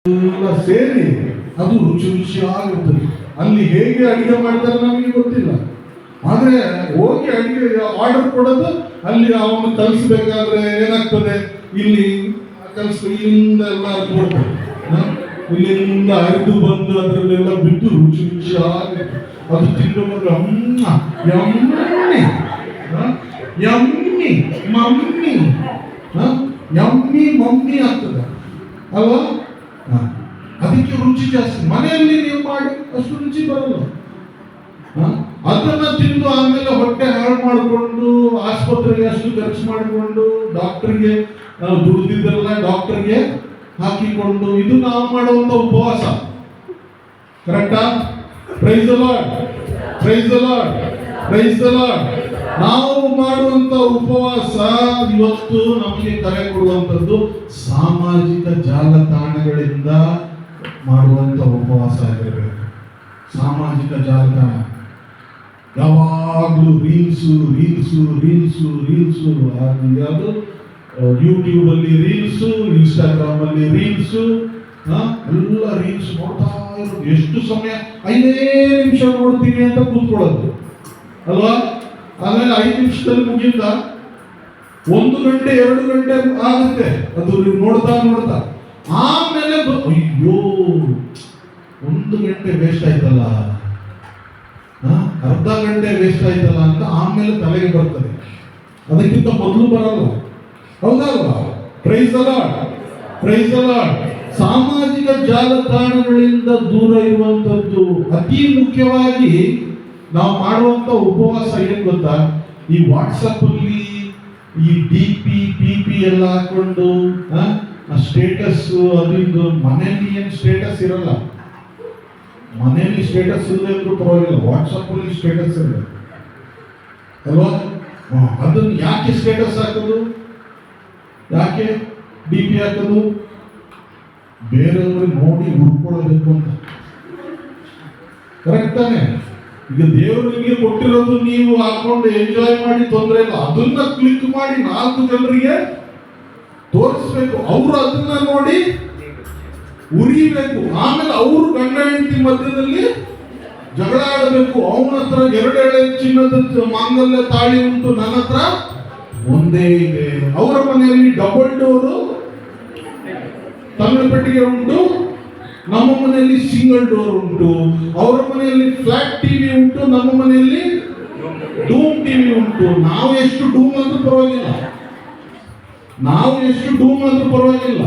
ಎಲ್ಲ ಸೇರಿ ಅದು ರುಚಿ ರುಚಿಯಾಗಿರ್ತದೆ. ಅಲ್ಲಿ ಹೇಗೆ ಅಡಿಗೆ ಮಾಡ್ತಾರೆ ನಮಗೆ ಗೊತ್ತಿಲ್ಲ, ಆದ್ರೆ ಹೋಗಿ ಅಡಿಗೆ ಆರ್ಡರ್ ಕೊಡೋದು ಅಲ್ಲಿ ಅವನು ಕಲಿಸ್ಬೇಕಾದ್ರೆ ಏನಾಗ್ತದೆ, ಇಲ್ಲಿ ಇಲ್ಲಿಂದ ಎಲ್ಲ ಕೊಡ್ತಾರೆ, ಇಲ್ಲಿಂದ ಹರಿದು ಬಂದು ಅದರಲ್ಲೆಲ್ಲ ಬಿದ್ದು ರುಚಿ ರುಚಿಯಾಗಿ ಅದು ತಿಂದು ಯಮ್ಮಿ ಮಮ್ಮಿ ಯಮ್ಮಿ ಮಮ್ಮಿ ಆಗ್ತದೆ ಅಲ್ವಾ? ಅದಕ್ಕೆ ರುಚಿ ಜಾಸ್ತಿ. ಮನೆಯಲ್ಲಿ ನೀವು ಮಾಡಿ ಅಷ್ಟು ರುಚಿ ಬರಲ್ಲ. ಅದನ್ನ ತಿಂದು ಆಮೇಲೆ ಹೊಟ್ಟೆ ಹಾಳು ಮಾಡಿಕೊಂಡು ಆಸ್ಪತ್ರೆಗೆ ಅಷ್ಟು ಖರ್ಚು ಮಾಡಿಕೊಂಡು ಡಾಕ್ಟರ್ಗೆ ದುಡ್ದಿದ್ದೆಲ್ಲ ಡಾಕ್ಟರ್ಗೆ ಹಾಕಿಕೊಂಡು ಇದು ನಾವು ಮಾಡುವಂತ ಉಪವಾಸ. ಕರೆಕ್ಟಾ? Price the lord, praise the lord, praise the lord. ನಾವು ಮಾಡುವಂತ ಉಪವಾಸ ಇವತ್ತು ನಮಗೆ ಕರೆ ಕೊಡುವಂಥದ್ದು ಸಾಮಾಜಿಕ ಜಾಲತಾಣಗಳಿಂದ ಮಾಡುವಂತ ಉಪವಾಸ ಆಗಿರಬೇಕು. ಸಾಮಾಜಿಕ ಜಾಲತಾಣ ಯಾವಾಗಲೂ ರೀಲ್ಸು ರೀಲ್ಸು ರೀಲ್ಸು ರೀಲ್ಸು, ಯಾವುದು ಯೂಟ್ಯೂಬ್ ಅಲ್ಲಿ ರೀಲ್ಸು, ಇನ್ಸ್ಟಾಗ್ರಾಮ್ ಅಲ್ಲಿ ರೀಲ್ಸು, ಎಲ್ಲ ರೀಲ್ಸ್ ನೋಡ್ತಾ ಇರೋದು. ಎಷ್ಟು ಸಮಯ? 5 ನಿಮಿಷ ನೋಡ್ತೀನಿ ಅಂತ ಕೂತ್ಕೊಳ್ಳೋದು ಅಲ್ವಾ? ಆಮೇಲೆ 5 ನಿಮಿಷದಲ್ಲಿ ಮುಗಿಯುತ್ತಾ 1 ಗಂಟೆ 2 ಗಂಟೆ ಆಗುತ್ತೆ ಅದು ನೋಡ್ತಾ ನೋಡ್ತಾ. ಆಮೇಲೆ ಅಯ್ಯೋ 1 ಗಂಟೆ ವೇಸ್ಟ್ ಆಯ್ತಲ್ಲ, ಅರ್ಧ ಗಂಟೆ ವೇಸ್ಟ್ ಆಯ್ತಲ್ಲ ಅಂತ ಆಮೇಲೆ ತಲೆಗೆ ಬರ್ತದೆ. ಅದಕ್ಕಿಂತ ಮೊದಲು ಬರಲ್ಲ. ಹೌದಲ್ವಾ? Price the lord, praise the lord. ಸಾಮಾಜಿಕ ಜಾಲತಾಣಗಳಿಂದ ದೂರ ಇರುವಂತದ್ದು ಅತಿ ಮುಖ್ಯವಾಗಿ ನಾವು ಮಾಡುವಂತ ಉಪವಾಸ ಏನ್ ಗೊತ್ತಾ? ಈ ವಾಟ್ಸಪ್ ಅಲ್ಲಿ ಈ DP ಎಲ್ಲ ಹಾಕೊಂಡು ಸ್ಟೇಟಸ್ ಅದು ಇದು. ಮನೆಯಲ್ಲಿ ಏನು ಸ್ಟೇಟಸ್ ಇರಲ್ಲ, ಮನೆಯಲ್ಲಿ ಸ್ಟೇಟಸ್ ಇಲ್ಲದೆ ಇದ್ರೂ ಪರವಾಗಿಲ್ಲ, ವಾಟ್ಸಪ್ ಅಲ್ಲಿ ಸ್ಟೇಟಸ್ ಇರಲ್ಲ ಅಲ್ವಾ? ಅದನ್ನು ಯಾಕೆ ಸ್ಟೇಟಸ್ ಹಾಕೋದು, ಯಾಕೆ DP ಹಾಕೋದು? ಬೇರೆಯವ್ರಿಗೆ ನೋಡಿ ಹುಡ್ಕೊಳ್ಳಬೇಕು ಅಂತ. ಕರೆಕ್ಟ್ ತಾನೆ? ಈಗ ದೇವರು ನಿಮಗೆ ಕೊಟ್ಟಿರೋದು ನೀವು ಹಾಕೊಂಡು ಎಂಜಾಯ್ ಮಾಡಿ ತೊಂದರೆ ಇಲ್ಲ. ಅದನ್ನ ಕ್ಲಿಕ್ ಮಾಡಿ 4 ಜನರಿಗೆ ತೋರಿಸ್ಬೇಕು. ಅವರು ಅದನ್ನ ನೋಡಿ ಉರಿಬೇಕು. ಆಮೇಲೆ ಅವರು ಗಂಡ ಹೆಂಡತಿ ಮಧ್ಯದಲ್ಲಿ ಜಗಳ ಆಡಬೇಕು. ಅವನ ಹತ್ರ 2 ಎಳೆ ಚಿನ್ನದ ಮಾಂಗಲ್ಯ ತಾಳಿ ಉಂಟು, ನನ್ನ ಹತ್ರ ಒಂದೇ ಇದೆ. ಅವರ ಮನೆಯಲ್ಲಿ ಡಬಲ್ ಡೋರು ತಮಿಳು ಪೆಟ್ಟಿಗೆ ಉಂಟು, ನಮ್ಮ ಮನೆಯಲ್ಲಿ ಸಿಂಗಲ್ ಡೋರ್ ಉಂಟು. ಅವರ ಮನೆಯಲ್ಲಿ ಫ್ಲಾಟ್ ಟಿವಿ ಉಂಟು, ನಮ್ಮ ಮನೆಯಲ್ಲಿ ಡೂಮ್ ಟಿವಿ ಉಂಟು. ನಾವು ಎಷ್ಟು ಡೂಮ್ ಅಂದ್ರೂ ಪರವಾಗಿಲ್ಲ, ನಾವು ಎಷ್ಟು ಡೂಮ್ ಅಂದ್ರೂ ಪರವಾಗಿಲ್ಲ.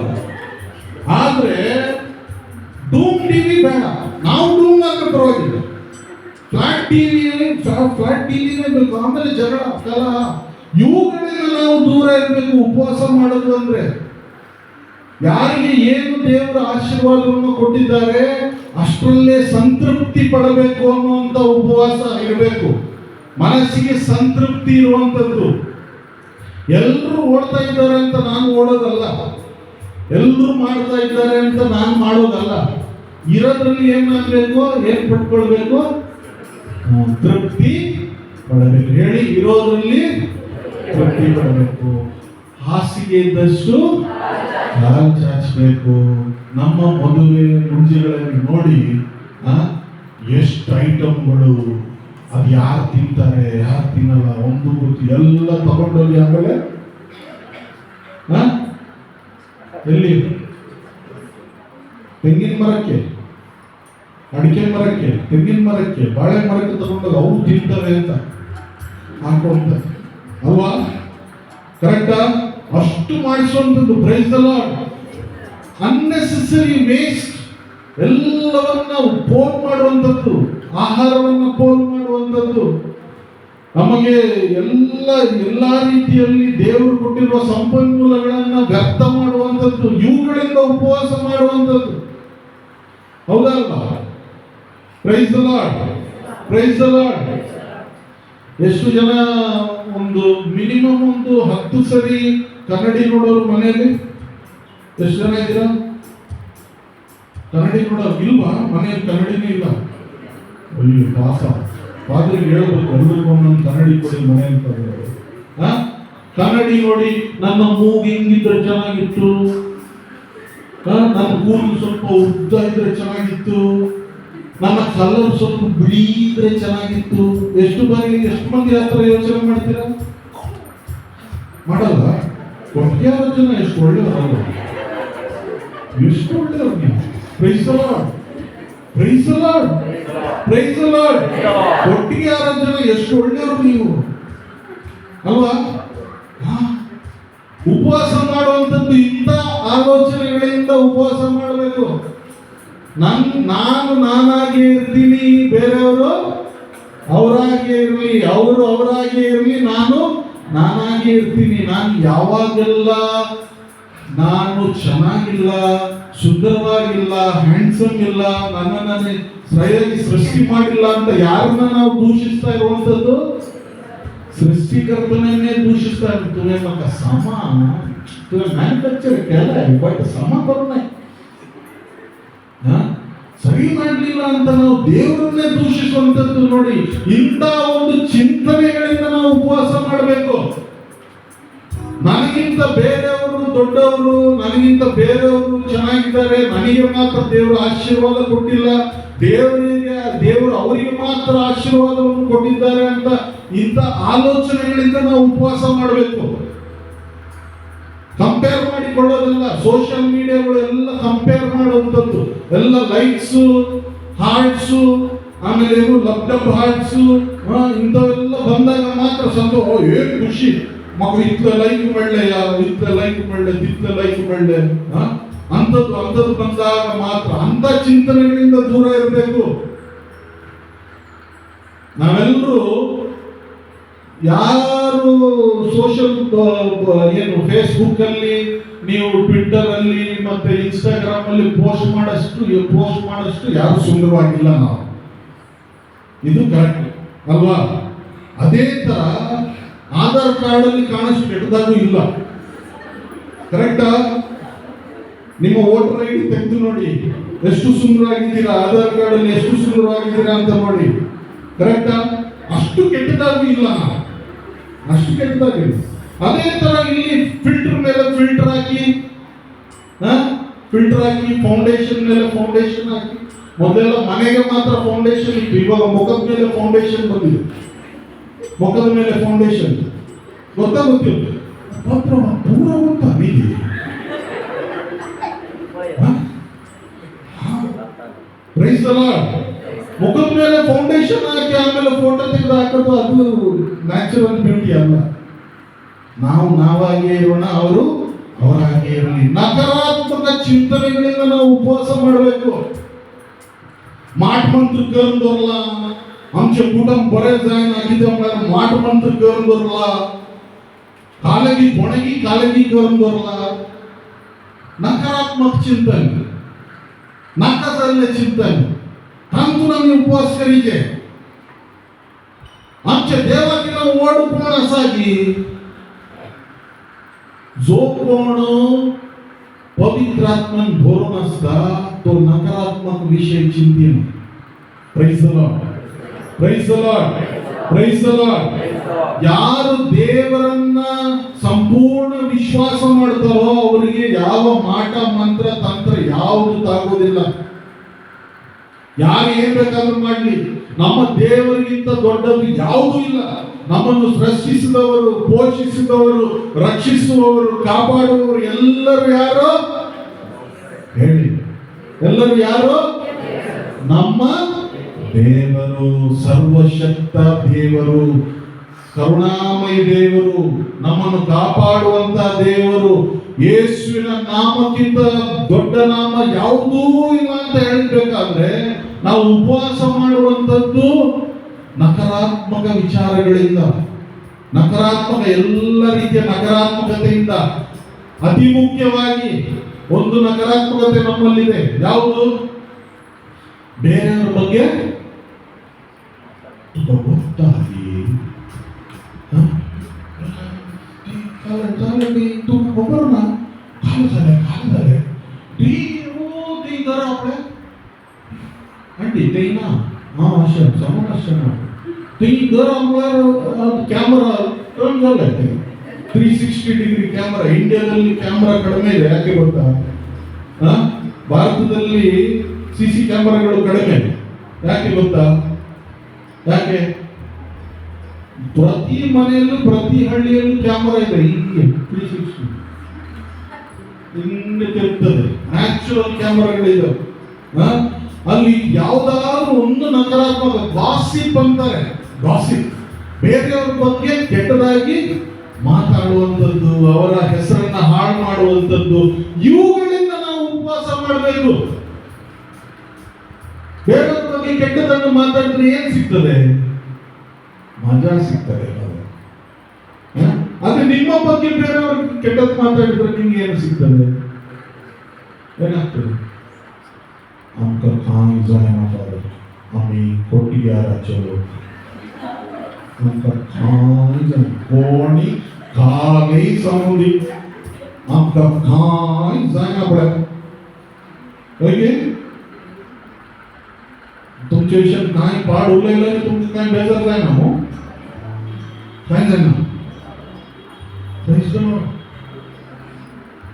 ಆದ್ರೆ ಡೂಮ್ ಟಿವಿ ಬೇಡ, ನಾವು ಡೂಮ್ ಅಂದ್ರೆ ಪರವಾಗಿಲ್ಲ. ಫ್ಲಾಟ್ ಟಿವಿನೇ ಬೇಕು. ಆಮೇಲೆ ಜಗಳ ಕಲಹ, ಇವುಗಳಿಂದ ನಾವು ದೂರ ಇರಬೇಕು. ಉಪವಾಸ ಮಾಡೋದು ಅಂದ್ರೆ ಯಾರಿಗೆ ಏನು ದೇವರ ಆಶೀರ್ವಾದವನ್ನು ಕೊಟ್ಟಿದ್ದಾರೆ ಅಷ್ಟರಲ್ಲೇ ಸಂತೃಪ್ತಿ ಪಡಬೇಕು ಅನ್ನುವಂಥ ಉಪವಾಸ ಇರಬೇಕು. ಮನಸ್ಸಿಗೆ ಸಂತೃಪ್ತಿ ಇರುವಂಥದ್ದು. ಎಲ್ಲರೂ ಓಡ್ತಾ ಇದ್ದಾರೆ ಅಂತ ನಾನು ಓಡೋದಲ್ಲ, ಎಲ್ಲರೂ ಮಾಡ್ತಾ ಇದ್ದಾರೆ ಅಂತ ನಾನು ಮಾಡೋದಲ್ಲ. ಇರೋದ್ರಲ್ಲಿ ಏನಾಗಬೇಕು, ಏನ್ ಪಡ್ಕೊಳ್ಬೇಕು? ತೃಪ್ತಿ ಪಡಬೇಕು. ಹೇಳಿ, ಇರೋದ್ರಲ್ಲಿ ತೃಪ್ತಿ ಪಡಬೇಕು. ಹಾಸಿಗೆ ಇದ್ದಷ್ಟು ಕಾಲು ಚಾಚಬೇಕು. ನಮ್ಮ ಮದುವೆ ಮುಂಜಿಗಳಲ್ಲಿ ನೋಡಿ ಎಷ್ಟು ಐಟಮ್ಗಳು, ಅದು ಯಾರು ತಿಂತಾರೆ ಯಾರು ತಿನ್ನಲ್ಲ, ಒಂದು ಗೊತ್ತಿ ಎಲ್ಲ ತಗೊಂಡೋಗಿ ಆಮೇಲೆ ಎಲ್ಲಿ ತೆಂಗಿನ ಮರಕ್ಕೆ, ಅಡಿಕೆ ಮರಕ್ಕೆ, ತೆಂಗಿನ ಮರಕ್ಕೆ, ಬಾಳೆ ಮರಕ್ಕೆ ತಗೊಂಡೋಗಿ ಅವು ತಿಂತಾರೆ ಅಂತ ಹಾಕೊಂತ ಅಲ್ವಾ? ಕರೆಕ್ಟಾ? ಅಷ್ಟು ಮಾಡಿಸುವಂಥದ್ದು. Praise the lord. Unnecessary waste ಎಲ್ಲವನ್ನ ಪೋಲ್ ಮಾಡುವಂಥದ್ದು, ಆಹಾರವನ್ನು ಪೋಲ್ ಮಾಡುವಂಥದ್ದು, ನಮಗೆ ಎಲ್ಲ ರೀತಿಯಲ್ಲಿ ದೇವರು ಕೊಟ್ಟಿರುವ ಸಂಪನ್ಮೂಲಗಳನ್ನು ವ್ಯರ್ಥ ಮಾಡುವಂಥದ್ದು, ಇವುಗಳಿಂದ ಉಪವಾಸ ಮಾಡುವಂಥದ್ದು. ಹೌದಲ್ವಾ? Price the lord, praise the lord. ಎಷ್ಟು ಜನ ಮಿನಿಮಮ್ 10 ಸರಿ ಕನ್ನಡಿ ನೋಡೋರು ಮನೆಯಲ್ಲಿ? ಎಷ್ಟು ಜನ ಇದ್ದೀರಾ? ಕನ್ನಡಿ ನೋಡೋರು ಇಲ್ವಾ? ಮನೆಯಲ್ಲಿ ಕನ್ನಡಿನೇ ಇಲ್ಲ. ಅಯ್ಯೋ ಪಾಪ, ಪಾದ್ರಿಗೆ ಹೇಳ್ಬೇಕು, ಎಲ್ಲರಿಗೂ ಒಂದೊಂದು ಕನ್ನಡಿ ಕೊಡಿ ಮನೆಯಲ್ಲಿ. ಕನ್ನಡಿ ನೋಡಿ ನನ್ನ ಮೂಗು ಹಿಂಗಿದ್ರೆ ಚೆನ್ನಾಗಿತ್ತು, ನನ್ನ ಕೂದಲು ಸ್ವಲ್ಪ ಉದ್ದ ಇದ್ರೆ ಚೆನ್ನಾಗಿತ್ತು, ನನ್ನ ಕಲರ್ ಸ್ವಲ್ಪ ಬಿಳಿ ಇದ್ರೆ ಚೆನ್ನಾಗಿತ್ತು. ಎಷ್ಟು ಮಂದಿ ಆ ಥರ ಯೋಚನೆ ಮಾಡ್ತೀರಾ? ಮಾಡಲ್ಲ. ಒಟ್ಟಿಗೆ ಜನ ಎಷ್ಟು ಒಳ್ಳೆಯವರು, ಎಷ್ಟು ಒಳ್ಳೆಯವರು ನೀವು. Praise the lord, praise the lord, praise the Lord. ಒಟ್ಟಿಗೆ 6 ಜನ ಎಷ್ಟು ಒಳ್ಳೆಯವರು ನೀವು ಅಲ್ವಾ? ಉಪವಾಸ ಮಾಡುವಂಥದ್ದು ಇಂಥ ಆಲೋಚನೆಗಳಿಂದ ಉಪವಾಸ ಮಾಡಬೇಕು. ನಾನು ನಾನಾಗಿ ಇರ್ತೀನಿ, ಬೇರೆಯವರು ಅವರಾಗೇ ಇರಲಿ, ಅವರು ಅವರಾಗೇ ಇರಲಿ, ನಾನು ನಾನಾಗಿ ಇರ್ತೀನಿ. ನಾನು ಯಾವಾಗೆಲ್ಲ ನಾನು ಚೆನ್ನಾಗಿಲ್ಲ, ಸುಂದರವಾಗಿಲ್ಲ, ಹ್ಯಾಂಡ್ಸಮ್ ಇಲ್ಲ, ನನ್ನನ್ನೇ ಸರಿಯಾಗಿ ಸೃಷ್ಟಿ ಮಾಡಿಲ್ಲ ಅಂತ ಯಾರನ್ನ ನಾವು ದೂಷಿಸ್ತಾ ಇರುವಂಥದ್ದು? ಸೃಷ್ಟಿಕರ್ತನನ್ನೇ ದೂಷಿಸ್ತಾ ಇರ್ತೀವಿ. ಮಗ ಸಮ ಮ್ಯಾನುಫ್ಯಾಕ್ಚರ್ ಕೆಲ ಬಟ್ ಸಮ ಬರೋಣ ಸರಿ ಮಾಡಲಿಲ್ಲ ಅಂತ ನಾವು ದೇವರನ್ನೇ ದೂಷಿಸುವಂಥದ್ದು. ನೋಡಿ, ಇಂಥ ಒಂದು ಚಿಂತನೆಗಳಿಂದ ನಾವು ಉಪವಾಸ ಮಾಡಬೇಕು. ನನಗಿಂತ ಬೇರೆಯವರು ದೊಡ್ಡವರು, ನನಗಿಂತ ಬೇರೆಯವರು ಚೆನ್ನಾಗಿದ್ದಾರೆ, ನನಗೆ ಮಾತ್ರ ದೇವರು ಆಶೀರ್ವಾದ ಕೊಟ್ಟಿಲ್ಲ, ದೇವರು ಅವರಿಗೆ ಮಾತ್ರ ಆಶೀರ್ವಾದವನ್ನು ಕೊಟ್ಟಿದ್ದಾರೆ ಅಂತ ಇಂಥ ಆಲೋಚನೆಗಳಿಂದ ನಾವು ಉಪವಾಸ ಮಾಡಬೇಕು. ಕಂಪೇರ್ ಮಾಡಿಕೊಳ್ಳೋದಲ್ಲ. ಸೋಷಿಯಲ್ ಮೀಡಿಯಾಗಳು ಎಲ್ಲ ಕಂಪೇರ್ ಮಾಡುವಂಥದ್ದು, ಎಲ್ಲ ಲೈಕ್ಸು, ಹಾರ್ಟ್ಸು, ಆಮೇಲೆ ಲಬ್ಡಬ್ ಹಾರ್ಟ್ಸು, ಇಂಥವೆಲ್ಲ ಬಂದಾಗ ಮಾತ್ರ ಸಂತೋಷ. ಏನು ಖುಷಿ, ಮಗು ಇತ್ತ ಲೈಕ್ ಒಳ್ಳೆಯ, ಇತ್ತ ಲೈಕ್ ಒಳ್ಳೆ, ಇತ್ತ ಲೈಕ್ ಒಳ್ಳೆ, ಅಂಥದ್ದು ಬಂದಾಗ ಮಾತ್ರ. ಅಂಥ ಚಿಂತನೆಗಳಿಂದ ದೂರ ಇರಬೇಕು ನಾವೆಲ್ಲರೂ. ಯಾರು ಸೋಷಿಯಲ್ ಏನು ಫೇಸ್ಬುಕ್ ಅಲ್ಲಿ, ನೀವು ಟ್ವಿಟ್ಟರ್ ಅಲ್ಲಿ ಮತ್ತೆ ಇನ್ಸ್ಟಾಗ್ರಾಮ್ ಅಲ್ಲಿ ಪೋಸ್ಟ್ ಮಾಡಷ್ಟು ಯಾರು ಸುಂದರವಾಗಿಲ್ಲ ನಾವು. ಇದು ಕರೆಕ್ಟ್ ಅಲ್ವಾ? ಅದೇ ತರ ಆಧಾರ್ ಕಾರ್ಡ್ ಅಲ್ಲಿ ಕಾಣಷ್ಟು ಕೆಟ್ಟದಾಗೂ ಇಲ್ಲ. ಕರೆಕ್ಟಾ? ನಿಮ್ಮ ವೋಟರ್ ಐ ಡಿ ತೆಗೆದು ನೋಡಿ, ಎಷ್ಟು ಸುಂದರವಾಗಿದ್ದೀರಾ, ಆಧಾರ್ ಕಾರ್ಡ್ ಅಲ್ಲಿ ಎಷ್ಟು ಸುಂದರವಾಗಿದ್ದೀರಾ ಅಂತ ನೋಡಿ. ಕರೆಕ್ಟಾ? ಅಷ್ಟು ಕೆಟ್ಟದಾಗೂ ಇಲ್ಲ ನಾವು, ಅಷ್ಟು ಕೆಟ್ಟದಾಗಿಲ್ಲ. ಅದೇ ತರ ಇಲ್ಲಿ ಫಿಲ್ಟರ್ ಮೇಲೆ ಫಿಲ್ಟರ್ ಹಾಕಿ, ಫೌಂಡೇಶನ್ ಮೇಲೆ ಫೌಂಡೇಶನ್ ಹಾಕಿ. ಮೊದಲೆಲ್ಲ ಮನೆಗೆ ಮಾತ್ರ ಫೌಂಡೇಶನ್ ಇತ್ತು, ಇವಾಗ ಮುಖದ ಮೇಲೆ ಫೌಂಡೇಶನ್ ಬಂದಿದೆ. ಮುಖದ ಮೇಲೆ ಫೌಂಡೇಶನ್ ಗೊತ್ತಿಲ್ಲ, ಪೂರ ಗೊತ್ತಾ ನಿಮಗೆ? Praise the Lord. ಮುಖದ ಮೇಲೆ ಫೌಂಡೇಶನ್ ಹಾಕಿ ಆಮೇಲೆ ಫೋಟೋ ತೆಗೆದು ಹಾಕೋದು ಅದು ನ್ಯಾಚುರಲ್ ಬ್ಯೂಟಿ ಅಲ್ಲ. ನಾವು ನಾವಾಗೇ ಇರೋಣ, ಅವರು ಅವರಾಗೇ ಇರಲಿ. ನಕಾರಾತ್ಮಕ ಚಿಂತನೆಗಳಿಂದ ನಾವು ಉಪವಾಸ ಮಾಡಬೇಕು. माठ मंत्र करून दरला आमचे कुटुंब बरे जायन कितें म्हळ्यार माठ मंत्र करून दरला कालगी कोणगी कालगी करून दरला नकारात्मक चिंतन नाका जाल्ले चिंतन तांतून आमी उपवास करीचे आमच्या देवाकीला वड कोण आसा की जो कोण पवित्र आत्मान भरून असता तो नकारात्मक विषय चिंतिन praise the lord praise the lord praise the lord ಯಾರು ದೇವರನ್ನ ಸಂಪೂರ್ಣ ವಿಶ್ವಾಸ ಮಾಡ್ತಾರೋ ಅವರಿಗೆ ಯಾವ ಮಾಟ ಮಂತ್ರ ತಂತ್ರ ಯಾವುದು ತಾಗೋದಿಲ್ಲ ಯಾರು ಏನ್ ಬೇಕಾದ್ರೂ ಮಾಡಲಿ ನಮ್ಮ ದೇವರಿಗಿಂತ ದೊಡ್ಡವರು ಯಾವುದೂ ಇಲ್ಲ ನಮ್ಮನ್ನು ಸೃಷ್ಟಿಸಿದವರು ಪೋಷಿಸಿದವರು ರಕ್ಷಿಸುವವರು ಕಾಪಾಡುವವರು ಎಲ್ಲರೂ ಯಾರು ಹೇಳಿ ಎಲ್ಲರೂ ಯಾರು ನಮ್ಮ ದೇವರು ಸರ್ವಶಕ್ತ ದೇವರು ಕರುಣಾಮಯ ದೇವರು ನಮ್ಮನ್ನು ಕಾಪಾಡುವಂತ ದೇವರು ಯೇಸುವಿನ ನಾಮಕ್ಕಿಂತ ದೊಡ್ಡ ನಾಮ ಯಾವುದೂ ಇಲ್ಲ ಅಂತ ಹೇಳಬೇಕಾದ್ರೆ ನಾವು ಉಪವಾಸ ಮಾಡುವಂತದ್ದು ನಕಾರಾತ್ಮಕ ವಿಚಾರಗಳಿಂದ ನಕಾರಾತ್ಮಕ ಎಲ್ಲ ರೀತಿಯ ನಕಾರಾತ್ಮಕತೆಯಿಂದ ಅತಿ ಮುಖ್ಯವಾಗಿ ಒಂದು ನಕಾರಾತ್ಮಕತೆ ನಮ್ಮಲ್ಲಿದೆ ಯಾವುದು ಬೇರೆಯವರ ಬಗ್ಗೆ ಗೊತ್ತಾಗಿ खबर ना काय झालंय ती घर आपल्या आणि ते ना हा अशा समोर असं ना ते घर आमवर ಕ್ಯಾಮರಾ ಟರ್ನ್ झालाय ते 360 ಡಿಗ್ರಿ ಕ್ಯಾಮರಾ ಇಂಡಿಯಾದಲ್ಲಿ ಕ್ಯಾಮರಾ ಕಡಿಮೆ ಇದೆ ಯಾಕೆ ಗೊತ್ತಾ ಭಾರತದಲ್ಲಿ CC ಕ್ಯಾಮೆರಾಗಳು ಕಡಿಮೆ. ಯಾಕೆ ಗೊತ್ತಾ? ಯಾಕೆ? ಪ್ರತಿ ಮನೆಯಲ್ಲೂ ಪ್ರತಿ ಹಳ್ಳಿಯಲ್ಲೂ ಕ್ಯಾಮರಾ ಇದೆ. ಹಿಂಗೆ 360 ಹಿಂಗೆ ತಿರುಗ್ತದೆ. ನ್ಯಾಚುರಲ್ ಕ್ಯಾಮರಾಗಳಿದೆ. ಅಲ್ಲಿ ಯಾವ್ದಾದ್ರು ಒಂದು ನಕಾರಾತ್ಮಕ ಗಾಸಿಪ್ ಅಂತಾರೆ. ಗಾಸಿಪ್ ಬೇರೆಯವ್ರ ಬಗ್ಗೆ ಕೆಟ್ಟದಾಗಿ ಮಾತಾಡುವಂಥದ್ದು, ಅವರ ಹೆಸರನ್ನ ಹಾಳು ಮಾಡುವಂಥದ್ದು, ಇವುಗಳಿಂದ ನಾವು ಉಪವಾಸ ಮಾಡಬೇಕು. ಬೇರೆಯವ್ರ ಬಗ್ಗೆ ಕೆಟ್ಟದನ್ನು ಮಾತಾಡಿದ್ರೆ ಏನ್ ಸಿಗ್ತದೆ? ಮಜಾ ಸಿಗ್ತದೆ. ಆದ್ರೆ ನಿಮ್ಮ ಬಗ್ಗೆ ಬೇರೆಯವ್ರ ಕೆಟ್ಟದ್ದು ಮಾತಾಡಿದ್ರೆ ನಿಮ್ಗೆ ಏನು ಸಿಗ್ತದೆ? ಏನಾಗ್ತದೆ? हमका खान जाना पड़े हमें कोटियारा चलो हमका खान जाना कोनी खाली समुद्री हमका खान जाना पड़े. ओके तुमचे विषय काय पाड उरलेले तुमचे काय बेजार जायना हो काय जायना. Praise the lord,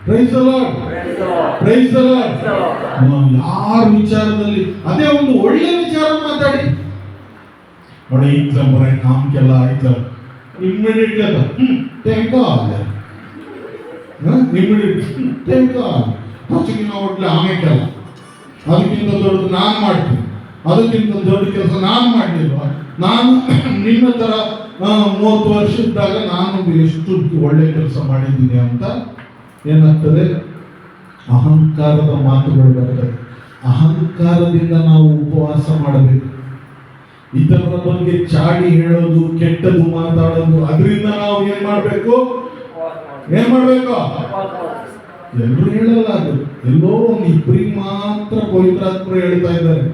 praise the Lord. ಯಾರ ವಿಚಾರದಲ್ಲಿ ಅದೇ ಒಂದು ಒಳ್ಳೆ ವಿಚಾರ ಮಾತಾಡಿ ನೋಡಿ. इथलं बरं काम केला इथलं इमिडिएटली आता thank God immediate thank God ಹೆಚ್ಚಿನ ಒಟ್ಲೆ ಆಮೆ ಕೆಲ ಅದಕ್ಕಿಂತ ದೊಡ್ಡದು ನಾನು ಮಾಡ್ತೀನಿ, ಅದಕ್ಕಿಂತ ದೊಡ್ಡ ಕೆಲಸ ನಾನು ಮಾಡಲಿಲ್ವಾ? ನಾನು ನಿನ್ನ ತರ 30 ವರ್ಷದಾಗ ನಾನು ಎಷ್ಟು ಒಳ್ಳೆ ಕೆಲಸ ಮಾಡಿದ್ದೀನಿ ಅಂತ ಏನಾಗ್ತದೆ? ಅಹಂಕಾರದ ಮಾತುಗಳು ಬರ್ತದೆ. ಅಹಂಕಾರದಿಂದ ನಾವು ಉಪವಾಸ ಮಾಡಬೇಕು. ಇತರರ ಬಗ್ಗೆ ಚಾಡಿ ಹೇಳೋದು, ಕೆಟ್ಟದ್ದು ಮಾತಾಡೋದು, ಅದರಿಂದ ನಾವು ಏನ್ ಮಾಡ್ಬೇಕು? ಎಲ್ಲರೂ ಹೇಳಲ್ಲ. ಅದು ಎಲ್ಲೋ ಒಂದು ಇಬ್ಬರಿಗೆ ಮಾತ್ರ ಪವಿತ್ರಾತ್ಮರು ಹೇಳ್ತಾ ಇದ್ದಾರೆ.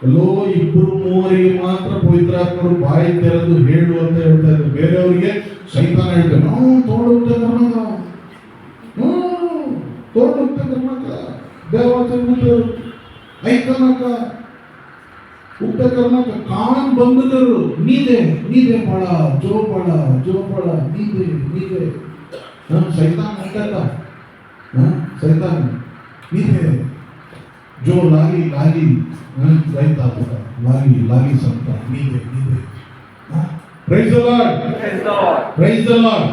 ಎಲ್ಲೋ 2-3 ಮಾತ್ರ ಪವಿತ್ರಾತ್ಮರು ಬಾಯಿ ತೆರೆದು ಹೇಳು ಅಂತ ಹೇಳ್ತಾ ಇದ್ದಾರೆ. ಬೇರೆಯವರಿಗೆ ಸೈತಾನ ಹೇಳ್ತಾರೆ, ನಾವು ತೋಡುತ್ತೆ देवाचे पुत्र ऐका नका, उपकार करू नका, कान बंद करू. नीदे पळा, जो पळा, नीदे. शैतान ऐकता, शैतान नीदे जो लागी जायता तुका लागी संपता. नीदे. Praise the lord, praise the lord.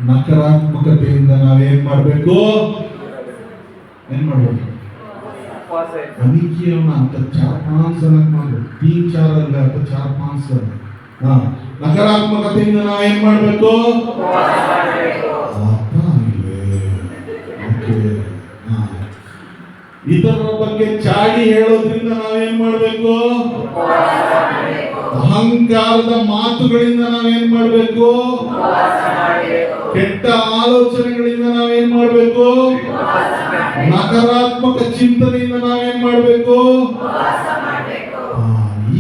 ನಕಾರಾತ್ಮಕತೆಯಿಂದ ನಾವೇನ್ ಮಾಡಬೇಕು? ಅನಿಕೆಯವನ್ನ ಅಂತ 4-5 ಜನ ಮಾಡಬೇಕು. 3-4 ಅಲ್ಲ, 4-5 ಜನ. ನಕಾರಾತ್ಮಕತೆಯಿಂದ ನಾವೇನ್ ಮಾಡಬೇಕು? ಇತರರ ಬಗ್ಗೆ ಚಾಡಿ ಹೇಳೋದ್ರಿಂದ ನಾವೇನ್ ಮಾಡಬೇಕು? ಅಹಂಕಾರದ ಮಾತುಗಳಿಂದ ನಾವೇನ್ ಮಾಡಬೇಕು? ಕೆಟ್ಟ ಆಲೋಚನೆಗಳಿಂದ ನಾವೇನ್ ಮಾಡಬೇಕು? ನಕಾರಾತ್ಮಕ ಚಿಂತನೆಯಿಂದ ನಾವೇನ್ ಮಾಡಬೇಕು?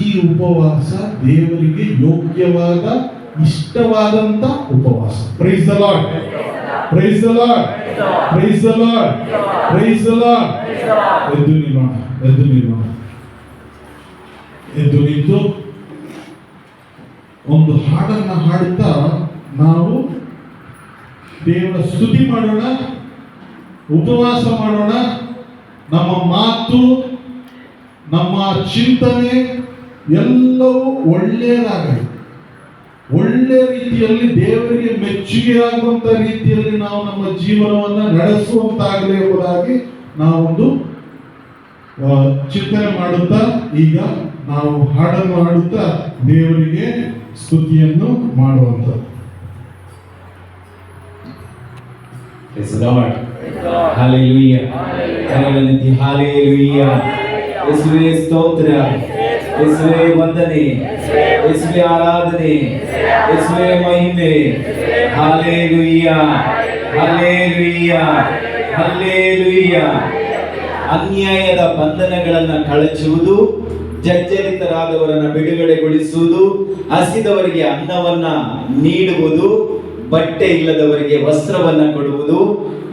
ಈ ಉಪವಾಸ ದೇವರಿಗೆ ಯೋಗ್ಯವಾದ, ಇಷ್ಟವಾದಂತ ಉಪವಾಸ. Praise the lord, praise the lord, praise the lord, praise the Lord. ಎದ್ದು ನಿಂತು ಒಂದು ಹಾಡನ್ನ ಹಾಡುತ್ತಾ ನಾವು ದೇವರ ಸ್ತುತಿ ಮಾಡೋಣ, ಉಪವಾಸ ಮಾಡೋಣ. ನಮ್ಮ ಮಾತು, ನಮ್ಮ ಚಿಂತನೆ ಎಲ್ಲವೂ ಒಳ್ಳೆಯದಾಗಲಿ, ಒಳ್ಳೆ ರೀತಿಯಲ್ಲಿ ದೇವರಿಗೆ ಮೆಚ್ಚುಗೆ ಆಗುವಂತ ರೀತಿಯಲ್ಲಿ ನಾವು ನಮ್ಮ ಜೀವನವನ್ನು ನಡೆಸುವಂತಾಗಲಿ ಎಂಬುದಾಗಿ ನಾವೊಂದು ಚಿಂತನೆ ಮಾಡುತ್ತಾ ಈಗ ನಾವು ಹಾಡನ್ನು ಹಾಡುತ್ತಾ ದೇವರಿಗೆ ಸ್ತುತಿಯನ್ನು ಮಾಡುವಂಥದ್ದು. Praise the Lord. Hallelujah. Hallelujah. Hallelujah. ಯೇಸುವೇ ಸ್ತೋತ್ರ, ಯೇಸುವೇ ವಂದನೆ, ಯೇಸುವೇ ಆರಾಧನೆ, ಯೇಸುವೇ ಮಹಿಮೆ. Hallelujah. Hallelujah. Hallelujah. ಅನ್ಯಾಯದ ಬಂಧನಗಳನ್ನು ಕಳಚುವುದು, ಜರ್ಜರಿತರಾದವರನ್ನು ಬಿಡುಗಡೆಗೊಳಿಸುವುದು, ಹಸಿದವರಿಗೆ ಅನ್ನವನ್ನ ನೀಡುವುದು, ಬಟ್ಟೆ ಇಲ್ಲದವರಿಗೆ ವಸ್ತ್ರವನ್ನ ಕೊಡುವುದು,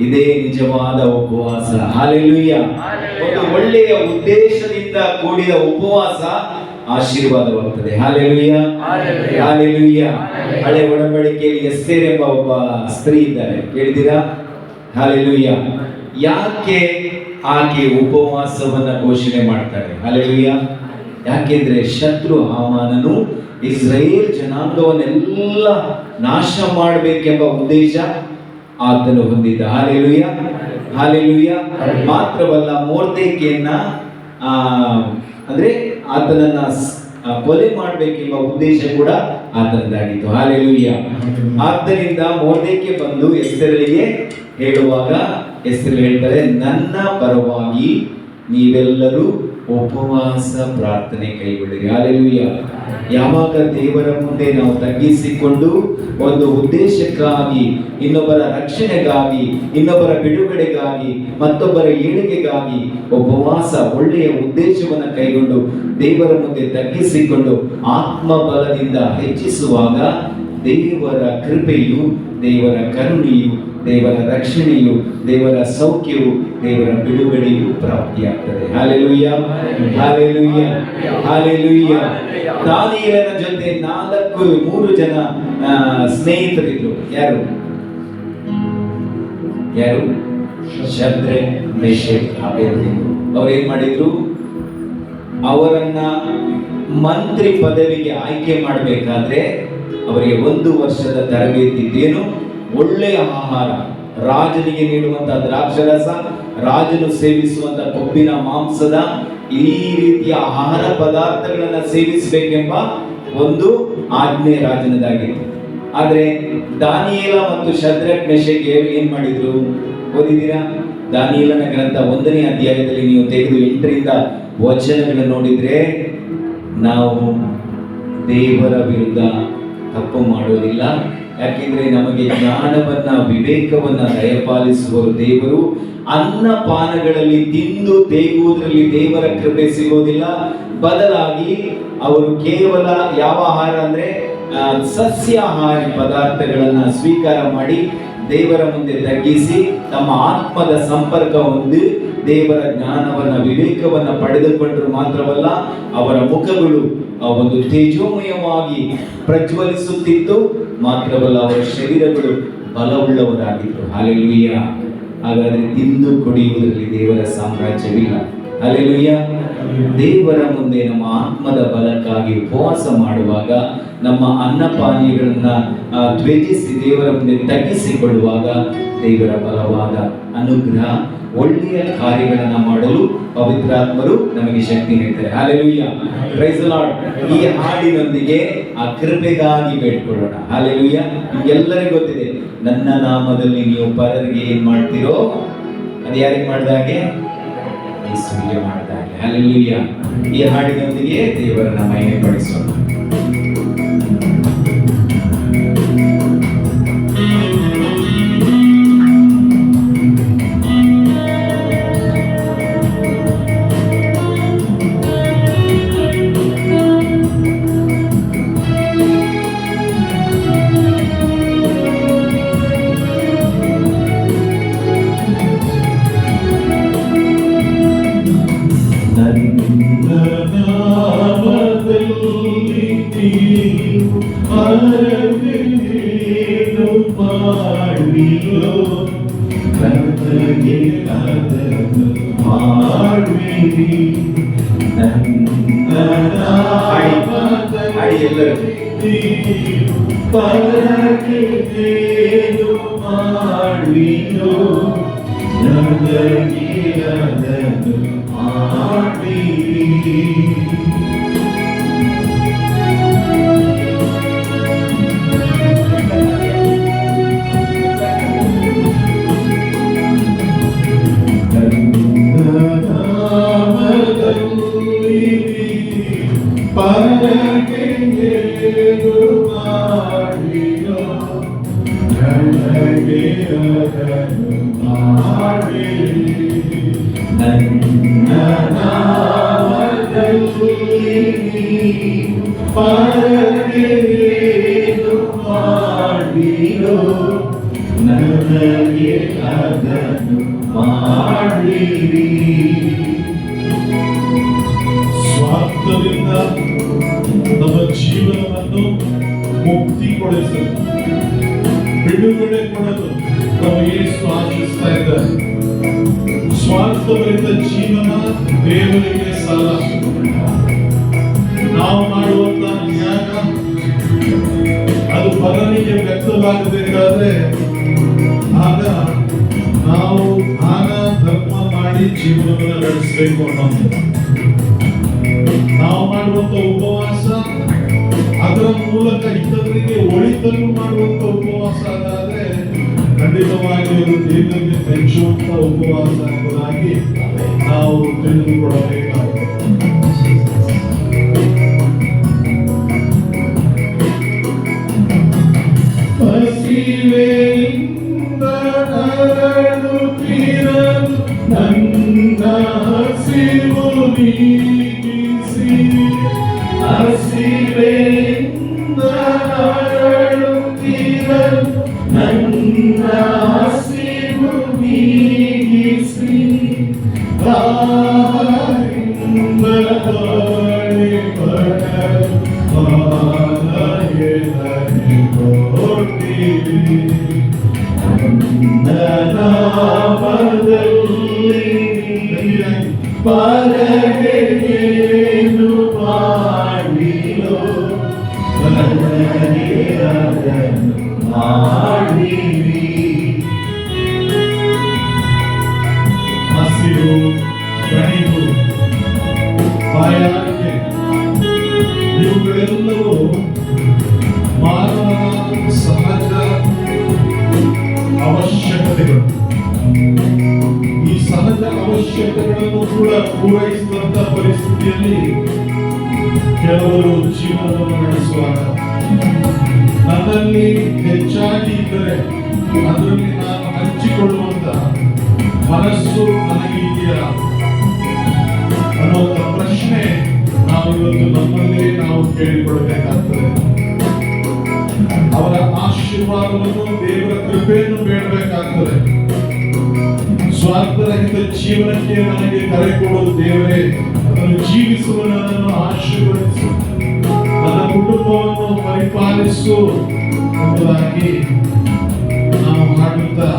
ಇದೇ ನಿಜವಾದ ಉಪವಾಸ. ಹಾಲೆಲೂಯಾ. ಒಂದು ಒಳ್ಳೆಯ ಉದ್ದೇಶದಿಂದ ಕೂಡಿದ ಉಪವಾಸ ಆಶೀರ್ವಾದವಾಗುತ್ತದೆ. Hallelujah, hallelujah. ಹಳೆ ಒಡಂಬಡಿಕೆಯಲ್ಲಿ ಎಸ್ತೇರ್ ಎಂಬ ಒಬ್ಬ ಸ್ತ್ರೀ ಇದ್ದಾರೆ, ಕೇಳಿದ್ದೀರಾ? ಹಾಲೆಲೂಯಾ. ಯಾಕೆ ಆಕೆ ಉಪವಾಸವನ್ನ ಘೋಷಣೆ ಮಾಡ್ತಾರೆ? ಹಲ್ಲೆಲೂಯಾ. ಯಾಕೆಂದ್ರೆ ಶತ್ರು ಹಾಮಾನನು ಇಸ್ರಾಯೇಲ್ ಜನಾಂಗವನ್ನೆಲ್ಲ ನಾಶ ಮಾಡಬೇಕೆಂಬ ಉದ್ದೇಶ ಆತನು ಹೊಂದಿದ್ದ. Hallelujah, hallelujah. ಮಾತ್ರವಲ್ಲ, ಮೊರ್ದೆಕೈಯನ್ನ ಅಂದ್ರೆ ಆತನನ್ನ ಕೊಲೆ ಮಾಡಬೇಕೆಂಬ ಉದ್ದೇಶ ಕೂಡ ಆತನದಾಗಿತ್ತು. ಹಲ್ಲೆಲೂಯಾ. ಆದ್ದರಿಂದ ಮೊರ್ದೆಕೈ ಬಂದು ಎಸ್ತೇರಳಿಗೆ ಹೇಳುವಾಗ ಎಸ್ತೇರ್ ಹೇಳ್ತಾರೆ, ನನ್ನ ಪರವಾಗಿ ನೀವೆಲ್ಲರೂ ಉಪವಾಸ ಪ್ರಾರ್ಥನೆ ಕೈಗೊಳ್ಳಿರಿ. ಹಲ್ಲೆಲೂಯಾ. ಯಾವಾಗ ದೇವರ ಮುಂದೆ ನಾವು ತಗ್ಗಿಸಿಕೊಂಡು ಒಂದು ಉದ್ದೇಶಕ್ಕಾಗಿ, ಇನ್ನೊಬ್ಬರ ರಕ್ಷಣೆಗಾಗಿ, ಇನ್ನೊಬ್ಬರ ಬಿಡುಗಡೆಗಾಗಿ, ಮತ್ತೊಬ್ಬರ ಏಳಿಗೆಗಾಗಿ ಉಪವಾಸ, ಒಳ್ಳೆಯ ಉದ್ದೇಶವನ್ನು ಕೈಗೊಂಡು ದೇವರ ಮುಂದೆ ತಗ್ಗಿಸಿಕೊಂಡು ಆತ್ಮಬಲದಿಂದ ಹೆಚ್ಚಿಸುವಾಗ ದೇವರ ಕೃಪೆಯು, ದೇವರ ಕರುಣೆಯು, ದೇವರ ರಕ್ಷಣೆಯು, ದೇವರ ಸೌಖ್ಯವು, ದೇವರ ಬಿಡುಗಡೆಯು ಪ್ರಾಪ್ತಿಯಾಗ್ತದೆ. Hallelujah, hallelujah, hallelujah. ದಾನಿಯೇಲನ ಜೊತೆ 3 ಜನ ಸ್ನೇಹಿತರಿದ್ರು. ಯಾರು? Shadrach, Meshach, Abednego. ಅವ್ರು ಏನ್ ಮಾಡಿದ್ರು? ಅವರನ್ನ ಮಂತ್ರಿ ಪದವಿಗೆ ಆಯ್ಕೆ ಮಾಡಬೇಕಾದ್ರೆ ಅವರಿಗೆ 1 ವರ್ಷದ ತರಬೇತಿ ಇದ್ದೇನು? ಒಳ್ಳೆಯ ಆಹಾರ, ರಾಜನಿಗೆ ನೀಡುವಂತಹ ದ್ರಾಕ್ಷರಸ, ರಾಜನು ಸೇವಿಸುವಂತ ಕೊಬ್ಬಿನ ಮಾಂಸದ ಈ ರೀತಿಯ ಆಹಾರ ಪದಾರ್ಥಗಳನ್ನ ಸೇವಿಸಬೇಕೆಂಬ ಒಂದು ಆಜ್ಞೆ ರಾಜನದಾಗಿತ್ತು. ಆದ್ರೆ ದಾನಿಯೇಲ ಮತ್ತು ಶದ್ರಕ್, ಮೇಷಕ್ ಏನ್ ಮಾಡಿದ್ರು? ಓದಿದ್ದೀರಾ? ದಾನಿಯೇಲನ ಗ್ರಂಥ 1ನೇ ಅಧ್ಯಾಯದಲ್ಲಿ ನೀವು ತೆಗೆದು 8ರಿಂದ ವಚನಗಳನ್ನು ನೋಡಿದ್ರೆ, ನಾವು ದೇವರ ವಿರುದ್ಧ ತಪ್ಪು ಮಾಡೋದಿಲ್ಲ, ಯಾಕೆಂದ್ರೆ ನಮಗೆ ಜ್ಞಾನವನ್ನ, ವಿವೇಕವನ್ನ ದಯಪಾಲಿಸುವರು ದೇವರು. ಅನ್ನಪಾನಗಳಲ್ಲಿ ತಿಂದು ತೇಗುವುದರಲ್ಲಿ ದೇವರ ಕೃಪೆ ಸಿಗೋದಿಲ್ಲ. ಬದಲಾಗಿ ಅವರು ಕೇವಲ ಯಾವ ಆಹಾರ ಅಂದ್ರೆ ಸಸ್ಯಾಹಾರಿ ಪದಾರ್ಥಗಳನ್ನ ಸ್ವೀಕಾರ ಮಾಡಿ ದೇವರ ಮುಂದೆ ತಗ್ಗಿಸಿ ತಮ್ಮ ಆತ್ಮದ ಸಂಪರ್ಕ ಹೊಂದಿ ದೇವರ ಜ್ಞಾನವನ್ನ, ವಿವೇಕವನ್ನ ಪಡೆದುಕೊಂಡರು. ಮಾತ್ರವಲ್ಲ, ಅವರ ಮುಖಗಳು ಒಂದು ತೇಜೋಮಯವಾಗಿ ಪ್ರಜ್ವಲಿಸುತ್ತಿತ್ತು. ಮಾತ್ರವಲ್ಲ, ಅವರ ಶರೀರಗಳು ಬಲವುಳ್ಳವರಾಗಿತ್ತು. ಹಲ್ಲೆಲೂಯಾ. ಹಾಗಾದ್ರೆ ತಿಂದು ಕುಡಿಯುವುದರಲ್ಲಿ ದೇವರ ಸಾಮ್ರಾಜ್ಯವಿಲ್ಲ. ಹಲ್ಲೆಲೂಯಾ. ದೇವರ ಮುಂದೆ ನಮ್ಮ ಆತ್ಮದ ಬಲಕ್ಕಾಗಿ ಉಪವಾಸ ಮಾಡುವಾಗ, ನಮ್ಮ ಅನ್ನಪಾನೀಯಗಳನ್ನ ತ್ಯಜಿಸಿ ದೇವರ ಮುಂದೆ ತಗ್ಗಿಸಿಕೊಳ್ಳುವಾಗ ದೇವರ ಬಲವಾದ ಅನುಗ್ರಹ, ಒಳ್ಳೆಯ ಕಾರ್ಯಗಳನ್ನ ಮಾಡಲು ಪವಿತ್ರಾತ್ಮರು ನಮಗೆ ಶಕ್ತಿ ನೀಡ್ತಾರೆ. Hallelujah, praise the Lord. ಈ ಹಾಡಿನೊಂದಿಗೆ ಆ ಕೃಪೆಗಾಗಿ ಬೇಡ್ಕೊಳ್ಳೋಣ. ಹಲ್ಲೆಲೂಯಾ. ನಿಮ್ಗೆಲ್ಲರಿಗೂ ಗೊತ್ತಿದೆ, ನನ್ನ ನಾಮದಲ್ಲಿ ನೀವು ಪರರಿಗೆ ಏನ್ ಮಾಡ್ತೀರೋ ಅದು ಯಾರಿಗೆ ಮಾಡಿದಾಗೆ? ಯೇಸುವಿಗೆ ಮಾಡಿದಾಗೆ. ಹಲ್ಲೆಲೂಯಾ. ಈ ಹಾಡಿನೊಂದಿಗೆ ದೇವರನ್ನ ಮಹಿಮೆ ಪಡಿಸೋಣ. ಸ್ವಾರ್ಥದಿಂದ ನಮ್ಮ ಜೀವನವನ್ನು ಮುಕ್ತಿ ಕೊಡಿಸಲು, ಬಿಡುಗಡೆ ಕೊಡಲು ನಾವು ಯೇಸು ಆಶಿಸ್ತಾ ಇದ್ದಾರೆ. ಜೀವನ ದೇವರಿಗೆ ಸಲ್ಲ. ನಾವು ಮಾಡುವಂತ ತ್ಯಾಗ ಅದು ಪರನಿಗೆ ವ್ಯಕ್ತವಾಗಬೇಕಾದ್ರೆ ಆಗ ನಾವು ದಾನ ಧರ್ಮ ಮಾಡಿ ಜೀವನವನ್ನು ನಡೆಸಬೇಕು ಅನ್ನೋದು. ನಾವು ಮಾಡುವಂತ ಉಪವಾಸ ಅದರ ಮೂಲಕ ಇತರರಿಗೆ ಒಳಿತನ್ನು ಮಾಡುವಂತ ಉಪವಾಸ ಅದಾದ್ರೆ ಖಂಡಿತವಾಗಿ ಅದು ದೇವರಿಗೆ ಮೆಚ್ಚುವಂತ ಉಪವಾಸ ಎಂಬುದಾಗಿ ನಾವು ತಿಳಿದುಕೊಳ್ಳಬೇಕಾಗಿದೆ. ಹಸಿವೆಯಿಂದ ನರಳುತ್ತಿರಲು ನನ್ನ ಹಸಿವು ನೀಗಿಸಿ, ಹಸಿವೆಯಿಂದ ನರಳುತ್ತಿರಲು ನನ್ನ ಹಸಿವು ನೀಗಿಸಿ, ದಾಹದಿಂದ ಬಾಳಿ ಬರಲು ಬಾಲಗೆ ಕೊಟ್ಟಿರಿ. ನನ್ನ ನಾಮದಲ್ಲಿ ಪರಗೆ ಏನು ಮಾಡಿರೋ ನನಗೆ ಅದನ್ನು ಮಾಡಿರಿ. ಹಸಿವು, ಕಣಿವು, ಬಾಯಾರಿಕೆ ಇವುಗಳೆಲ್ಲವೂ ಮಾನವನ ಸಹಜ ಅವಶ್ಯಕತೆಗಳು. ಈ ಸಹಜ ಅವಶ್ಯಕತೆಗಳನ್ನು ಕೂಡ ಪೂರೈಸಿದಂತ ಪರಿಸ್ಥಿತಿಯಲ್ಲಿ ಕೆಲವರು ಜೀವನವನ್ನು ನಡೆಸುವಾಗ ನನ್ನಲ್ಲಿ ಹೆಚ್ಚಾಗಿ ಇದ್ದರೆ ಅದರಲ್ಲಿ ನಾನು ಹಂಚಿಕೊಳ್ಳುವಂತ ಮನಸ್ಸು ನನಗಿದೆಯಾ ಅನ್ನುವಂಥ ಪ್ರಶ್ನೆ ನಾವು ಇವತ್ತು ನಮ್ಮಲ್ಲಿ ನಾವು ಕೇಳಿಕೊಳ್ಬೇಕಾಗ್ತದೆ. ಅವರ ಆಶೀರ್ವಾದವನ್ನು, ದೇವರ ಕೃಪೆಯನ್ನು ಬೇಡಬೇಕಾಗ್ತದೆ. ಸ್ವಾರ್ಥರಹಿತ ಜೀವನಕ್ಕೆ ನನಗೆ ಕರೆ ಕೊಡೋದು ದೇವರೇ, ಅದನ್ನು ಜೀವಿಸುವ ನನ್ನನ್ನು ಆಶೀರ್ವದಿಸು, ನನ್ನ ಕುಟುಂಬವನ್ನು ಪರಿಪಾಲಿಸು ಎಂಬುದಾಗಿ ನಾವು ಹಾಡುತ್ತಾ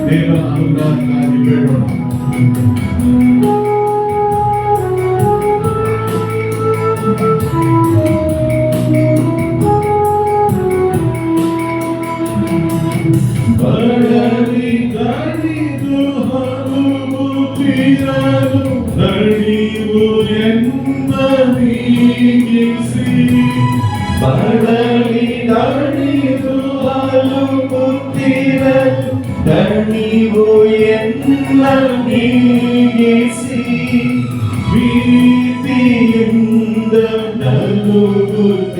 ದೇವರ ಅನುಗ್ರಹಕ್ಕಾಗಿ ಬೇಡೋಣ. ಬಡವಿ ದಣಿದು ಹಲುಬುತ್ತಿರಲು ದಣಿವು ಎನ್ನ ನೀಗಿಸಿ, ಬಡವಿ ದಣಿದು ಹಲುಬುತ್ತಿರಲು ದಣಿವು ಎನ್ನ ನೀಗಿಸಿ, ಪ್ರೀತಿಯಿಂದ ನಲುಗುತ್ತಿರಲು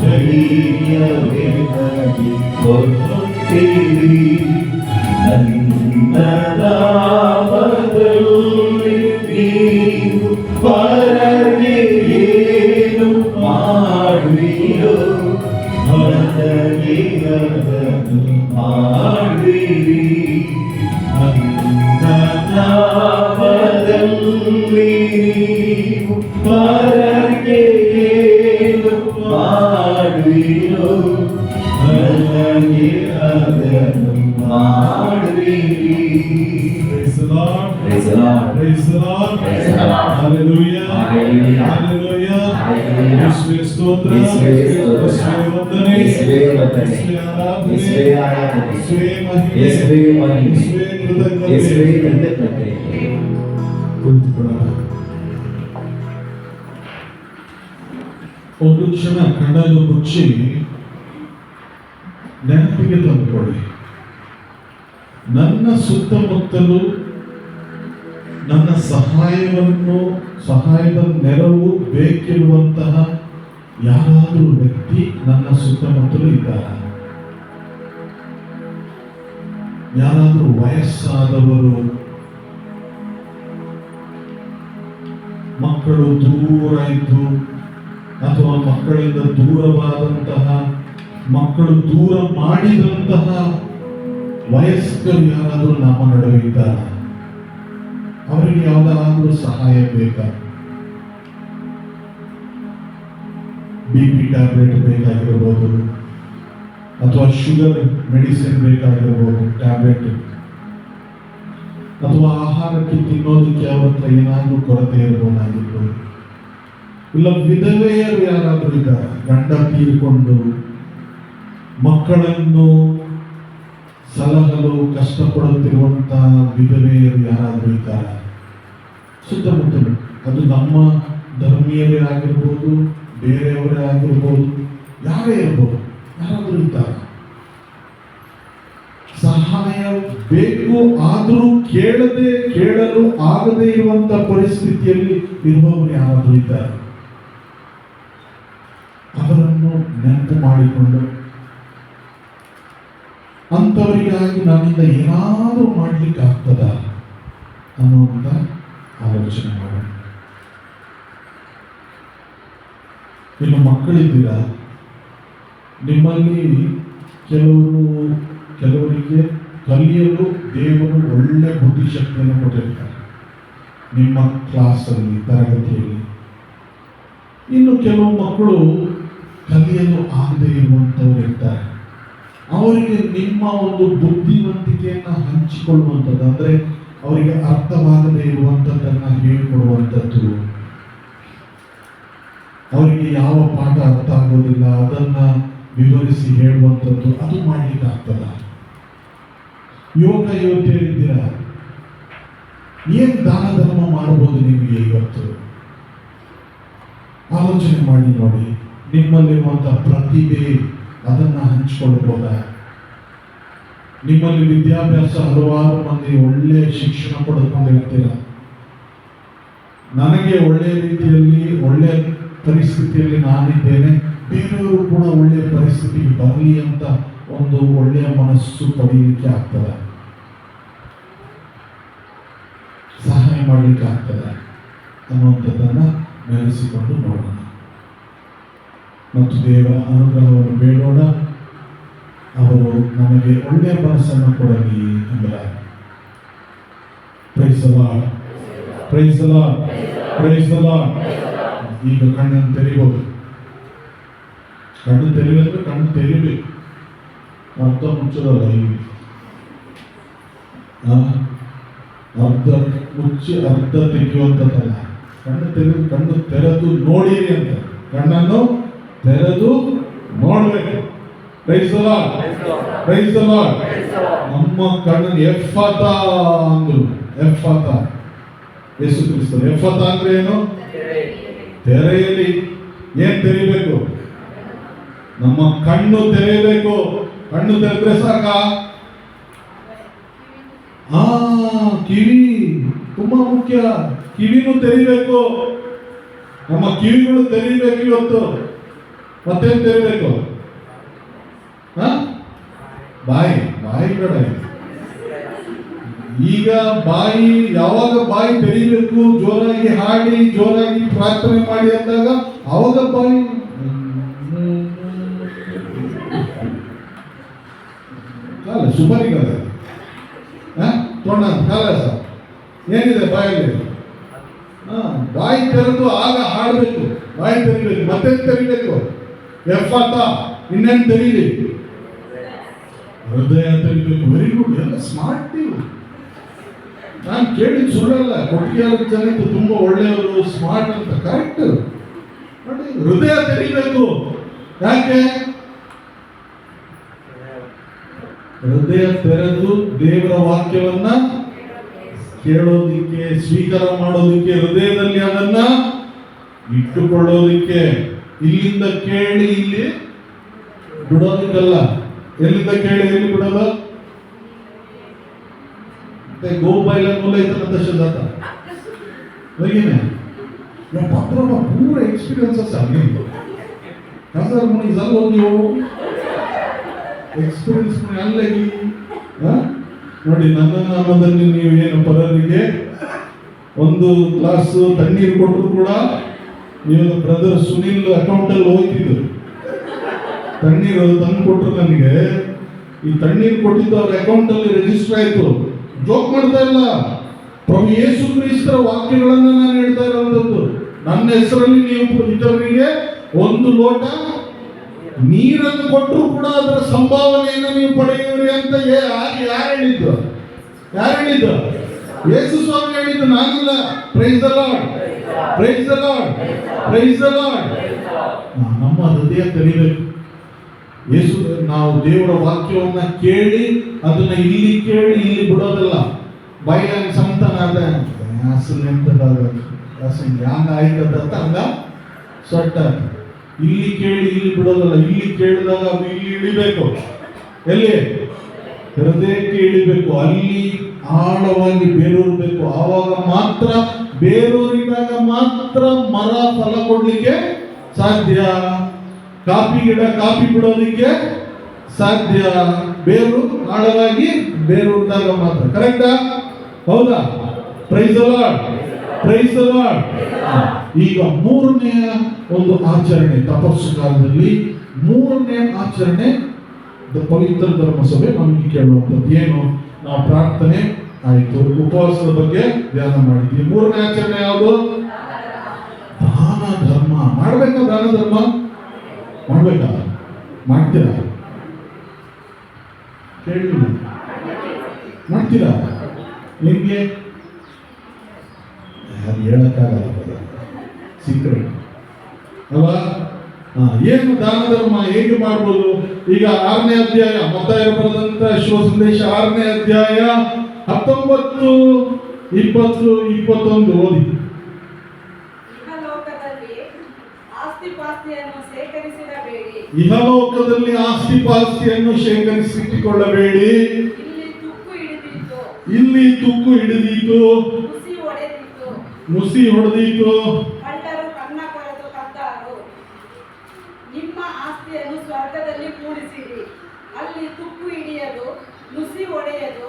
ಧೈರ್ಯವೆನಗೆ ಕೊಡುತ್ತೀರಿ. ನನ್ನ ನಾಮದಲ್ಲಿ ನೀವು ಪರಗೆ ಏನು ಮಾಡುವಿರೋ ನನಗೆ ಅದನ್ನು ಮಾಡಿರಿ. ನನ್ನ ನಾಮದಲ್ಲಿ ನೀವು ಪರಗೆ ಏನು ಮಾಡುವಿರೋ ನನಗೆ ಅದನ್ನು ಮಾಡಿರಿ. Praise the Lord. Praise the Lord. Praise the Lord. Praise the Lord. Hallelujah. Hallelujah. Hallelujah. ಯೇಸುವೇ ಸ್ತೋತ್ರ, ಯೇಸುವೇ ವಂದನೆ, ಯೇಸುವೇ ಆರಾಧನೆ, ಯೇಸುವೇ ಮಹಿಮೆ, ಯೇಸುವೇ ಕೃತಜ್ಞತೆ, ಯೇಸುವೇ ಕೃತಜ್ಞತೆ. ಕುಳಿತುಕೊಳ್ಳೋಣ. ಒಂದು ಕ್ಷಣ ಕಣ್ಣನ್ನು ಮುಚ್ಚಿ ನೆನಪಿಗೆ ತಂದುಕೊಳ್ಳಿ. ನನ್ನ ಸುತ್ತಮುತ್ತಲು ನನ್ನ ಸಹಾಯದ ನೆರವು ಬೇಕಿರುವಂತಹ ಯಾರಾದರೂ ವ್ಯಕ್ತಿ ನನ್ನ ಸುತ್ತಮುತ್ತಲು ಇದ್ದಾರೆ. ಯಾರಾದರೂ ವಯಸ್ಸಾದವರು, ಮಕ್ಕಳು ದೂರ ಇದ್ದು ಅಥವಾ ಮಕ್ಕಳಿಂದ ದೂರವಾದಂತಹ, ಮಕ್ಕಳು ದೂರ ಮಾಡಿದಂತಹ ವಯಸ್ಕರು ಯಾರಾದರೂ ನಮ್ಮ ನಡುವೆ ಇದ್ದಾರೆ. ಅವರಿಗೆ ಯಾವುದಾದ್ರೂ ಸಹಾಯ ಬೇಕಾ? BP ಟ್ಯಾಬ್ಲೆಟ್ ಬೇಕಾಗಿರ್ಬೋದು, ಅಥವಾ ಶುಗರ್ ಮೆಡಿಸಿನ್ ಬೇಕಾಗಿರ್ಬೋದು, ಟ್ಯಾಬ್ಲೆಟ್ ಅಥವಾ ಆಹಾರಕ್ಕೆ ತಿನ್ನೋದಕ್ಕೆ ಅವ್ರ ಹತ್ರ ಏನಾದರೂ ಕೊರತೆ ಇರಬಹುದಾಗಿರ್ಬೋದು. ಇಲ್ಲ ವಿಧವೆಯರು ಯಾರಾದರೂ ಇದ್ದಾರೆ, ಗಂಡ ತೀರಿಕೊಂಡು ಮಕ್ಕಳನ್ನು ಸಲಹಲು ಕಷ್ಟಪಡುತ್ತಿರುವಂತ ವಿಧವೆಯರು ಯಾರಾದರೂ ಇದ್ದಾರೆ ಸುತ್ತಮುತ್ತಲು. ಅದು ನಮ್ಮ ಧರ್ಮೀಯರೇ ಆಗಿರ್ಬೋದು, ಬೇರೆಯವರೇ ಆಗಿರ್ಬೋದು, ಯಾರೇ ಇರ್ಬೋದು, ಯಾರಾದರೂ ಇದ್ದಾರೆ. ಸಹಾಯ ಬೇಕು, ಆದರೂ ಕೇಳಲು ಆಗದೇ ಇರುವಂತ ಪರಿಸ್ಥಿತಿಯಲ್ಲಿ ಇರುವವರು ಯಾರಾದರೂ ಇದ್ದಾರೆ. ಅವರನ್ನು ನೆನಪು ಮಾಡಿಕೊಂಡು ಅಂಥವರಿಗಾಗಿ ನನ್ನಿಂದ ಏನಾದರೂ ಮಾಡ್ಲಿಕ್ಕೆ ಆಗ್ತದ ಅನ್ನುವಂಥ ಆಲೋಚನೆ ಮಾಡೋಣ. ಇನ್ನು ಮಕ್ಕಳಿದ್ದೀರಾ, ನಿಮ್ಮಲ್ಲಿ ಕೆಲವರಿಗೆ ಕಲಿಯಲು ದೇವರು ಒಳ್ಳೆ ಬುದ್ಧಿಶಕ್ತಿಯನ್ನು ಕೊಟ್ಟಿರ್ತಾರೆ ನಿಮ್ಮ ಕ್ಲಾಸಲ್ಲಿ, ತರಗತಿಯಲ್ಲಿ. ಇನ್ನು ಕೆಲವು ಮಕ್ಕಳು ಕಲಿಯಲು ಆಗದೇ ಇರುವಂಥವ್ರು ಇರ್ತಾರೆ. ಅವರಿಗೆ ನಿಮ್ಮ ಒಂದು ಬುದ್ಧಿವಂತಿಕೆಯನ್ನು ಹಂಚಿಕೊಳ್ಳುವಂಥದ್ದು, ಅಂದರೆ ಅವರಿಗೆ ಅರ್ಥವಾಗದೇ ಇರುವಂಥದ್ದನ್ನು ಹೇಳಿಕೊಡುವಂಥದ್ದು, ಅವರಿಗೆ ಯಾವ ಪಾಠ ಅರ್ಥ ಆಗೋದಿಲ್ಲ ಅದನ್ನು ವಿವರಿಸಿ ಹೇಳುವಂಥದ್ದು, ಅದು ಮಾಡಲಿಕ್ಕೆ ಆಗ್ತದ? ಯುವಕ ಯುವತಿಯರಿದ್ದೀರಾ, ಏನು ದಾನ ಧರ್ಮ ಮಾಡಬಹುದು ನಿಮಗೆ ಇವತ್ತು? ಆಲೋಚನೆ ಮಾಡಿ ನೋಡಿ. ನಿಮ್ಮಲ್ಲಿರುವಂತಹ ಪ್ರತಿಭೆ ಅದನ್ನು ಹಂಚಿಕೊಳ್ಬೋದಾ? ನಿಮ್ಮಲ್ಲಿ ವಿದ್ಯಾಭ್ಯಾಸ ಹಲವಾರು ಮಂದಿ ಒಳ್ಳೆಯ ಶಿಕ್ಷಣ ಪಡೆದುಕೊಂಡಿರ್ತೀರ. ನನಗೆ ಒಳ್ಳೆಯ ರೀತಿಯಲ್ಲಿ ಒಳ್ಳೆಯ ಪರಿಸ್ಥಿತಿಯಲ್ಲಿ ನಾನಿದ್ದೇನೆ, ಬೇರೆಯವರು ಕೂಡ ಒಳ್ಳೆಯ ಪರಿಸ್ಥಿತಿಗೆ ಬರಲಿ ಅಂತ ಒಂದು ಒಳ್ಳೆಯ ಮನಸ್ಸು ಪಡೆಯಲಿಕ್ಕೆ ಆಗ್ತದೆ, ಸಹಾಯ ಮಾಡಲಿಕ್ಕೆ ಆಗ್ತದೆ ಅನ್ನುವಂಥದ್ದನ್ನು ನೆನೆಸಿಕೊಂಡು ನೋಡೋಣ ಮತ್ತು ದೇವರ ಅನುಗ್ರಹವನ್ನು ಬೇಡೋಣ. ಅವರು ನಮಗೆ ಒಳ್ಳೆಯ ಮನಸ್ಸನ್ನು ಕೊಡಲಿ ಎಂಬುದಾಗಿ. Praise the lord, praise the lord, praise the Lord. ಈಗ ಕಣ್ಣನ್ನು ತೆರಿಬಹುದು. ಕಣ್ಣು ತೆರಿಬೇಕು, ಕಣ್ಣು ತೆರಿಬೇಕು, ಅರ್ಧ ಮುಚ್ಚೋದಲ್ಲ. ಈಗ ಅರ್ಧ ಮುಚ್ಚಿ ಅರ್ಧ ತೆಗೆಯುವಂಥದ್ದಲ್ಲ. ಕಣ್ಣು ತೆರೆದು ನೋಡಿರಿ ಅಂತ. ಕಣ್ಣನ್ನು ತೆರೆದು ನೋಡ್ಬೇಕು. Praise the lord, praise the Lord. ನಮ್ಮ ಕಣ್ಣನ್ನು ಎಫ್ಫತಾ ಅಂದ್ರು. ಎಫ್ಫತಾ ಯೇಸು ಕ್ರಿಸ್ತರು. ಎಫ್ಫತಾ ಅಂದ್ರೆ ಏನು? ತೆರೆಯಲಿ. ಏನ್ ತೆರಿಬೇಕು? ನಮ್ಮ ಕಣ್ಣು ತೆರೆಯಬೇಕು. ಕಣ್ಣು ತೆರೆದ್ರೆ ಸಾಕ? ಕಿವಿ ತುಂಬಾ ಮುಖ್ಯ. ಕಿವಿನೂ ತೆರಿಬೇಕು. ನಮ್ಮ ಕಿವಿಗಳು ತೆರಿಬೇಕು ಇವತ್ತು. ಮತ್ತೇನು ತೆರಿಬೇಕು? ಬಾಯಿ ಬೇಡ. ಈಗ ಯಾವಾಗ ಬಾಯಿ ತೆರಿಬೇಕು, ಜೋರಾಗಿ ಹಾಡಿ, ಜೋರಾಗಿ ಪ್ರಾರ್ಥನೆ ಮಾಡಿ ಅಂದಾಗ ಅವಾಗ ಬಾಯಿ ಕಾಲ ಸುಮಾರಿಗದ ತೊಂಡ ಕಾಲ ಏನಿದೆ ಬಾಯಲ್ಲಿ? ಬಾಯಿ ತೆರೆದು ಆಗ ಹಾಡಬೇಕು. ಬಾಯಿ ತೆರಿಬೇಕು. ಮತ್ತೆ ತೆರಿಬೇಕು. ಎಫ್ಫತಾ. ಇನ್ನೇನು ತೆರೀಲಿ? ಹೃದಯ ತೆರಿಬೇಕು. Very good. ಎಲ್ಲ ಸ್ಮಾರ್ಟ್ ನೀವು. ನಾನು ಕೇಳಿದ್ ಸುಳ್ಳಲ್ಲ. ಕೊಟ್ಟಿಗೆ ಜನಕ್ಕೆ ತುಂಬಾ ಒಳ್ಳೆಯವರು, ಸ್ಮಾರ್ಟ್ ಅಂತ. ಕರೆಕ್ಟ್ ನೋಡಿ. ಹೃದಯ ತೆರಿಬೇಕು. ಯಾಕೆ? ಹೃದಯ ತೆರೆದು ದೇವರ ವಾಕ್ಯವನ್ನ ಕೇಳೋದಿಕ್ಕೆ, ಸ್ವೀಕಾರ ಮಾಡೋದಿಕ್ಕೆ, ಹೃದಯದಲ್ಲಿ ಅದನ್ನ ಇಟ್ಟುಕೊಳ್ಳೋದಿಕ್ಕೆ. ಇಲ್ಲಿಂದ ಕೇಳಿ ಇಲ್ಲಿ ಬಿಡೋದಿಕ್ಕಲ್ಲ. ಎಲ್ಲಿಂದ ಕೇಳಿ ಎಲ್ಲಿ ಬಿಡೋದು? ಗೋಪಾಯಿಲ ಮೂಲ ಇತನಂತ ಶಬ್ದ ಹೋಗಿನೇ ಪತ್ರ ಪೂರ ಎಕ್ಸ್ಪೀರಿಯನ್ಸಸ್ ಆಗಿದ್ದು ಹಜಾರ್ ಮುನಿ ಜಲ್ ನೀವು ಎಕ್ಸ್ಪೀರಿಯನ್ಸ್ ಅಲ್ಲಗಿ ನೋಡಿ. ನನ್ನ ನಾಮದಲ್ಲಿ ನೀವು ಏನು ಪರರಿಗೆ ಒಂದು ಗ್ಲಾಸ್ ತಣ್ಣೀರು ಕೊಟ್ಟರು ಕೂಡ, ನೀವು ಬ್ರದರ್ ಸುನಿಲ್ ಅಕೌಂಟಲ್ಲಿ ಹೋಗ್ತಿದ್ರು, ತಣ್ಣೀರು ತಂದು ಕೊಟ್ಟರು ನನಗೆ. ಈ ತಣ್ಣೀರು ಕೊಟ್ಟಿದ್ದು ಅವ್ರ ಅಕೌಂಟಲ್ಲಿ ರಿಜಿಸ್ಟರ್ ಆಯಿತು. ಜೋಕ್ ಮಾಡ್ತಾ ಇಲ್ಲ. ಪ್ರಭು ಯೇಸು ಕ್ರಿಸ್ತರ ವಾಕ್ಯಗಳನ್ನು ನಾನು ಹೇಳ್ತಾ ಇರೋದು. ನನ್ನ ಹೆಸರಲ್ಲಿ ನೀವು ಇತರರಿಗೆ ಒಂದು ಲೋಟ ನೀರನ್ನು ಕೊಟ್ಟರು ಕೂಡ ಅದರ ಸಂಭಾವನೆಯನ್ನು ನೀವು ಪಡೆಯುವಿರಿ ಅಂತ ಯಾರು ಹೇಳಿದ್ದು? ಯೇಸು ಸ್ವಾಮಿ ಹೇಳಿದ್ದು ನಾನಲ್ಲ. Price the lord, praise the lord, praise the lord. ನಮ್ಮ ಹೃದಯ ತೆರಿಬೇಕು. ಯೇಸು ನಾವು ದೇವರ ವಾಕ್ಯವನ್ನ ಕೇಳಿ ಅದನ್ನ ಇಲ್ಲಿ ಕೇಳಿ ಇಲ್ಲಿ ಬಿಡೋದಲ್ಲ. ಬೈಲಂಗ್ ಸಂತನಾದ ಹ್ಯಾಂಗ ಆಯ್ತದಂತ ಹಂಗ ಸೊಟ್ಟ ಇಲ್ಲಿ ಕೇಳಿ ಇಲ್ಲಿ ಬಿಡೋದಲ್ಲ. ಇಲ್ಲಿ ಕೇಳಿದಾಗ ಅದು ಇಲ್ಲಿ ಇಳಿಬೇಕು. ಎಲ್ಲಿ? ಹೃದಯಕ್ಕೆ ಇಳಿಬೇಕು. ಅಲ್ಲಿ ಆಳವಾಗಿ ಬೇರೂರಬೇಕು. ಆವಾಗ ಮಾತ್ರ, ಬೇರೂರಿದಾಗ ಮಾತ್ರ ಮರ ಫಲ ಕೊಡ್ಲಿಕ್ಕೆ ಸಾಧ್ಯ. ಕಾಫಿ ಗಿಡ ಕಾಫಿ ಬಿಡೋದಕ್ಕೆ ಸಾಧ್ಯ. ಬೇರು ಆಳವಾಗಿ ಬೇರೂರಿದಾಗ ಮಾತ್ರ. ಕರೆಕ್ಟಾ? ಹೌದಾ? Price the lord, praise the lord. ಈಗ ಮೂರನೆಯ ಒಂದು ಆಚರಣೆ, ತಪಸ್ಸು ಕಾಲದಲ್ಲಿ ಮೂರನೇ ಆಚರಣೆ ಪವಿತ್ರ ಧರ್ಮಸಭೆ ನಮಗೆ ಕೇಳುವಂಥದ್ದು ಏನು? ನಾವು ಪ್ರಾರ್ಥನೆ ಆಯಿತು, ಉಪವಾಸದ ಬಗ್ಗೆ ಧ್ಯಾನ ಮಾಡಿದ್ವಿ. ಮೂರನೇ ಆಚರಣೆ ಯಾವುದು? ದಾನ ಧರ್ಮ. ಮಾಡ್ಬೇಕಾ? ದಾನ ಧರ್ಮ ಮಾಡ್ಬೇಕಾ? ಮಾಡ್ತೀರಾ? ಕೇಳಿ, ಮಾಡ್ತೀರಾ? ನಿಮಗೆ ಅದು ಹೇಳಕ್ಕಾಗಲ್ಲ, ಸೀಕ್ರೆಟ್ ಅಲ್ವಾ? ಏನು ದಾನ ಧರ್ಮ ಹೇಗೆ ಮಾಡ್ಬೋದು? ಈಗ 6ನೇ ಅಧ್ಯಾಯ, ಮತ್ತಾಯ ಬರೆದಂತ ಶಿವ ಸಂದೇಶ 6ನೇ ಅಧ್ಯಾಯ 19, 20, 21 ಓದಿ. ಇಹಲೋಕದಲ್ಲಿ ಆಸ್ತಿ ಪಾಸ್ತಿಯನ್ನು ಶೇಖರಿಸಿಟ್ಟುಕೊಳ್ಳಬೇಡಿ. ಇಲ್ಲಿ ತುಕ್ಕು ಹಿಡಿದೀತು, ಮುಸಿ ಹೊಡೆದೀತು. ನಿಮ್ಮ ಆಸ್ತಿಯನ್ನು ಸ್ವರ್ಗದಲ್ಲಿ ಕೂಡಿಸಿರಿ. ಅಲ್ಲಿ ತುಕ್ಕು ಹಿಡಿಯದು, ನುಸಿ ಒಡೆಯದು,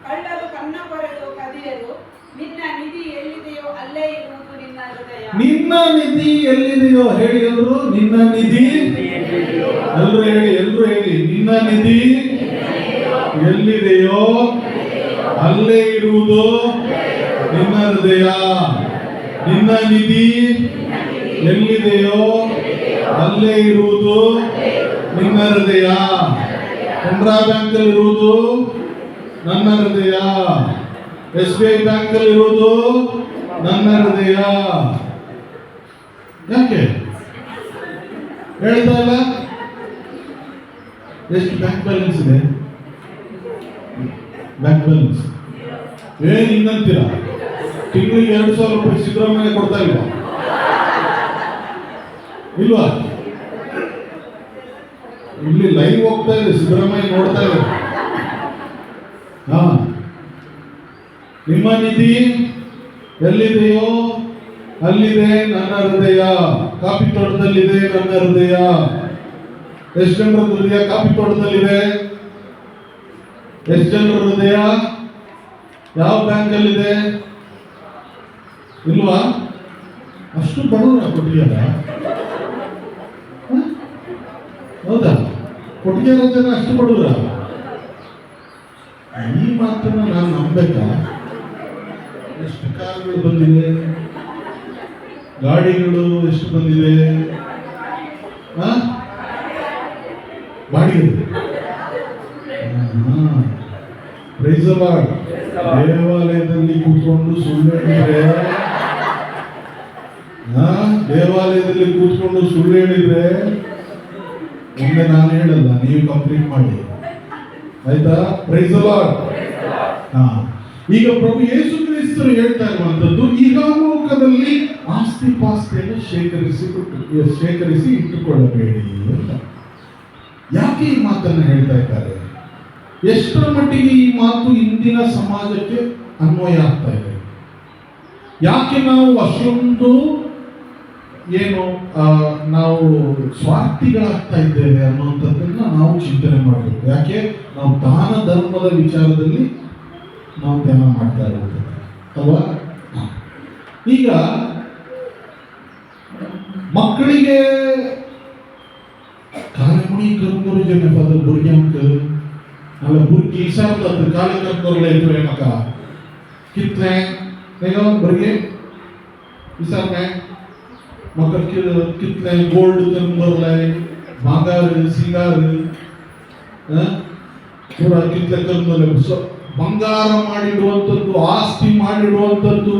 ಕಳ್ಳರು ಕನ್ನ ಕೊರೆದು ಕದಿಯರು. ನಿನ್ನ ನಿಧಿ ಎಲ್ಲಿದೆಯೋ ಅಲ್ಲೇ ಇರುವುದು ನಿನ್ನ ಹೃದಯ. ನಿನ್ನ ನಿಧಿ ಎಲ್ಲಿದೆಯೋ ಹೇಳಿ ಎಲ್ರು. ನಿನ್ನ ನಿಧಿ ಎಲ್ರು ಹೇಳಿ, ಎಲ್ರು ಹೇಳಿ. ನಿನ್ನ ನಿಧಿ ಎಲ್ಲಿದೆಯೋ ಅಲ್ಲೇ ಇರುವುದು ನಿನ್ನ ಹೃದಯ. ನಿನ್ನ ನಿಧಿ ಎಲ್ಲಿದೆಯೋ ಅಲ್ಲೇ ಇರುವುದು ನಿನ್ನ ಹೃದಯ. ಕೆನರಾ ಬ್ಯಾಂಕ್ ಅಲ್ಲಿ ಇರುವುದು ನನ್ನ ಹೃದಯ. SBI ಬ್ಯಾಂಕ್ ಅಲ್ಲಿ ಇರುವುದು ನನ್ನ ಹೃದಯ. ಯಾಕೆ ಹೇಳ್ತಾ ಇಲ್ಲ? ಎಷ್ಟು ಬ್ಯಾಂಕ್ ಬ್ಯಾಲೆನ್ಸ್ ಇದೆ? ಬ್ಯಾಂಕ್ ಬ್ಯಾಲೆನ್ಸ್ ಏನ್ ಹಿಂಗಂತೀರಾ? ತಿಂಗಳಿಗೆ 2,000 ರೂಪಾಯಿ ಸಿದ್ದರಾಮಯ್ಯ ಕೊಡ್ತಾ ಇಲ್ವಾ? ಇಲ್ವಾ? ಇಲ್ಲಿ ಲೈವ್ ಹೋಗ್ತಾ ಇದೆ, ಸಿದ್ದರಾಮಯ್ಯ ನೋಡ್ತಾ ಇದೆ. ನಿಮ್ಮ ನಿಧಿ ಎಲ್ಲಿದೆಯೋ ಅಲ್ಲಿದೆ ನನ್ನ ಹೃದಯ. ಕಾಫಿ ತೋಟದಲ್ಲಿದೆ ನನ್ನ ಹೃದಯ. ಎಷ್ಟು ಜನರ ಹೃದಯ ಕಾಫಿ ತೋಟದಲ್ಲಿದೆ? ಎಷ್ಟು ಜನರ ಹೃದಯ ಯಾವ ಬ್ಯಾಂಕ್ ಅಲ್ಲಿದೆ? ಇಲ್ವಾ? ಅಷ್ಟು ಬಡವರ ಕೊಟ್ಟಿಗೆರ? ಹೌದಾ? ಕೊಟ್ಟಿಗೆರ ಜನ ಅಷ್ಟು ಬಡವರ? ಈ ಮಾತನ್ನ ನಾನು ನಂಬೇಕಾ? ಎಷ್ಟು ಕಾರುಗಳು ಬಂದಿದೆ, ಗಾಡಿಗಳು ಎಷ್ಟು ಬಂದಿದೆ, ಬಾಡಿಗೆ. Price the lord. ದೇವಾಲಯದಲ್ಲಿ ಕೂತ್ಕೊಂಡು ಸುಳ್ಳು ಹೇಳಿದ್ರೆ, ದೇವಾಲಯದಲ್ಲಿ ಕೂತ್ಕೊಂಡು ಸುಳ್ಳು ಹೇಳಿದ್ರೆ ಒಮ್ಮೆ ನಾನು ಹೇಳಲ್ಲ, ನೀವು ಕಂಪ್ಲೀಟ್ ಮಾಡಿ, ಆಯ್ತಾ? Price the lord. ಈಗ ಪ್ರಭು ಯೇಸು ಕ್ರಿಸ್ತರು ಹೇಳ್ತಾ ಇರುವಂತದ್ದು, ಈಗ ಲೋಕದಲ್ಲಿ ಆಸ್ತಿ ಪಾಸ್ತಿಯನ್ನು ಶೇಖರಿಸಿ ಇಟ್ಟುಕೊಳ್ಳಬೇಡಿ ಅಂತ. ಯಾಕೆ ಈ ಮಾತನ್ನು ಹೇಳ್ತಾ ಇದ್ದಾರೆ? ಎಷ್ಟರ ಮಟ್ಟಿಗೆ ಈ ಮಾತು ಇಂದಿನ ಸಮಾಜಕ್ಕೆ ಅನ್ವಯ ಆಗ್ತಾ ಇದೆ? ಯಾಕೆ ನಾವು ಅಷ್ಟೊಂದು ಏನು ನಾವು ಸ್ವಾರ್ಥಿಗಳಾಗ್ತಾ ಇದ್ದೇವೆ ಅನ್ನುವಂಥದ್ದನ್ನ ನಾವು ಚಿಂತನೆ ಮಾಡಬೇಕು. ಯಾಕೆ ನಾವು ದಾನ ಧರ್ಮದ ವಿಚಾರದಲ್ಲಿ ನಾವು ಧ್ಯಾನ ಮಾಡ್ತಾ ಇರೋದು ಅಲ್ವಾ? ಈಗ ಮಕ್ಕಳಿಗೆ ಕಾಲಮುಣಿ ಕರ್ಮರು ಜನ ಪದ ಬುರ್ಗ್ಯಾಂಕ ಅಲ್ಲ ಬುರ್ಗಿ ಇಸಾರ್ದ ಕಾಲ ಕರ್ಮರಲ್ಲ ಇದ್ರೆ ಮಕ ಕಿತ್ಲೆ ಹೇಗೋ ಬುರ್ಗೆ ಇಸಾರ್ನೆ मकर कितने गोल्ड नंबर लाए भांगार सिंगार पूरा कितने कर्म ಬಂಗಾರ ಮಾಡಿಡುವಂಥದ್ದು, ಆಸ್ತಿ ಮಾಡಿಡುವಂಥದ್ದು,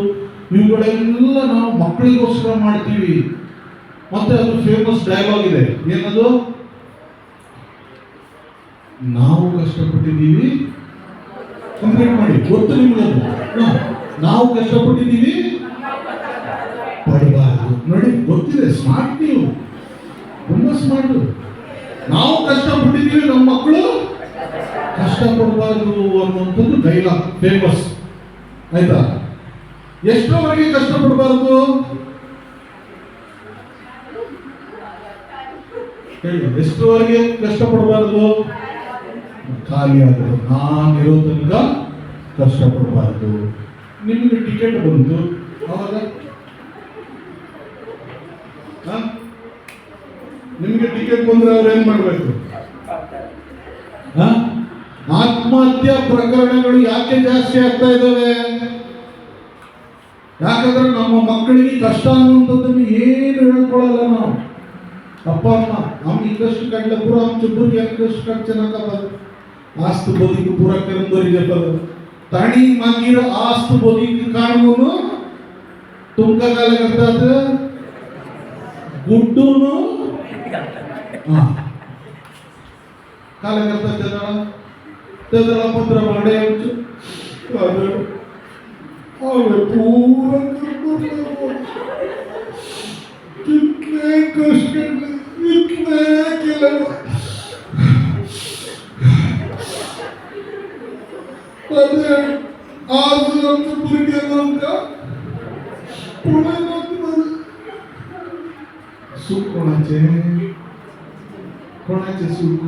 ಇವುಗಳೆಲ್ಲ ನಾವು ಮಕ್ಕಳಿಗೋಸ್ಕರ ಮಾಡ್ತೀವಿ. ಮತ್ತೆ ಅದು ಫೇಮಸ್ ಡೈಲಾಗ್ ಇದೆ, ಏನದು? ನಾವು ಕಷ್ಟಪಟ್ಟಿದ್ದೀವಿ, ಕಂಪ್ಲೀಟ್ ಮಾಡಿ, ಗೊತ್ತು ನಿಮ್ಗೆ ಅದು. ನಾವು ಕಷ್ಟಪಟ್ಟಿದ್ದೀವಿ, ಪಡಬಾರದು. ನೋಡಿ, ಗೊತ್ತಿದೆ, ಸ್ಮಾರ್ಟ್ ನೀವು, ತುಂಬಾ ಸ್ಮಾರ್ಟ್. ನಾವು ಕಷ್ಟಪಟ್ಟಿದ್ದೀವಿ, ನಮ್ಮ ಮಕ್ಕಳು ಕಷ್ಟಪಡಬಾರ್ದು ಅನ್ನುವಂಥದ್ದು ಡೈಲಾಗ್ ಫೇಮಸ್. ಆಯ್ತಾ? ಎಷ್ಟರವರೆಗೆ ಕಷ್ಟಪಡಬಾರ್ದು ಹೇಳಿ? ಎಷ್ಟರವರೆಗೆ ಕಷ್ಟಪಡಬಾರ್ದು? ಖಾಲಿ ಆದ್ರೆ ನಾನಿರೋ ತನಕ ಕಷ್ಟಪಡಬಾರ್ದು. ನಿಮಗೆ ಟಿಕೆಟ್ ಬಂತು ಅವಾಗ, ನಿಮಗೆ ಟಿಕೆಟ್ ಬಂದ್ರೆ ಅವ್ರು ಏನ್ ಮಾಡ್ಬೇಕು? ಆತ್ಮಹತ್ಯಾ ಪ್ರಕರಣಗಳು ಯಾಕೆ ಜಾಸ್ತಿ ಆಗ್ತಾ ಇದ್ದಾವೆ? ಯಾಕಂದ್ರೆ ನಮ್ಮ ಮಕ್ಕಳಿಗೆ ಕಷ್ಟ ಅನ್ನುವಂಥದ್ದನ್ನು ಏನು ಹೇಳ್ಕೊಳ್ಳಲ್ಲ ನಾವು. ಅಪ್ಪ ಅಮ್ಮ हम इकಷ್ಟು ಕಡ್ಲೆ ಪೂರ हम चुब्बुर्गे इकಷ್ಟು ಕಡ್ ಚೆನ್ನಾಗ ಆಸ್ತು ಬದುಕು ಪೂರ ಕರಂದರಿಗೆ ಬರು ತಾಣಿ ಮಾಗಿರ ಆಸ್ತು ಬದುಕು ಕಾಣುವನು ತುಮಕ ಕಾಲ ಕರ್ತಾದ ಗುಡ್ಡುನು ಕಾಲ ಕರ್ತಾ तेदला पत्र भाड़े अरे पूरा कितने कष्ट इतने किलो अरे आज हम पूरे के नाम का पुणे सुख कोणाचे सुख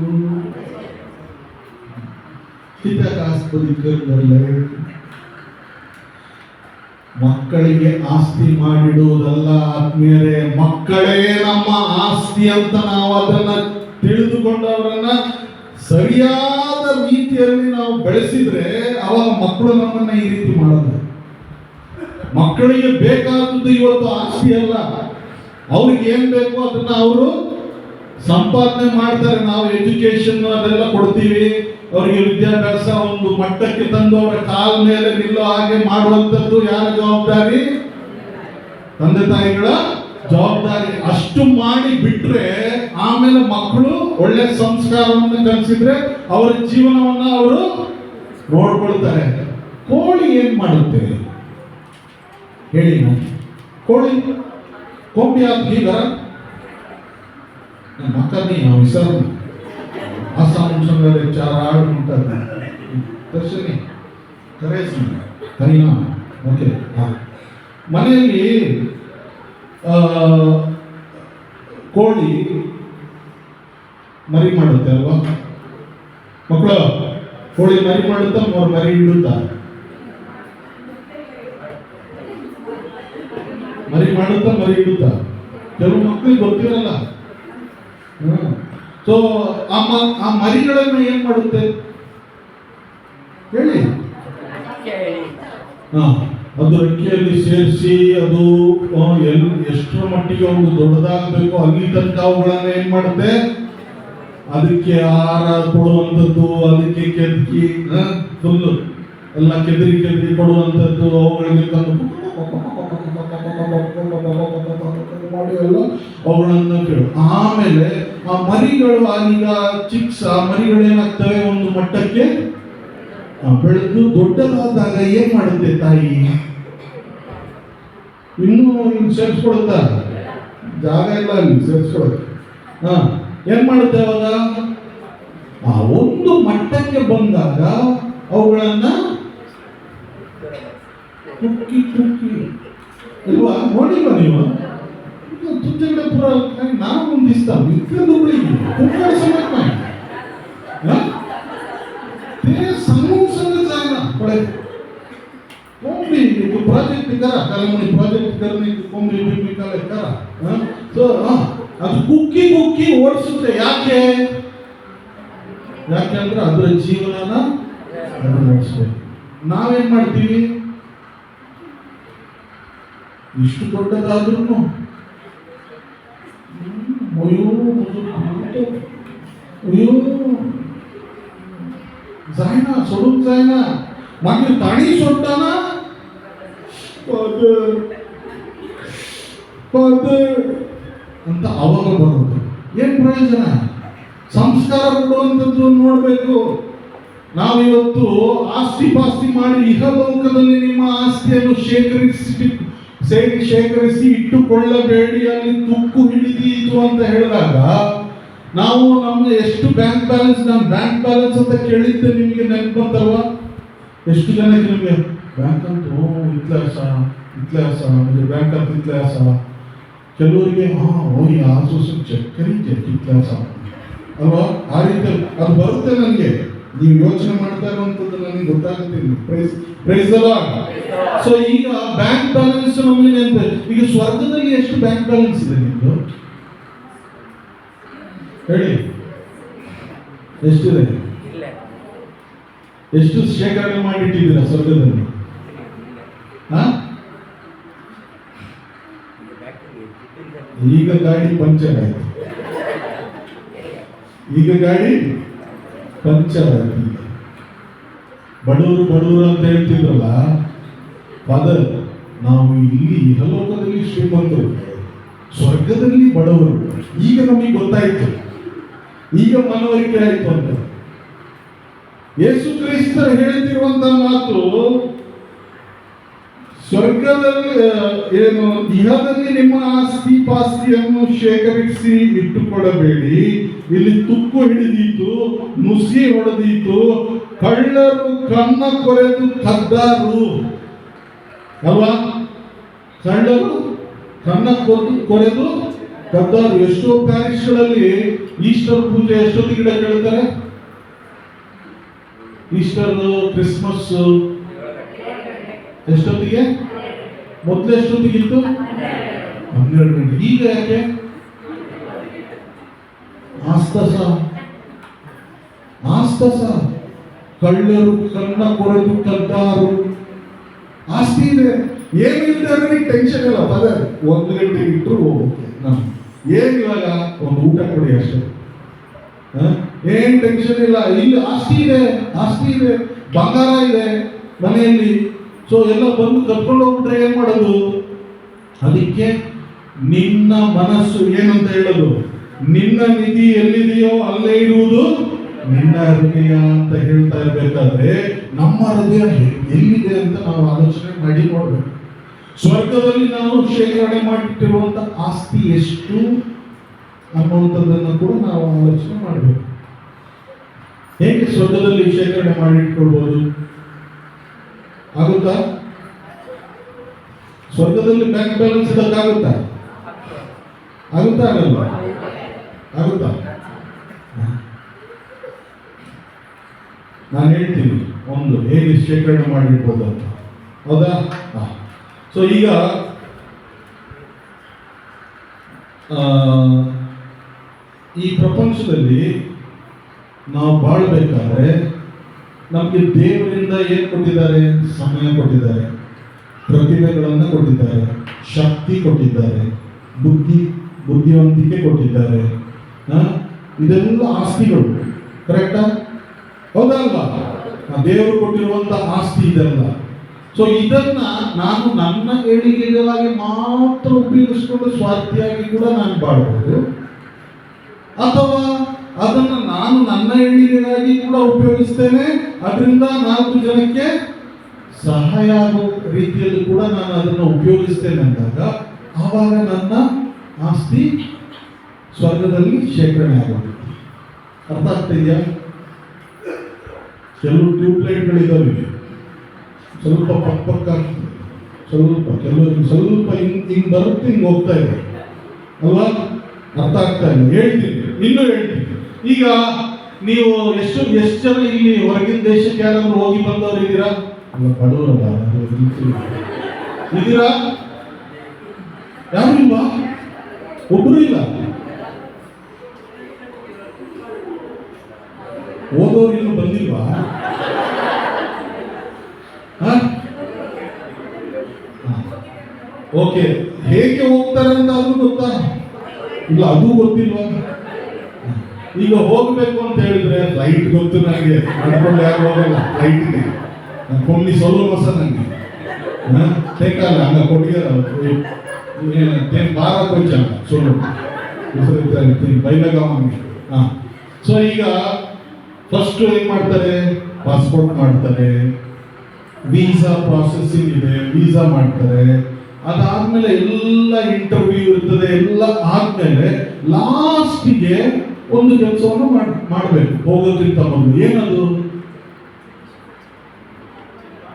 ಮಕ್ಕಳಿಗೆ ಆಸ್ತಿ ಮಾಡಿಡುವುದಲ್ಲ ಆತ್ಮೀಯರೇ, ಮಕ್ಕಳೇ ನಮ್ಮ ಆಸ್ತಿ ಅಂತ ನಾವು ಅದನ್ನ ತಿಳಿದುಕೊಂಡವರನ್ನ ಸರಿಯಾದ ರೀತಿಯಲ್ಲಿ ನಾವು ಬೆಳೆಸಿದ್ರೆ ಅವಾಗ ಮಕ್ಕಳು ನಮ್ಮನ್ನ ಈ ರೀತಿ ಮಾಡೋದು. ಮಕ್ಕಳಿಗೆ ಬೇಕಾದದ್ದು ಇವತ್ತು ಆಸ್ತಿ ಅಲ್ಲ, ಅವ್ರಿಗೆ ಏನ್ ಬೇಕೋ ಅದನ್ನ ಅವರು ಸಂಪಾದನೆ ಮಾಡ್ತಾರೆ. ನಾವು ಎಜುಕೇಶನ್ ಅದೆಲ್ಲ ಕೊಡ್ತೀವಿ, ಅವರಿಗೆ ವಿದ್ಯಾಭ್ಯಾಸ ಒಂದು ಮಟ್ಟಕ್ಕೆ ತಂದು ಅವರ ಕಾಲ ಮೇಲೆ ನಿಲ್ಲೋ ಹಾಗೆ ಮಾಡುವಂಥದ್ದು ಯಾರ ಜವಾಬ್ದಾರಿ? ತಂದೆ ತಾಯಿಗಳ ಜವಾಬ್ದಾರಿ. ಅಷ್ಟು ಮಾಡಿ ಬಿಟ್ರೆ ಆಮೇಲೆ ಮಕ್ಕಳು ಒಳ್ಳೆ ಸಂಸ್ಕಾರವನ್ನು ಕಲಿಸಿದ್ರೆ ಅವರ ಜೀವನವನ್ನ ಅವರು ನೋಡ್ಕೊಳ್ತಾರೆ. ಕೋಳಿ ಏನ್ ಮಾಡುತ್ತೆ ಹೇಳಿ? ಕೋಳಿ ಕೊಂಬಿ ಹಾಕಿ ಮಕ್ಕಳಿಗೆ ನಾವು ವಿಸರ್ಜನೆ आसाम संघारे 4 आड़ म्हणतात दर्शनी करेच करीना ओके हां ಮನೆಯಲ್ಲಿ ಕೋಳಿ ಮರಿ ಮಾಡುತ್ತೆ ಅಲ್ವಾ ಮಕ್ಕಳು? ಕೋಳಿ ಮರಿ ಮಾಡುತ್ತಾ ಮರಿ ಇಡುತ್ತಾ? ಮರಿ ಮಾಡುತ್ತಾ ಮರಿ ಇಡುತ್ತಾ? ಕೆಲವು ಮಕ್ಕಳಿಗೆ ಗೊತ್ತಿರಲ್ಲ. ಸೊ ಆ ಮರಿಗಳನ್ನು ಏನ್ ಮಾಡುತ್ತೆ ಹೇಳಿ? ಅದು ರೆಕ್ಕೆಯಲ್ಲಿ ಸೇರಿಸಿ ಅದು ಎಷ್ಟರ ಮಟ್ಟಿಗೆ ಒಂದು ದೊಡ್ಡದಾಗಬೇಕು ಅಲ್ಲಿ ತನಕ ಅವುಗಳನ್ನ ಏನ್ ಮಾಡುತ್ತೆ? ಅದಕ್ಕೆ ಆಹಾರ ಕೊಡುವಂಥದ್ದು, ಅದಕ್ಕೆ ಕೆದಕಿ ಫುಲ್ ಎಲ್ಲ ಕೆದರಿ ಕೊಡುವಂಥದ್ದು, ಅವುಗಳಿಗೆ ತಂದು ಮಾಡಿ ಎಲ್ಲ ಅವುಗಳನ್ನ ಕೇಳು. ಆಮೇಲೆ ಆ ಮರಿಗಳು ಈಗ ಚಿಕ್ಸ್, ಆ ಮರಿಗಳು ಏನಾಗ್ತವೆ ಒಂದು ಮಟ್ಟಕ್ಕೆ ಬೆಳೆದು ದೊಡ್ಡದಾದಾಗ ಏನ್ ಮಾಡುತ್ತೆ ತಾಯಿ? ಇನ್ನೂ ಸೇರಿಸ್ಕೊಡುತ್ತಾ? ಜಾಗ ಇಲ್ಲ ಅಲ್ಲಿ ಸೇರಿಸ್ಕೊಳಕ್ಕೆ. ಏನ್ ಮಾಡುತ್ತೆ ಅವಾಗ? ಆ ಒಂದು ಮಟ್ಟಕ್ಕೆ ಬಂದಾಗ ಅವುಗಳನ್ನ ಕುಕ್ಕಿ ಕುಕ್ಕಿ ಅಲ್ವಾ? ನೋಡಿಲ್ವಾ ನೀವು? तुझ्याकडे पुरा काही नाव पण दिसतात इतके दुबळी कुकर समज नाही ते सांगून जाय ना पुढे कोंबडी प्रोजेक्ट करा कलमणी प्रोजेक्ट करणे कोंबडी बिंबडी करा ಸೊ ಅದು ಕುಕ್ಕಿ ಕುಕ್ಕಿ ಓಡಿಸುತ್ತೆ. ಯಾಕೆ ಅಂದ್ರೆ ಅದರ ಜೀವನನ ನಡೆಸಬೇಕು. ನಾವೇನ್ ಮಾಡ್ತೀವಿ? ಇಷ್ಟು ದೊಡ್ಡದಾದ್ರೂ जाय ना, सोडून जाय ना. ಮಾತ್ರ ತಾಣಿ ಸೊಟ್ಟಾನ ಅಂತ ಅವಾಗ ಬರೋದು. ಏನ್ ಪ್ರಯೋಜನ? ಸಂಸ್ಕಾರ ಕೊಡುವಂಥದ್ದು ನೋಡ್ಬೇಕು. ನಾವಿವತ್ತು ಆಸ್ತಿ ಪಾಸ್ತಿ ಮಾಡಿ ಇಹಲೋಕದಲ್ಲಿ ನಿಮ್ಮ ಆಸ್ತಿಯನ್ನು ಶೇಖರಿಸಿ ಇಟ್ಟುಕೊಳ್ಳಬೇಡಿ, ಅಲ್ಲಿ ತುಕ್ಕು ಹಿಡಿದೀತು ಅಂತ ಹೇಳಿದಾಗ ನಾವು ನಮ್ಮ ಎಷ್ಟು ಬ್ಯಾಂಕ್ ಬ್ಯಾಲೆನ್ಸ್, ನಾನು ಬ್ಯಾಂಕ್ ಬ್ಯಾಲೆನ್ಸ್ ಅಂತ ಕೇಳಿದ್ದೆ, ನಿಮಗೆ ನೆನಪು ಬಂತಲ್ವಾ? ಎಷ್ಟು ಜನಕ್ಕೆ ನಿಮಗೆ ಬ್ಯಾಂಕ್ ಅಂತೂ ಇತ್ಲಾಸ ಬ್ಯಾಂಕ್ ಅಂತ ಇತ್ಲಾಸ, ಕೆಲವರಿಗೆ ಚಕ್ಕರಿ ಇತ್ಲಾಸ ಅಲ್ವಾ? ಆ ರೀತಿ ಅದು ಬರುತ್ತೆ ನನಗೆ. ನೀವು ಯೋಚನೆ ಮಾಡ್ತಾ ಇರುವಂಥದ್ದು ನನಗೆ ಗೊತ್ತಾಗುತ್ತಿಲ್ಲ. Praise the lord. ಸೊ ಈಗ ಬ್ಯಾಂಕ್ ಬ್ಯಾಲೆನ್ಸ್ ನಮಗೆ ನೆನಪು. ಈಗ ಸ್ವರ್ಗದಲ್ಲಿ ಎಷ್ಟು ಬ್ಯಾಂಕ್ ಬ್ಯಾಲೆನ್ಸ್ ಇದೆ ನಿಮ್ದು ಹೇಳಿ? ಎಷ್ಟಿದೆ? ಎಷ್ಟು ಶೇಖರಣೆ ಮಾಡಿಟ್ಟಿದ್ದೀರಾ ಸ್ವರ್ಗದಲ್ಲಿ? ಈಗ ಗಾಡಿ ಪಂಚರ್ ಆಯ್ತು. ಬಡವರು ಅಂತ ಹೇಳ್ತಿದ್ರಲ್ಲ ಫಾದರ್, ನಾವು ಇಲ್ಲಿ ಇಹಲೋಕದಲ್ಲಿ ಶ್ರೀಮಂತರು, ಸ್ವರ್ಗದಲ್ಲಿ ಬಡವರು. ಈಗ ನಮಗೆ ಗೊತ್ತಾಯ್ತು, ಈಗ ಮನವರಿಕೆ ಆಯ್ತು ಅಂತ. ಯೇಸು ಕ್ರಿಸ್ತರು ಹೇಳ್ತಿರುವಂತಹ ಮಾತು, ಸ್ವರ್ಗದಲ್ಲಿ ಏನು, ಇಹದಲ್ಲಿ ನಿಮ್ಮ ಆಸ್ತಿ ಪಾಸ್ತಿಯನ್ನು ಶೇಖರಿಸಿ ಇಟ್ಟುಕೊಳ್ಳಬೇಡಿ, ಇಲ್ಲಿ ತುಕ್ಕು ಹಿಡಿದೀತು, ನುಸಿ ಹೊಡೆದೀತು, ಕಳ್ಳರು ಕನ್ನ ಕೊರೆದು ಕದ್ದಾರು ಅಲ್ವಾ? ಕಳ್ಳರು ಕನ್ನ ಕೊರೆದು ಕದ್ದಾರು. ಎಷ್ಟೋ ಪ್ಯಾರಿಸ್ಗಳಲ್ಲಿ ಈಸ್ಟರ್ ಪೂಜೆ ಎಷ್ಟೊತ್ತಿಗೆ ಕೇಳ್ತಾರೆ? ಈಸ್ಟರ್, ಕ್ರಿಸ್ಮಸ್ ಎಷ್ಟೊತ್ತಿಗೆ? ಮೊದಲು ಎಷ್ಟೊತ್ತಿಗಿತ್ತು? 12 ಗಂಟೆ. ಈಗ ಯಾಕೆ? ಆಸ್ತಸ ಕಳ್ಳರು ಕನ್ನ ಕೊರೆದು ಕದ್ದಾರು. ಆಸ್ತಿ ಇದೆ, ಏನಿಲ್ಲದೆ ಟೆನ್ಷನ್ ಇಲ್ಲ. ಫಾದರ್ 1 ಗಂಟೆಗೆ ಇಟ್ಟರು ಹೋಗುತ್ತೆ. ಏನ್ ಇವಾಗ ಒಂದು ಊಟ ಕೊಡಿ ಅಷ್ಟೇ, ಏನ್ ಟೆನ್ಷನ್ ಇಲ್ಲ. ಇಲ್ಲಿ ಆಸ್ತಿ ಇದೆ, ಬಂಗಾರ ಇದೆ ಮನೆಯಲ್ಲಿ. ಸೊ ಎಲ್ಲ ಬಂದು ಕರ್ಕೊಂಡು ಹೋಗ್ಬಿಟ್ರೆ ಏನ್ ಮಾಡೋದು? ಅದಕ್ಕೆ ನಿನ್ನ ಮನಸ್ಸು ಏನಂತ ಹೇಳೋದು? ನಿನ್ನ ನಿಧಿ ಎಲ್ಲಿದೆಯೋ ಅಲ್ಲೇ ಇರುವುದು ನಿನ್ನ ಹೃದಯ ಅಂತ ಹೇಳ್ತಾ ಇರ್ಬೇಕಾದ್ರೆ, ನಮ್ಮ ಹೃದಯ ಎಲ್ಲಿದೆ ಅಂತ ನಾವು ಆಲೋಚನೆ ಮಾಡಿ ನೋಡ್ಬೇಕು. ಸ್ವರ್ಗದಲ್ಲಿ ನಾವು ಶೇಖರಣೆ ಮಾಡಿಟ್ಟಿರುವಂತ ಆಸ್ತಿ ಎಷ್ಟು ಅನ್ನುವಂಥದ್ದನ್ನು ಕೂಡ ನಾವು ಆಲೋಚನೆ ಮಾಡಬೇಕು. ಹೇಗೆ ಸ್ವರ್ಗದಲ್ಲಿ ಶೇಖರಣೆ ಮಾಡಿಟ್ಕೊಳ್ಬೋದು? ಆಗುತ್ತಾ? ಸ್ವರ್ಗದಲ್ಲಿ ಬ್ಯಾಂಕ್ ಬ್ಯಾಲೆನ್ಸ್ ಇಡಕ್ಕಾಗುತ್ತಾ? ಆಗಲ್ವಾ? ಆಗುತ್ತಾ? ನಾನು ಹೇಳ್ತೀನಿ ಒಂದು ಹೇಗೆ ಶೇಖರಣೆ ಮಾಡಿಡ್ಬೋದು ಅಂತ. ಹೌದಾ? ಸೊ ಈಗ ಈ ಪ್ರಪಂಚದಲ್ಲಿ ನಾವು ಬಾಳ್ಬೇಕಾದ್ರೆ ನಮಗೆ ದೇವರಿಂದ ಏನು ಕೊಟ್ಟಿದ್ದಾರೆ? ಸಮಯ ಕೊಟ್ಟಿದ್ದಾರೆ, ಪ್ರತಿಭೆಗಳನ್ನು ಕೊಟ್ಟಿದ್ದಾರೆ, ಶಕ್ತಿ ಕೊಟ್ಟಿದ್ದಾರೆ, ಬುದ್ಧಿವಂತಿಕೆ ಕೊಟ್ಟಿದ್ದಾರೆ. ಇದೆಲ್ಲ ಆಸ್ತಿಗಳು. ಕರೆಕ್ಟಾ? ಹೌದಲ್ವಾ? ದೇವರು ಕೊಟ್ಟಿರುವಂತ ಆಸ್ತಿ ಇದೆಲ್ಲ. ಸೊ ಇದನ್ನ ನಾನು ನನ್ನ ಏಳಿಗೆಗಾಗಿ ಮಾತ್ರ ಉಪಯೋಗಿಸ್ಕೊಂಡು ಸ್ವಾರ್ಥಿಯಾಗಿ ಕೂಡ ನಾನು ಬಾಳ್ಬೋದು, ಅಥವಾ ಅದನ್ನು ನಾನು ನನ್ನ ಏಳಿಗೆಗಾಗಿ ಕೂಡ ಉಪಯೋಗಿಸ್ತೇನೆ, ಅದರಿಂದ 4 ಜನಕ್ಕೆ ಸಹಾಯ ಆಗೋ ರೀತಿಯಲ್ಲಿ ಕೂಡ ನಾನು ಅದನ್ನು ಉಪಯೋಗಿಸ್ತೇನೆ ಅಂದಾಗ ಆವಾಗ ನನ್ನ ಆಸ್ತಿ ಸ್ವರ್ಗದಲ್ಲಿ ಶೇಖರಣೆ ಆಗೋದು. ಅರ್ಥ ಆಗ್ತಿದೆಯಾ? ಕೆಲವು ಟ್ಯೂಬ್ಲೈಟ್ಗಳಿದ್ದಾವೆ, ಸ್ವಲ್ಪ ಪಕ್ಕ ಕೆಲವರಿಗೆ ಸ್ವಲ್ಪ ಹಿಂಗ್ ಬರುತ್ತೆ, ಹಿಂಗ್ ಹೋಗ್ತಾ ಇದೆ ಅಲ್ವಾ? ಅರ್ಥ ಆಗ್ತಾ ಇಲ್ಲ. ಇನ್ನೂ ಹೇಳ್ತೀನಿ. ಈಗ ನೀವು ಎಷ್ಟು ಜನ ಇಲ್ಲಿ ಹೊರಗಿನ ದೇಶಕ್ಕೆ ಯಾರಾದ್ರೂ ಹೋಗಿ ಬಂದವರು ಇದ್ದೀರಾ? ಬಡವರಲ್ಲ ಇದ್ದೀರಾ? ಯಾರು ಇಲ್ವಾ? ಒಬ್ರು ಇಲ್ಲ. ಓದೋರು ಇನ್ನು ಬಂದಿಲ್ವಾ? ಓಕೆ, ಹೇಗೆ ಹೋಗ್ತಾರೆ ಅಂತ ಅದು ಗೊತ್ತಾ? ಇಲ್ಲ, ಅದು ಗೊತ್ತಿಲ್ವಾ? ಈಗ ಹೋಗ್ಬೇಕು ಅಂತ ಹೇಳಿದ್ರೆ ಫ್ಲೈಟ್ ಗೊತ್ತು ನನಗೆ, ನಡ್ಕೊಂಡು ಯಾರು ಹೋಗಲ್ಲ ಫ್ಲೈಟ್ಗೆ. ಕೊಲ್ಲಿ ಸೋಲು ಮಸ ನಂಗೆ ಟೇಕಲ್ಲ ಹಂಗ ಕೊಟ್ಟಿಗೆ ಬಾರ ಕೊಂಚ ಸೋಲು ಬೈಲಗಾವ ಹಾಂ. ಸೊ ಈಗ ಫಸ್ಟ್ ಏನ್ ಮಾಡ್ತಾರೆ, ಪಾಸ್ಪೋರ್ಟ್ ಮಾಡ್ತಾರೆ, ವೀಸಾ ಪ್ರಾಸೆಸಿಂಗ್ ಇದೆ, ವೀಸಾ ಮಾಡ್ತಾರೆ. ಅದಾದ್ಮೇಲೆ ಎಲ್ಲ ಇಂಟರ್ವ್ಯೂ ಇರ್ತದೆ, ಎಲ್ಲ ಆದ್ಮೇಲೆ ಲಾಸ್ಟಿಗೆ ಒಂದು ಕೆಲಸವನ್ನು ಮಾಡಬೇಕು ಹೋಗೋಕ್ಕಿಂತ ಮೊದಲು. ಏನದು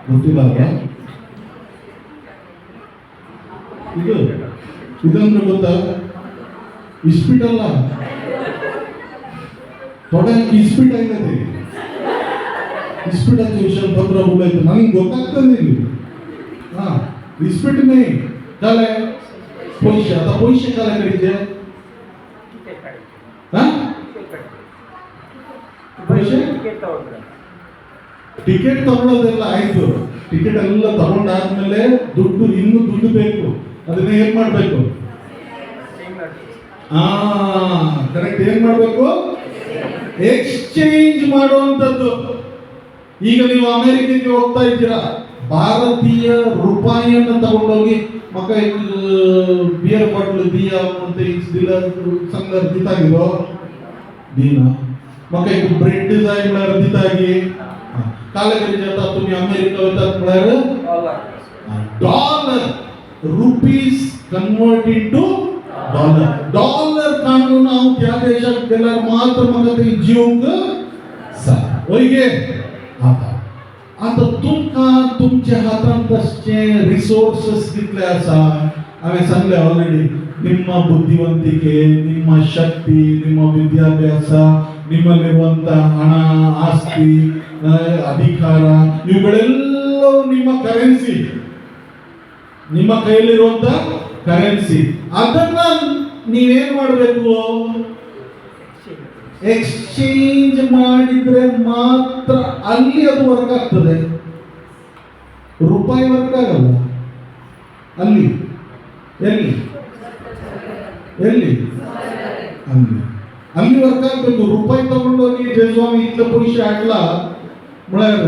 ಗೊತ್ತಿಲ್ಲ ಅಲ್ವಾ? ಇದಂದ್ರೆ ಗೊತ್ತಾ? ಇಸ್ಪಿಟ್ ಅಲ್ಲ, ತೊಡೆ ಇಸ್ಪಿಟ್ ಆಗಿದೆ. ಇಸ್ಪಿಟ್ ಅಂತ ವಿಷಯ ಬಂದ್ರೆ ಹೋಗ್ಲಾಯ್ತು ನನಗೆ ಗೊತ್ತಾಗ್ತದೆ ಇಲ್ಲಿ. ಹಾ, इस्पिट में काल है पैसे, आता पैसे काल करीचे हाँ पैसे ಟಿಕೆಟ್ ತಗೊಳ್ಳೋದೆಲ್ಲ ಆಯ್ತು. ಟಿಕೆಟ್ ಎಲ್ಲ ತಗೊಂಡಾದ್ಮೇಲೆ ಇನ್ನೂ ದುಡ್ಡು ಬೇಕು. ಅದನ್ನ ಏನ್ ಮಾಡ್ಬೇಕು? ಕರೆಕ್ಟ್, ಏನ್ ಮಾಡ್ಬೇಕು? ಎಕ್ಸ್ಚೇಂಜ್ ಮಾಡುವಂತದ್ದು. ಈಗ ನೀವು ಅಮೆರಿಕಕ್ಕೆ ಹೋಗ್ತಾ ಇದ್ದೀರಾ, ಭಾರತೀಯ ರೂಪಾಯಿಯನ್ನು ತಗೊಂಡೋಗಿ ಮಕ್ಕ ಬಿಯರ್ ಬಾಟ್ಲ್ ದಿಯಾ ಅಂತ ಇಸ್ದಿಲ್ಲ ಸಂಗ ದಿತಾಗಿರೋ दीना मग एक ब्रेड डिझाईन दितागी कालगरी जाता तुम्ही अमेरिका वतात म्हळ्यार dollar rupees convert into dollar काढून हांव त्या देशात गेल्यार मात्र म्हाका थंय जीवंक जाय. ओके, आता तुमकां तुमच्या हातांत तशे रिसोर्सेस कितले आसा हांवें सांगले ऑलरेडी. ನಿಮ್ಮ ಬುದ್ಧಿವಂತಿಕೆ, ನಿಮ್ಮ ಶಕ್ತಿ, ನಿಮ್ಮ ವಿದ್ಯಾಭ್ಯಾಸ, ನಿಮ್ಮಲ್ಲಿರುವಂತ ಹಣ, ಆಸ್ತಿ, ಅಧಿಕಾರ, ಇವುಗಳೆಲ್ಲವೂ ನಿಮ್ಮ ಕರೆನ್ಸಿ, ನಿಮ್ಮ ಕೈಯಲ್ಲಿರುವಂತ ಕರೆನ್ಸಿ. ಅದನ್ನ ನೀವೇನ್ ಮಾಡಬೇಕು? ಎಕ್ಸ್ಚೇಂಜ್ ಮಾಡಿದ್ರೆ ಮಾತ್ರ ಅಲ್ಲಿ ಅದು ವರ್ಕ್ ಆಗ್ತದೆ. ರೂಪಾಯಿ ವರ್ಕ್ ಆಗಲ್ಲ ಅಲ್ಲಿ. ಎಲ್ಲಿ ಎಲ್ಲಿ ಅಲ್ಲಿ ಅಲ್ಲಿ ವರ್ಕ್ ಆಗ್ಬೇಕು. ರೂಪಾಯಿ ತಗೊಂಡೋಗಿ ಜಯಸ್ವಾಮಿ इतले पैसे हाडला म्हळ्यार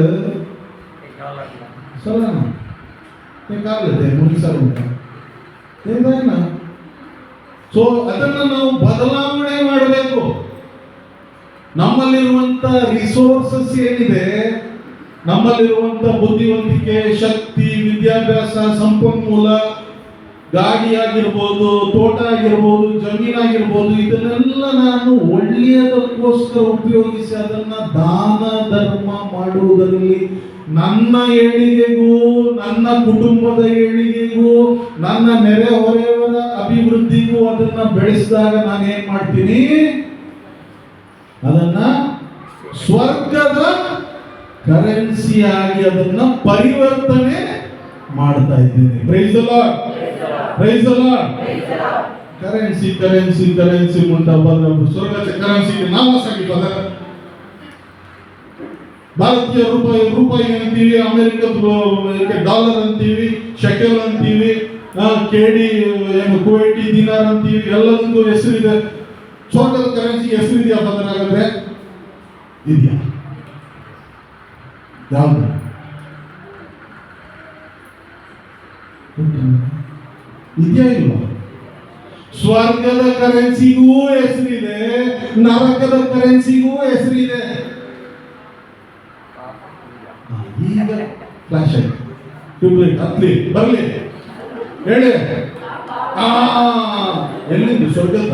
चलना ते कागले ते मुनिसार उंटा ते जायना. ಸೊ ಅದನ್ನು ನಾವು ಬದಲಾವಣೆ ಮಾಡಬೇಕು. ನಮ್ಮಲ್ಲಿರುವಂತ ರಿಸೋರ್ಸಸ್ ಏನಿದೆ, ನಮ್ಮಲ್ಲಿರುವಂತ ಬುದ್ಧಿವಂತಿಕೆ, ಶಕ್ತಿ, ವಿದ್ಯಾಭ್ಯಾಸ, ಸಂಪನ್ಮೂಲ, ಗಾಡಿ ಆಗಿರ್ಬೋದು, ತೋಟ ಆಗಿರ್ಬೋದು, ಜಮೀನಾಗಿರ್ಬೋದು, ಇದನ್ನೆಲ್ಲ ನಾನು ಒಳ್ಳೆಯದಕ್ಕೋಸ್ಕರ ಉಪಯೋಗಿಸಿ ಅದನ್ನ ದಾನ ಧರ್ಮ ಮಾಡುವುದರಲ್ಲಿ ನನ್ನ ಏಳಿಗೆಗೂ, ನನ್ನ ಕುಟುಂಬದ ಏಳಿಗೆಗೂ, ನನ್ನ ನೆರೆಹೊರೆಯವರ ಅಭಿವೃದ್ಧಿಗೂ ಅದನ್ನ ಬೆಳೆಸಿದಾಗ ನಾನು ಏನ್ ಮಾಡ್ತೀನಿ? ಅದನ್ನ ಸ್ವರ್ಗದ ಕರೆನ್ಸಿಯಾಗಿ ಅದನ್ನ ಪರಿವರ್ತನೆ ಮಾಡ್ತಾ ಇದ್ದೇನೆ. Praise the lord, praise the Lord. Currency currency currency ಮುಂದೆ ಸ್ವರ್ಗದ ಕರೆನ್ಸಿಗೆ ನಾಮ ಸಂಗೀತ. ಭಾರತೀಯ ರೂಪಾಯಿ ಅಂತೀವಿ, ಅಮೆರಿಕದ ಡಾಲರ್ ಅಂತೀವಿ, ಶೆಕೆಲ್ ಅಂತೀವಿ, ಕೆಡಿ ಕುವೈಟಿ ದಿನಾರ್ ಅಂತೀವಿ, ಎಲ್ಲದಕ್ಕೂ ಹೆಸರಿದೆ. ಸ್ವರ್ಗದ ಕರೆನ್ಸಿ ಹೆಸರಿದೆಯಾ ಬದಲಾಗದ್ರೆ? ಇದೆಯಾ? ಯಾವುದು? ಇದೆಯಾ ಇಲ್ವಾ? ಸ್ವರ್ಗದ ಕರೆನ್ಸಿಗೂ ಹೆಸರಿದೆ, ನರಕದ ಕರೆನ್ಸಿಗೂ ಹೆಸರಿದೆ. ಈಗ ಫ್ಲಾಶ್ ಆಯ್ತು. ಟ್ಯೂಬ್ಲೈಟ್ ಹತ್ಲಿ ಬರ್ಲಿ ಹೇಳಿ. ಎಲ್ಲಿಂದು? ಸ್ವರ್ಗದ.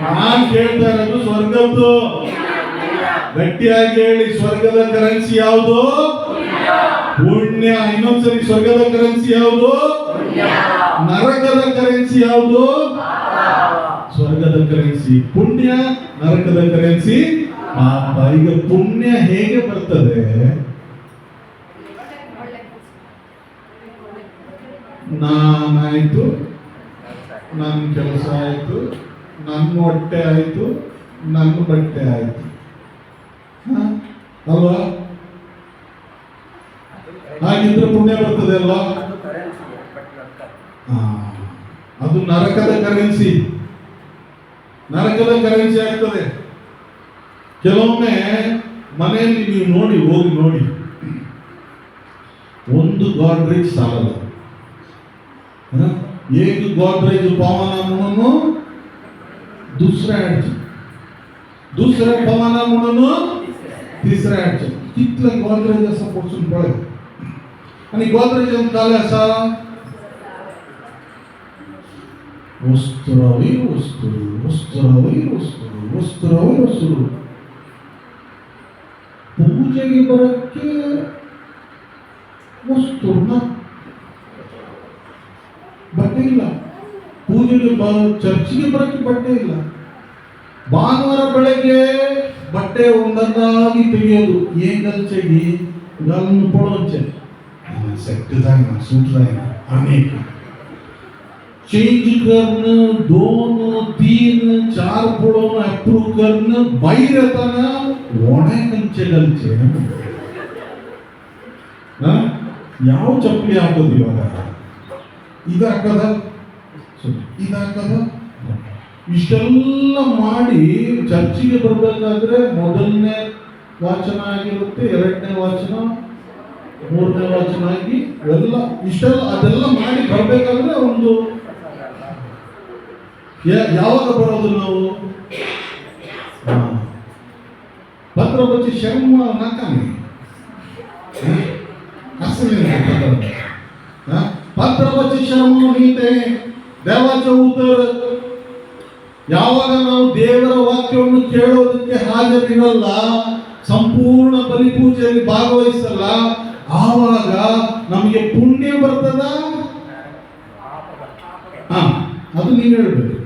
ನಾನ್ ಕೇಳ್ತಾ ಇರೋದು ಸ್ವರ್ಗದ್ದು. ಗಟ್ಟಿಯಾಗಿ ಹೇಳಿ. ಸ್ವರ್ಗದ ಕರೆನ್ಸಿ ಯಾವುದು? ಪುಣ್ಯ. ಇನ್ನೊಂದ್ಸರಿ, ಸ್ವರ್ಗದ ಕರೆನ್ಸಿ ಯಾವುದು? ನರಕದ ಕರೆನ್ಸಿ ಯಾವುದು? ಸ್ವರ್ಗದ ಕರೆನ್ಸಿ ಪುಣ್ಯ, ನರಕದ ಕರೆನ್ಸಿ ಪಾಪ. ಈಗ ಪುಣ್ಯ ಹೇಗೆ ಬರ್ತದೆ? ನಾನಾಯ್ತು, ನನ್ನ ಕೆಲಸ ಆಯ್ತು, ನನ್ನ ಹೊಟ್ಟೆ ಆಯ್ತು, ನನ್ನ ಬಟ್ಟೆ ಆಯ್ತು, ಅಲ್ವಾ? ಹಾಗಿದ್ರೆ ಪುಣ್ಯ ಬರ್ತದೆ ಅಲ್ವಾ? ಅದು ನರಕದ ಕರೆನ್ಸಿ. ನರಕದ ಕರೆನ್ಸಿ ಆಗ್ತದೆ. ಕೆಲವೊಮ್ಮೆ ಮನೆಯಲ್ಲಿ ನೀವು ಹೋಗಿ ನೋಡಿ ಒಂದು ಗೋಡ್ರೇಜ್ ಸಾಲಲ್ಲ. एक गोदरेज पावाना म्हणून दुसऱ्या अडचण, दुसऱ्या पावाना म्हणून तिसऱ्या अडचण. कितलं गोदरेज असं पोचून पडेल. आणि गोदरेज काय असा वस्त्रावी वस्त्र, वस्त्रावी वस्त्र, वस्त्रावी वस्त्र. ಪೂಜೆಗೆ ಬರಕ್ಕೆ ವಸ್ತುನ ಬಟ್ಟೆ ಇಲ್ಲ, ಪೂಜೆಗೆ ಚರ್ಚಿಗೆ ಬರಕ್ಕೆ ಬಟ್ಟೆ ಇಲ್ಲ. ಭಾನುವಾರ ಬೆಳಗ್ಗೆ ಬಟ್ಟೆ ಒಂದನ್ನಾಗಿ ತೆಗೆಯೋದು ಏಂಗಲ್ಚೆಗಿ ಗಲ್ನು ಪಡೋಂಚೆ सेट जाएगा सूट जाएगा अनेक चेंज करना 2 3 4 पडोन अप्रूव करना बाहेर येताना ओणे कंचे गलचे ಯಾವ ಚಪ್ಪಲಿ ಹಾಕೋದು ಇವಾಗ ಇದು ಹಾಕದ ಇಷ್ಟೆಲ್ಲ ಮಾಡಿ ಚರ್ಚಿಗೆ ಬರಬೇಕಾದ್ರೆ ಮೊದಲನೇ ವಾಚನ ಆಗಿರುತ್ತೆ, ಎರಡನೇ ವಾಚನ, ಮೂರನೇ ವಾಚನ ಆಗಿ ಎಲ್ಲ ಇಷ್ಟೆಲ್ಲ ಅದೆಲ್ಲ ಮಾಡಿ ಬರಬೇಕಾದ್ರೆ ಒಂದು ಯಾವಾಗ ಬರೋದು ನಾವು ಪತ್ರ ಬಚ್ಚಿ ಶರ್ಮ ನಾಕಾನೆ पत्र बच्चे शर्म ನೀತೆ ದೇವಾಚ ಉತ್ತರ. ಯಾವಾಗ ನಾವು ದೇವರ ವಾಕ್ಯವನ್ನು ಕೇಳೋದಕ್ಕೆ ಹಾಜರಿರಲ್ಲ, ಸಂಪೂರ್ಣ ಬಲಿಪೂಜೆಯಲ್ಲಿ ಭಾಗವಹಿಸಲ್ಲ, ಆವಾಗ ನಮಗೆ ಪುಣ್ಯ ಬರ್ತದ? ಅದು ನೀವು ಹೇಳ್ಬೇಕು.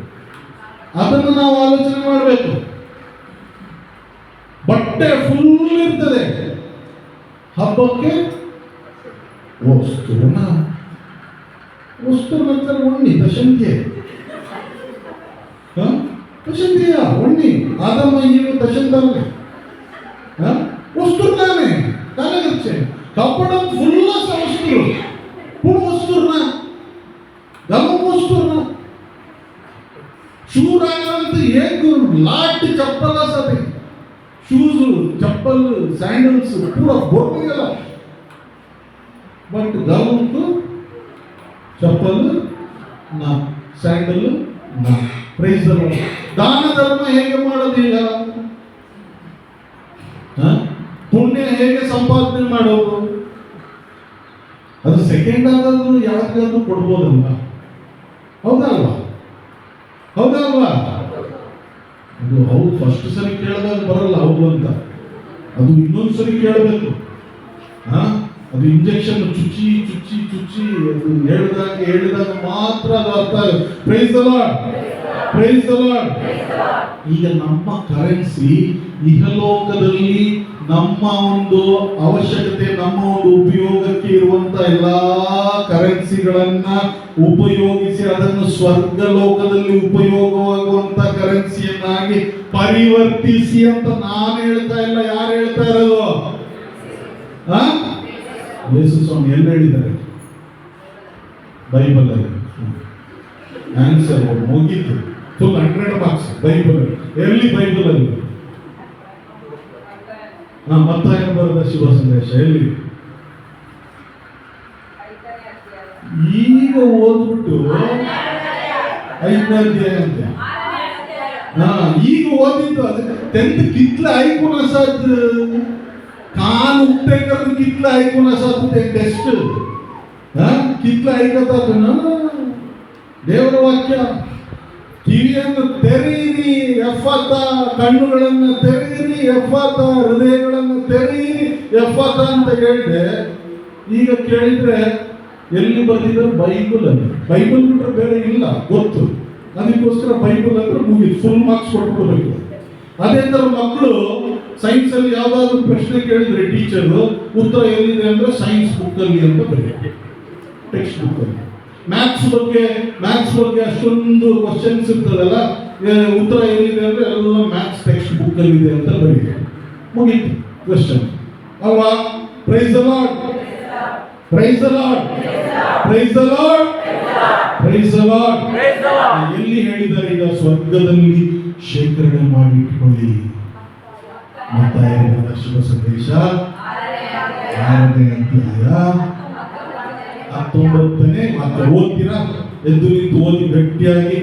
ಅದನ್ನು ನಾವು ಆಲೋಚನೆ ಮಾಡಬೇಕು. ಬಟ್ಟೆ ಫುಲ್ ಇರ್ತದೆ, ಹಬ್ಬಕ್ಕೆ ವಸ್ತುನ ಒಣ್ಣಿ ದಶಂಖ್ಯೆ ದಶಂಖ್ಯೆಯ ಒಣ್ಣಿ ಆದಮ್ಮ ಏನು ದಶಂತರಲೆ ವಸ್ತುರ್ನಾನೆ ಕಾಲಗಚ್ಚೆ ಕಪ್ಪಡ ಫುಲ್ ವಸ್ತುರು ಪುಣ್ ವಸ್ತುರ್ನ ಗಮ ವಸ್ತುರ್ನ ಶೂರಾಗಂತ ಏಕು लाट चप्पल असते, शूज चप्पल सैंडल्स पूरा बोटगेला, बट गलंतु चप्पल ना सैंडल ना. Price the lord. ದಾನ ಧರ್ಮ ಹೇಗೆ ಮಾಡೋದು ಈಗ? ಪುಣ್ಯ ಹೇಗೆ ಸಂಪಾದನೆ ಮಾಡೋದು? ಅದು ಸೆಕೆಂಡ್ ಆದರೂ ಯಾರಿಗಾದ್ರೂ ಕೊಡ್ಬೋದಲ್ಲ, ಹೌದಲ್ವಾ? ಹೌದಲ್ವಾ? ಅದು ಹೌದು ಫಸ್ಟ್ ಸರಿ ಕೇಳಿದಾಗ ಬರಲ್ಲ ಹೌದು ಅಂತ, ಅದು ಇನ್ನೊಂದು ಸರಿ ಕೇಳಬೇಕು. ಅದು ಇಂಜೆಕ್ಷನ್ ಚುಚ್ಚಿ ಚುಚ್ಚಿ ಚುಚ್ಚಿ ಅದು ಹೇಳಿದಾಗ ಮಾತ್ರ ಅದು ಅರ್ಥ ಆಗುತ್ತೆ. Price the lord, praise the lord. ಈಗ ನಮ್ಮ ಕರೆನ್ಸಿ ಇಹಲೋಕದಲ್ಲಿ ನಮ್ಮ ಒಂದು ಅವಶ್ಯಕತೆ, ನಮ್ಮ ಒಂದು ಉಪಯೋಗಕ್ಕೆ ಇರುವಂತ ಎಲ್ಲಾ ಕರೆನ್ಸಿಗಳನ್ನ ಉಪಯೋಗಿಸಿ ಅದನ್ನು ಸ್ವರ್ಗ ಲೋಕದಲ್ಲಿ ಉಪಯೋಗವಾಗುವಂತ ಕರೆನ್ಸಿಯನ್ನಾಗಿ ಪರಿವರ್ತಿಸಿ ಅಂತ ನಾನು ಹೇಳ್ತಾ ಇಲ್ಲ. ಯಾರು ಹೇಳ್ತಾ ಇರೋದು? ಯೇಸು ಸ್ವಾಮಿ ಎಲ್ಲಿ ಹೇಳಿದ್ದಾರೆ? ಬೈಬಲ್ ಅಲ್ಲಿ. ಆನ್ಸರ್ ಮುಗಿತು, ಫುಲ್ 100 ಮಾರ್ಕ್ಸ್ ಬೈಬಲ್. ಎಲ್ಲಿ ಬೈಬಲ್ ಅಲ್ಲಿ? ಮತ್ತಾಯ ಬರೆದ ಶುಭ ಸಂದೇಶ ಎಲ್ಲಿ? ಈಗ ಓದ್ಬಿಟ್ಟು 5ನೇ ಅಧ್ಯಾಯ ಅಂತೆ. ಈಗ ಓದಿದ್ದು ಅದು 10th ಕಿತ್ಲ ಐಕುನ ಸಾತ್ कान उठते कर कितला ऐकून असा ते टेस्ट कितला ऐकत ना ದೇವರ ವಾಕ್ಯ. ಕಿವಿಯನ್ನು ತೆರೆಯಿರಿ ಎಫಾತ, ಕಣ್ಣುಗಳನ್ನು ತೆರೆಯಿರಿ ಎಫಾತ, ಹೃದಯಗಳನ್ನು ತೆರೆಯಿರಿ ಎಫಾತ ಅಂತ ಹೇಳಿದೆ. ಈಗ ಕೇಳಿದ್ರೆ ಎಲ್ಲಿ ಬರ್ತಿದ್ರು? ಬೈಬಲ್ ಅಲ್ಲಿ. ಬೈಬಲ್ ಬಿಟ್ಟರೆ ಬೇರೆ ಇಲ್ಲ ಗೊತ್ತು, ಅದಕ್ಕೋಸ್ಕರ ಬೈಬಲ್ ಅಂದ್ರೆ ಮುಗಿದು ಫುಲ್ ಮಾರ್ಕ್ಸ್ ಕೊಟ್ಬಿಡ್ಬೇಕು. ಅದೇ ತರ ಮಕ್ಕಳು ಸೈನ್ಸ್ ಅಲ್ಲಿ ಯಾವ್ದಾದ್ರು ಪ್ರಶ್ನೆ ಕೇಳಿದ್ರೆ ಟೀಚರ್ ಉತ್ತರ ಎಲ್ಲಿದೆ ಅಂದ್ರೆ ಸೈನ್ಸ್ ಬುಕ್ ಅಲ್ಲಿ ಅಂತ ಬರೀತಾರೆ, ಟೆಕ್ಸ್ಟ್ ಬುಕ್ ಅಲ್ಲಿ. ಮ್ಯಾಥ್ಸ್ ಬಗ್ಗೆ ಅಷ್ಟೊಂದು ಕ್ವಶನ್ಸ್ ಇರ್ತದಲ್ಲ, ಉತ್ತರ ಎಲ್ಲಿದೆ ಅಂದ್ರೆ ಎಲ್ಲ ಮ್ಯಾಥ್ಸ್ ಟೆಕ್ಸ್ಟ್ ಬುಕ್ ಅಲ್ಲಿ ಇದೆ ಅಂತ ಬರೀತಾರೆ. ಮುಗೀತು ಕ್ವಶನ್ ಅಲ್ವಾ? Price the lord, praise the lord, praise the lord, praise the lord. ಎಲ್ಲಿ ಹೇಳಿದ್ದಾರೆ ಈಗ? ಸ್ವರ್ಗದಲ್ಲಿ ಶೇಖರಣೆ ಮಾಡಿ ಇಟ್ಕೊಳ್ಳಿ. ಮತ್ತಾಯ ಶುಭ ಸಂದೇಶ 6ನೇ ಅಧ್ಯಾಯ 19ನೇ ವಾಕ್ಯ ಓದ್ತೀರಾ? ಎದ್ದು ನಿಂತು ಓದಿ ಗಟ್ಟಿಯಾಗಿ.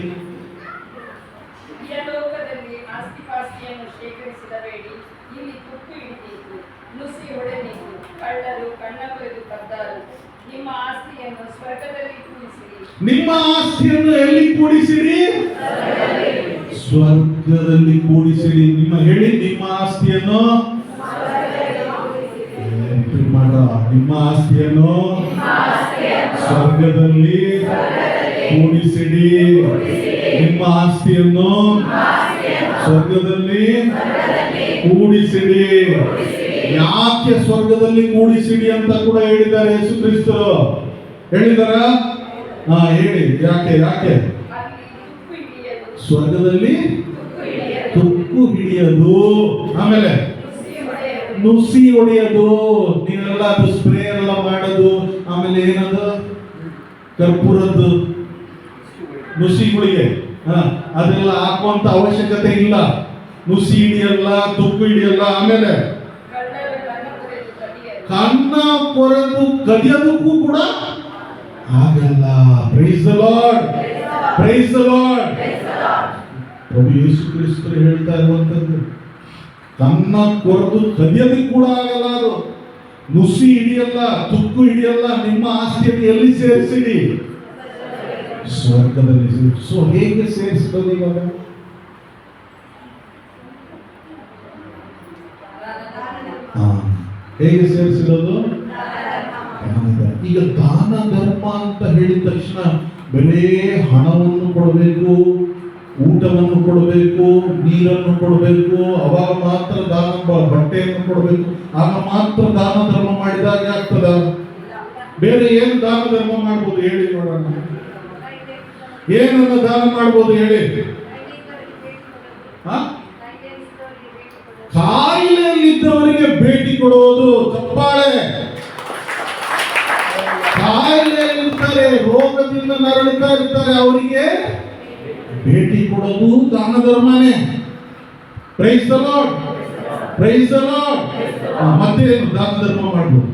ಇಹಲೋಕದಲ್ಲಿ ಆಸ್ತಿಪಾಸ್ತಿಯನ್ನು ಶೇಖರಿಸಿಡಬೇಡಿ, ಇಲ್ಲಿ ತುಕ್ಕು ಹಿಡಿದೀತು, ನುಸಿ ಹೊಡೆದೀತು, ಕಳ್ಳರು ಕಣ್ಣ ಕೊರೆದು ಕದ್ದಾರು. ನಿಮ್ಮ ಆಸ್ತಿಯನ್ನು ಸ್ವರ್ಗದಲ್ಲಿ ಕೂಡಿಸಿರಿ. ನಿಮ್ಮ ಆಸ್ತಿಯನ್ನು ಎಲ್ಲಿ ಕೂಡಿಸಿರಿ? ಸ್ವರ್ಗದಲ್ಲಿ ಕೂಡಿಸಿರಿ. ಹೇಳಿ, ನಿಮ್ಮ ಆಸ್ತಿಯನ್ನು ನಿಮ್ಮ ಆಸ್ತಿಯನ್ನು ಸ್ವರ್ಗದಲ್ಲಿ ಕೂಡಿಸಿಡಿ. ನಿಮ್ಮ ಆಸ್ತಿಯನ್ನು ಸ್ವರ್ಗದಲ್ಲಿ ಕೂಡಿಸಿಡಿ. ಯಾಕೆ ಸ್ವರ್ಗದಲ್ಲಿ ಕೂಡಿಸಿಡಿ ಅಂತ ಕೂಡ ಹೇಳಿದ್ದಾರೆ ಯೇಸು ಕ್ರಿಸ್ತರು. ಹೇಳಿದಾರ? ಹೇಳಿ, ಯಾಕೆ ಯಾಕೆ? ಸ್ವರ್ಗದಲ್ಲಿ ತುಕ್ಕು ಹಿಡಿಯದು, ಆಮೇಲೆ ನುಸಿ ಹೊಡೆಯೋದು. ನೀವೆಲ್ಲ ಅದು ಸ್ಪ್ರೇ ಎಲ್ಲ ಮಾಡೋದು, ಆಮೇಲೆ ಏನದು ಕರ್ಪೂರದ್ದು ನುಸಿಗಳಿಗೆ ಅದೆಲ್ಲ ಹಾಕುವಂತ ಅವಶ್ಯಕತೆ ಇಲ್ಲ. ನುಸಿ ಹಿಡಿಯಲ್ಲ, ತುಕ್ಕು ಹಿಡಿಯಲ್ಲ. ಆಮೇಲೆ ಕಣ್ಣ ಕೊರೆದು ಕದಿಯೋದಕ್ಕೂ ಕೂಡ ಆಗಲ್ಲ. Praise the lord, praise the lord. ಪ್ರಭು ಯೇಸು ಕ್ರಿಸ್ತರು ಹೇಳ್ತಾ ಇರುವಂತದ್ದು, ಕಣ್ಣ ಕೊರೆದು ಕದಿಯೋದಕ್ಕೆ ಕೂಡ ಆಗಲ್ಲ. ಅದು ನುಸಿ ಹಿಡಿಯಲ್ಲ, ತುಕ್ಕು ಹಿಡಿಯಲ್ಲ. ನಿಮ್ಮ ಆಸ್ತಿಯನ್ನು ಎಲ್ಲಿ ಸೇರಿಸಿಡಿ? ಸ್ವರ್ಗದಲ್ಲಿ. ಸೊ ಹೇಗೆ ಸೇರಿಸಿರೋದು ಇವಾಗ? ಹೇಗೆ ಸೇರಿಸಿರೋದು? ಈಗ ದಾನ ಧರ್ಮ ಅಂತ ಹೇಳಿದ ತಕ್ಷಣ ಬರೇ ಹಣವನ್ನು ಕೊಡಬೇಕು, ಊಟವನ್ನು ಕೊಡಬೇಕು, ನೀರನ್ನು ಕೊಡಬೇಕು, ಅವಾಗ ಮಾತ್ರ ಬಟ್ಟೆಯನ್ನು ಕೊಡಬೇಕು, ಆಗ ಮಾತ್ರ ದಾನ ಧರ್ಮ ಮಾಡಿದಾಗ ಆಗ್ತದ? ಬೇರೆ ಏನು ದಾನ ಧರ್ಮ ಮಾಡ್ಬೋದು ಹೇಳಿ ನೋಡೋಣ? ಏನನ್ನ ದಾನ ಮಾಡ್ಬೋದು ಹೇಳಿ? ಕಾಯಿಲೆಯಲ್ಲಿದ್ದವರಿಗೆ ಭೇಟಿ ಕೊಡುವುದು. ಚಪ್ಪಾಳೆ. ಕಾಯಿಲೆಯಲ್ಲಿರ್ತಾರೆ, ರೋಗದಿಂದ ನರಳುತ್ತಾ ಇರ್ತಾರೆ, ಅವರಿಗೆ ಭೇಟಿ ಕೊಡೋದು ದಾನ ಧರ್ಮನೇ. Praise the lord, praise the lord. ಮತ್ತೇನು ದಾನ ಧರ್ಮ ಮಾಡ್ಬೋದು?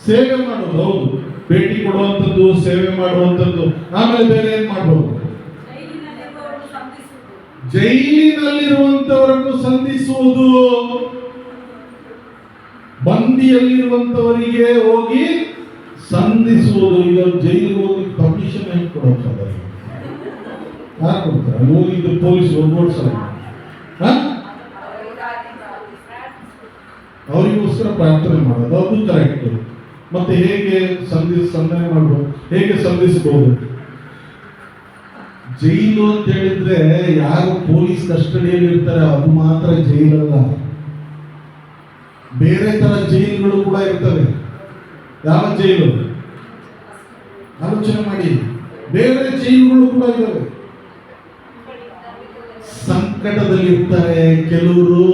ಸೇವೆ ಮಾಡೋದು. ಹೌದು, ಭೇಟಿ ಕೊಡುವಂಥದ್ದು, ಸೇವೆ ಮಾಡುವಂಥದ್ದು. ಆಮೇಲೆ ಬೇರೆ ಏನ್ ಮಾಡ್ಬೋದು? ಜೈಲಿನಲ್ಲಿರುವಂತವರನ್ನು ಸಂಧಿಸುವುದು. ಬಂದಿಯಲ್ಲಿರುವಂತವರಿಗೆ ಹೋಗಿ ಸಂಧಿಸುವುದು. ಈಗ ಜೈಲಿಗೆ ಹೋಗಿ ಪರ್ಮಿಷನ್ ಹೆಂಗ್ ಕೊಡೋದು? ಯಾರು ಕೊಡ್ತಾರೆ? ಅಲ್ಲಿ ಹೋಗಿದ್ದು ಪೊಲೀಸ್ ಓಡಿಸಲ್ಲ. ಅವರಿಗೋಸ್ಕರ ಪ್ರಾರ್ಥನೆ ಮಾಡೋದು, ಅದು ಕರೆಕ್ಟ್. ಮತ್ತೆ ಹೇಗೆ ಸಂಧಾನ ಮಾಡ್ಬೋದು? ಹೇಗೆ ಸಂಧಿಸಬಹುದು? ಜೈಲು ಅಂತ ಹೇಳಿದ್ರೆ ಯಾರು ಪೊಲೀಸ್ ಕಸ್ಟಡಿಯಲ್ಲಿ ಇರ್ತಾರೆ ಅದು ಮಾತ್ರ ಜೈಲಲ್ಲ. ಬೇರೆ ತರ ಜೈಲುಗಳು ಕೂಡ ಇರ್ತವೆ. ಯಾವ ಜೈಲು? ಆಲೋಚನೆ ಮಾಡಿ. ಬೇರೆ ಜೈಲುಗಳು ಕೂಡ ಇದ್ದಾವೆ. ಸಂಕಟದಲ್ಲಿ ಇರ್ತಾರೆ ಕೆಲವರು,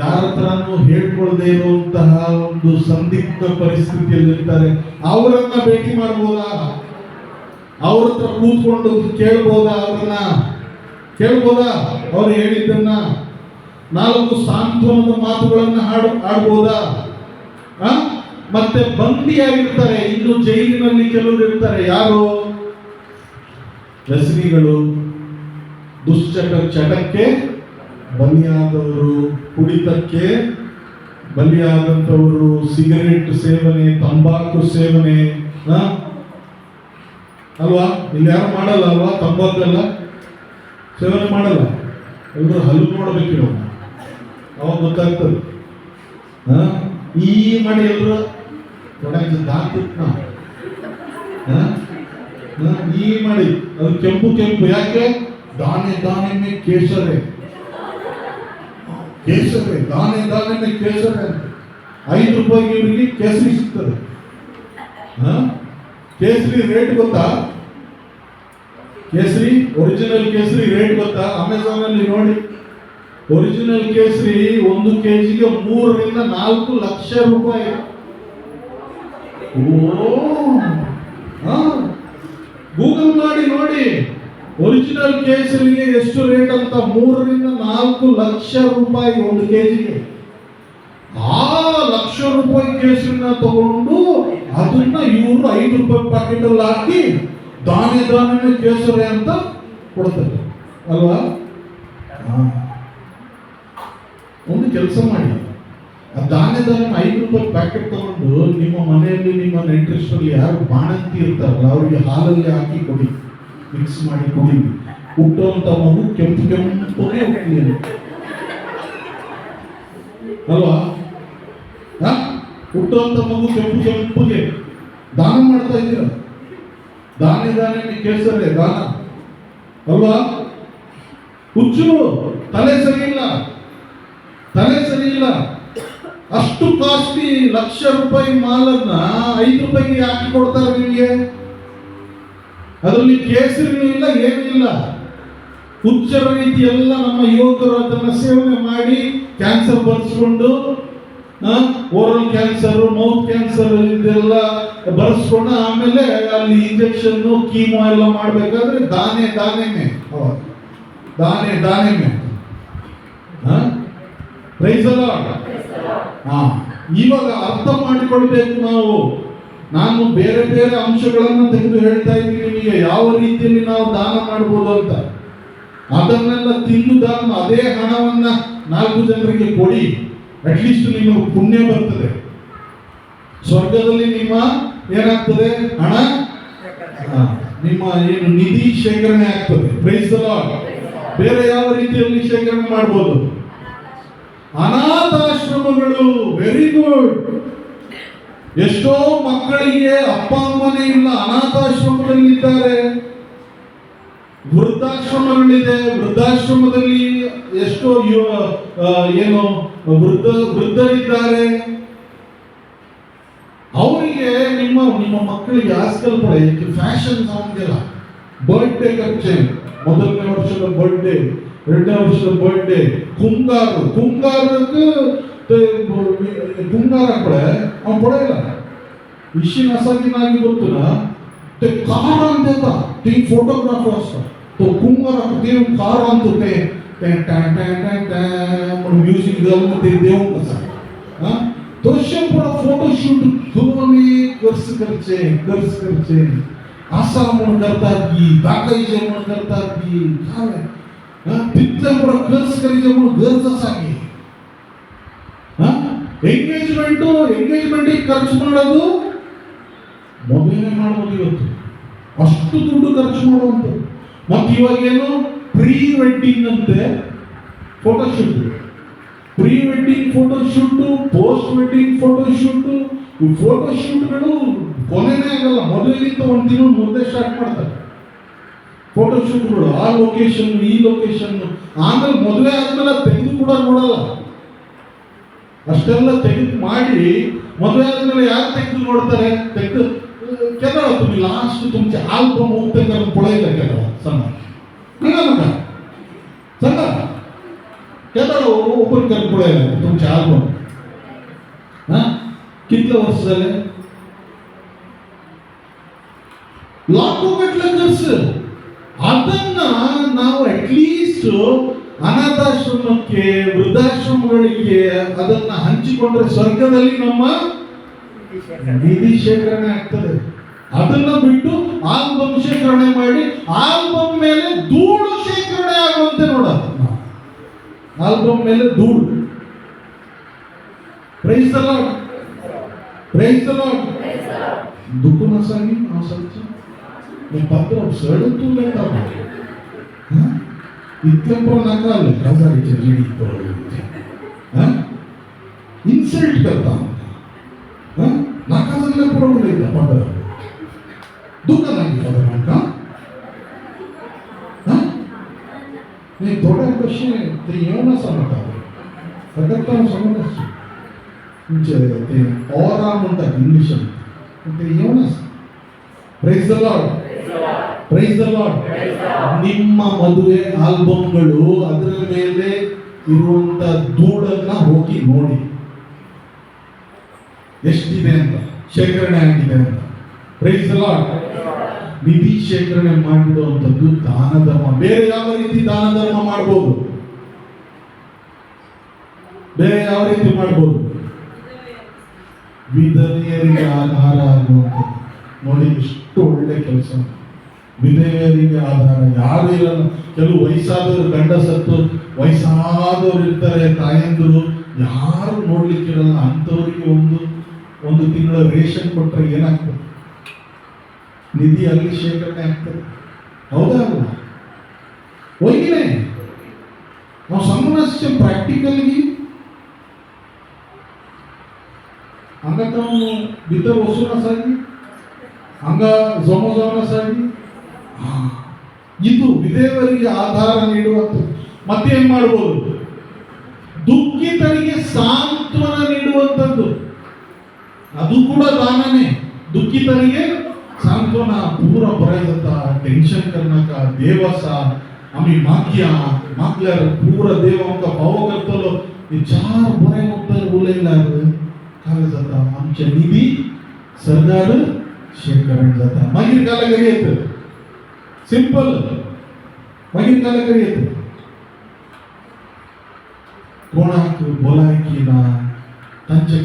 ಯಾರ ಹತ್ರನೂ ಹೇಳ್ಕೊಳ್ದೇ ಇರುವಂತಹ ಒಂದು ಸಂದಿಗ್ಧ ಪರಿಸ್ಥಿತಿಯಲ್ಲಿ ಇರ್ತಾರೆ. ಅವರನ್ನ ಭೇಟಿ ಮಾಡಬಹುದಾ? ಅವ್ರ ಹತ್ರ ಕೂತ್ಕೊಂಡು ಕೇಳ್ಬೋದಾ? ಅವ್ರನ್ನ ಕೇಳ್ಬೋದಾ? ಅವ್ರು ಹೇಳಿದ್ದನ್ನ 4 ಸಾಂತ್ವನದ ಮಾತುಗಳನ್ನ ಆಡ್ಬೋದಾ? ಮತ್ತೆ ಬಂದಿಯಾಗಿರ್ತಾರೆ. ಇನ್ನು ಜೈಲಿನಲ್ಲಿ ಕೆಲವರು ಇರ್ತಾರೆ. ಯಾರು? ವ್ಯಸನಿಗಳು, ಚಟಕ್ಕೆ ಬಲಿಯಾದವರು, ಕುಡಿತಕ್ಕೆ ಬಲಿಯಾದಂಥವರು, ಸಿಗರೇಟ್ ಸೇವನೆ, ತಂಬಾಕು ಸೇವನೆ. ಅಲ್ವಾ? ಇಲ್ಲಿ ಯಾರು ಮಾಡಲ್ಲ ಅಲ್ವಾ? ತಂಬಾಕೆಲ್ಲ ಸೇವನೆ ಮಾಡಲ್ಲ. ಎಲ್ಲರೂ ಹಲ್ಲು ನೋಡ್ಬೇಕು ನಾವು, ಅವಾಗ ಗೊತ್ತಾಗ್ತದೆ. ಈ ಮಾಡಿ ಎಲ್ಲರೂ ಈ ಮಾಡಿ ಅದು ಕೆಂಪು ಕೆಂಪು. ಯಾಕೆ? ದಾನೆ ದಾನೆ ಮೇ ಕೇಸರೆ, ಕೇಸರೆ, ದಾನೆ ದಾನೆ ಮೇ ಕೇಸರೆ ಅಂತ. 5 ರೂಪಾಯಿಗೆ ಇವರಿಗೆ ಕೇಸರಿ ಸಿಗ್ತದೆ. ಕೇಸರಿ ರೇಟ್ ಗೊತ್ತಾ? ಕೇಸರಿ, ಒರಿಜಿನಲ್ ಕೇಸರಿ ರೇಟ್ ಗೊತ್ತಾ? ಅಮೆಝಾನ್ ಅಲ್ಲಿ ನೋಡಿ. ಒರಿಜಿನಲ್ ಕೇಸರಿ 1 ಕೆಜಿಗೆ 3 ರಿಂದ 4 ಲಕ್ಷ ರೂಪಾಯಿ. ಗೂಗಲ್ ಮಾಡಿ ನೋಡಿ, ಒರಿಜಿನಲ್ ಕೇಸರಿಗೆ ಎಷ್ಟು ರೇಟ್ ಅಂತ. 3 ರಿಂದ 4 ಲಕ್ಷ ರೂಪಾಯಿ 1 ಕೆಜಿಗೆ. 6 ಲಕ್ಷ ರೂಪಾಯಿ ಕೇಸರಿನ ತಗೊಂಡು ಅದನ್ನ ಇವರು 5 ರೂಪಾಯಿ ಪ್ಯಾಕೆಟ್ ಅಲ್ಲಿ ಹಾಕಿ ದಾನೆ ಕೇಸರಿ ಅಂತ ಕೊಡ್ತಾರೆ ಅಲ್ವಾ? ಒಂದು ಕೆಲಸ ಮಾಡಿ, ಆ ದಾನೆ 5 ರೂಪಾಯಿ ಪ್ಯಾಕೆಟ್ ತಗೊಂಡು ನಿಮ್ಮ ಮನೆಯಲ್ಲಿ ನಿಮ್ಮ ನೆಂಟರಿಷ್ಟರಲ್ಲಿ ಯಾರು ಬಾಣಂತಿ ಇರ್ತಾರಲ್ಲ ಅವರಿಗೆ ಹಾಲಲ್ಲಿ ಹಾಕಿ ಕೊಡಿ, ಮಿಕ್ಸ್ ಮಾಡಿ ಕುಡಿ. ಹುಟ್ಟುವಂತ ಮಗು ಕೆಂಪುಗೆ ಹೋಗ್ಲಿ ಅಲ್ವಾ? ಹುಟ್ಟುವಂತ ಮಗು ಕೆಂಪುಗೆ ದಾನ ಮಾಡ್ತಾ ಇದ್ದೀರ. ದಾನೆ ಕೇಸರಿ ದಾನ ಅಲ್ವಾ? ಹುಚ್ಚು ತಲೆ ಸರಿ ಇಲ್ಲ. ಅಷ್ಟು ಕಾಸ್ಟ್ಲಿ ಲಕ್ಷ ರೂಪಾಯಿ ಮಾಲನ್ನ 5 ರೂಪಾಯಿಗೆ ಹಾಕಿ ಕೊಡ್ತಾರೆ ನಿಮಗೆ. ಅದರಲ್ಲಿ ಕೇಸರಿನೂ ಇಲ್ಲ, ಏನೂ ಇಲ್ಲ. ಹುಚ್ಚರ ರೀತಿ ಎಲ್ಲ ನಮ್ಮ ಯುವಕರು ಅದನ್ನ ಸೇವನೆ ಮಾಡಿ ಕ್ಯಾನ್ಸರ್ ಬರ್ಸ್ಕೊಂಡು, ಓರಲ್ ಕ್ಯಾನ್ಸರ್, ಮೌತ್ ಕ್ಯಾನ್ಸರ್ ಇದೆಲ್ಲ ಬರ್ಸ್ಕೊಂಡು ಆಮೇಲೆ ಅಲ್ಲಿ ಇಂಜೆಕ್ಷನ್ ಕೀಮೋ ಎಲ್ಲ ಮಾಡ್ಬೇಕಾದ್ರೆ ದಾನೆಮೆ ಪ್ರೈಸ್ ಅಲ್ಲ. ಇವಾಗ ಅರ್ಥ ಮಾಡಿಕೊಳ್ಬೇಕು ನಾವು. ನಾನು ಬೇರೆ ಬೇರೆ ಅಂಶಗಳನ್ನು ತೆಗೆದು ಹೇಳ್ತಾ ಇದ್ದೀನಿ ನಿಮಗೆ, ಯಾವ ರೀತಿಯಲ್ಲಿ ನಾವು ದಾನ ಮಾಡ್ಬೋದು ಅಂತ. ಅದನ್ನೆಲ್ಲ ತಿಂದು ದಾನ, ಅದೇ ಹಣವನ್ನ 4 ಜನರಿಗೆ ಕೊಡಿ, ಅಟ್ಲೀಸ್ಟ್ ನಿಮಗೆ ಪುಣ್ಯ ಬರ್ತದೆ. ಸ್ವರ್ಗದಲ್ಲಿ ನಿಮ್ಮ ಏನಾಗ್ತದೆ? ಹಣ ನಿಮ್ಮ ಏನು ನಿಧಿ ಶೇಖರಣೆ ಆಗ್ತದೆ. Praise the Lord. ಬೇರೆ ಯಾವ ರೀತಿಯಲ್ಲಿ ಶೇಖರಣೆ ಮಾಡ್ಬೋದು? ಅನಾಥಾಶ್ರಮಗಳು, ವೆರಿ ಗುಡ್. ಎಷ್ಟೋ ಮಕ್ಕಳಿಗೆ ಅಪ್ಪ ಅಮ್ಮನೇ ಇಲ್ಲ, ಅನಾಥಾಶ್ರಮದಲ್ಲಿದ್ದಾರೆ. ವೃದ್ಧಾಶ್ರಮಗಳಿದೆ, ವೃದ್ಧಾಶ್ರಮದಲ್ಲಿ ಎಷ್ಟೋ ಏನು ವೃದ್ಧರಿದ್ದಾರೆ. ಅವರಿಗೆ ನಿಮ್ಮ ಮಕ್ಕಳಿಗೆ ಆಸ್ಕಲ್ ಪಡೆ ಫ್ಯಾಷನ್ ಸಾಂಗ್ಗೆಲ್ಲ ಬರ್ಡೇ ಖರ್ಚೆ, 1ನೇ ವರ್ಷದ ಬರ್ಡೇ, 2ನೇ ವರ್ಷದ ಬರ್ಡೇ, ಕುಂಗಾರಕ್ಕೆ ಕುಂಗಾರ ಪಡೆ ಅವ್ನು ಪಡೆಯಲ್ಲ. ವಿಷಯ ನಸಾಗಿನಾಗಿ ಗೊತ್ತಿಲ್ಲ कार देता ते फोटोग्राफर्स तो कुंगार ते कार आणते ते म्युझिक घालून ते देऊन कसा तसे पण फोटोशूट दोन्ही कर्स करचे असा म्हणून करतात की दाखवायचे म्हणून करतात की काय तिथलं पण कर्स करायचे म्हणून गरज असा की ಎಂಗೇಜ್ಮೆಂಟ್ ಖರ್ಚು ಮಾಡೋದು ಮದುವೆ ಮಾಡೋದು ಇವತ್ತು ಅಷ್ಟು ದುಡ್ಡು ಖರ್ಚು ಮಾಡುವಂಥದ್ದು. ಮತ್ತು ಇವಾಗ ಏನು ಪ್ರೀ ವೆಡ್ಡಿಂಗ್ ಅಂತೆ photoshoot, pre wedding photoshoot, post wedding photoshoot. ಈ ಫೋಟೋಶೂಟ್ಗಳು ಕೊನೆನೇ ಆಗಲ್ಲ, ಮದುವೆಗಿಂತ 1 ತಿಂಗಳು ಮುಂದೆ ಸ್ಟಾರ್ಟ್ ಮಾಡ್ತಾರೆ ಫೋಟೋಶೂಟ್ಗಳು. ಆ ಲೊಕೇಶನ್ ಈ ಲೊಕೇಶನ್, ಆಮೇಲೆ ಮದುವೆ ಆದ್ಮೇಲೆ ತೆಗೆದು ಕೂಡ ನೋಡಲ್ಲ. ಅಷ್ಟೆಲ್ಲ ತೆಗೆದು ಮಾಡಿ ಮದುವೆ ಆದ್ಮೇಲೆ ಯಾರು ತೆಗೆದು ನೋಡ್ತಾರೆ? ತೆಗೆದು केदार तुम्ही लास्ट तुमचे आल्बम ओपन करून पळयले केदार सांगा नका सांगा केदार ओपन करून पळयले तुमचे आल्बम कितले वर्ष झाले? लाखो गಟ್ಟಲೆ ಖರ್ಚು. ಅದನ್ನ ನಾವು ಅಟ್ಲೀಸ್ಟ್ ಅನಾಥಾಶ್ರಮಕ್ಕೆ, ವೃದ್ಧಾಶ್ರಮಗಳಿಗೆ ಅದನ್ನ ಹಂಚಿಕೊಂಡ್ರೆ ಸ್ವರ್ಗದಲ್ಲಿ ನಮ್ಮ ನಿಧಿ ಶೇಖರಣೆ ಆಗ್ತದೆ. ಅದನ್ನ ಬಿಟ್ಟು ಆಲ್ಬಮ್ ಶೇಖರಣೆ ಮಾಡಿ ಆಲ್ಬಮ್ ಮೇಲೆ ಧೂಳು ಶೇಖರಣೆ ಆಗುವಂತೆ ನೋಡೋದು. ಆಲ್ಬಮ್ ಮೇಲೆ ಧೂಳು. Praise the lord, praise the Lord. दुःख नसावी माणसाचं पत्र सड तू लेता इतकं पण नका आलं खासदारीच्या लेडी इन्सल्ट करता नाका चांगल्या पडवलं येतं पत्र दुःख नाही पत्र का नाही थोड्या कशी ते येऊन सांगतात प्रकारता समजच तुमचे ते ऑरा म्हणतात इंग्लिशात ते येऊनच praise the lord, praise the Lord. ನಿಮ್ಮ ಮದುವೆ ಆಲ್ಬಮ್ಗಳು ಅದರ ಮೇಲೆ ಇರುವಂತ ಧೂಳನ್ನ ಹೋಗಿ ನೋಡಿ ಎಷ್ಟಿದೆ ಅಂತ, ಶೇಖರಣೆ ಆಗಿದೆ ಅಂತ. Price the lord. ನಿಧಿ ಶೇಖರಣೆ ಮಾಡಿಡುವಂಥದ್ದು ದಾನ ಧರ್ಮ. ಬೇರೆ ಯಾವ ರೀತಿ ದಾನ ಧರ್ಮ ಮಾಡ್ಬೋದು? ಬೇರೆ ಯಾವ ರೀತಿ ಮಾಡ್ಬೋದು? ವಿಧವೆಯರಿಗೆ ಆಧಾರ ಆಗುವಂಥದ್ದು. ನೋಡಿ ಎಷ್ಟು ಒಳ್ಳೆ ಕೆಲಸ. ವಿಧವೆಯರಿಗೆ ಆಧಾರ ಯಾರು ಇರಲ್ಲ. ಕೆಲವು ವಯಸ್ಸಾದವರು, ಗಂಡ ಸತ್ತು ವಯಸ್ಸಾದವರು ಇರ್ತಾರೆ, ತಾಯಂದಿರು ಯಾರು ನೋಡ್ಲಿಕ್ಕಿರಲ್ಲ. ಅಂಥವರಿಗೆ ಒಂದು ತಿಂಗಳ ರೇಷನ್ ಕೊಟ್ಟರೆ ಏನಾಗ್ತದೆ? ನಿಧಿ ಅಲ್ಲಿ ಶೇಖರಣೆ ಆಗ್ತದೆ. ಹೌದಾ ಅಲ್ವಾ? ಹೋಗಿನೇ ನಾವು ಸಮಸ್ಯೆ ಪ್ರಾಕ್ಟಿಕಲ್ಗಿ ಹಂಗಂತ ಅವನು ಬಿದ್ದ ವಸೂಲಾಸಾಗಿ ಹಂಗ ಜೊಮಜೋನಸಾಗಿ ಇದು ವಿಧೇವರಿಗೆ ಆಧಾರ ನೀಡುವಂಥದ್ದು. ಮತ್ತೇನ್ ಮಾಡ್ಬೋದು? ದುಃಖಿತರಿಗೆ ಸಾಂತ್ವನ ನೀಡುವಂಥದ್ದು, ಅದು ಕೂಡ ದಾನನೇ. ದುಃಖಿತರಿಗೆ सांत्वना पूरा बरं जाता. टेन्शन करनाका देवासा आम्ही मागल्यार पूरा देव आमकां फावो करतलो. हे चार बरें उत्तर उलयल्यार काय जाता? आमचे निधी सरदार शेखरण जाता. मागीर कालागरी येता. सिंपल. मागीर कालागरी येता. कोणाक भलायकी ना तांचे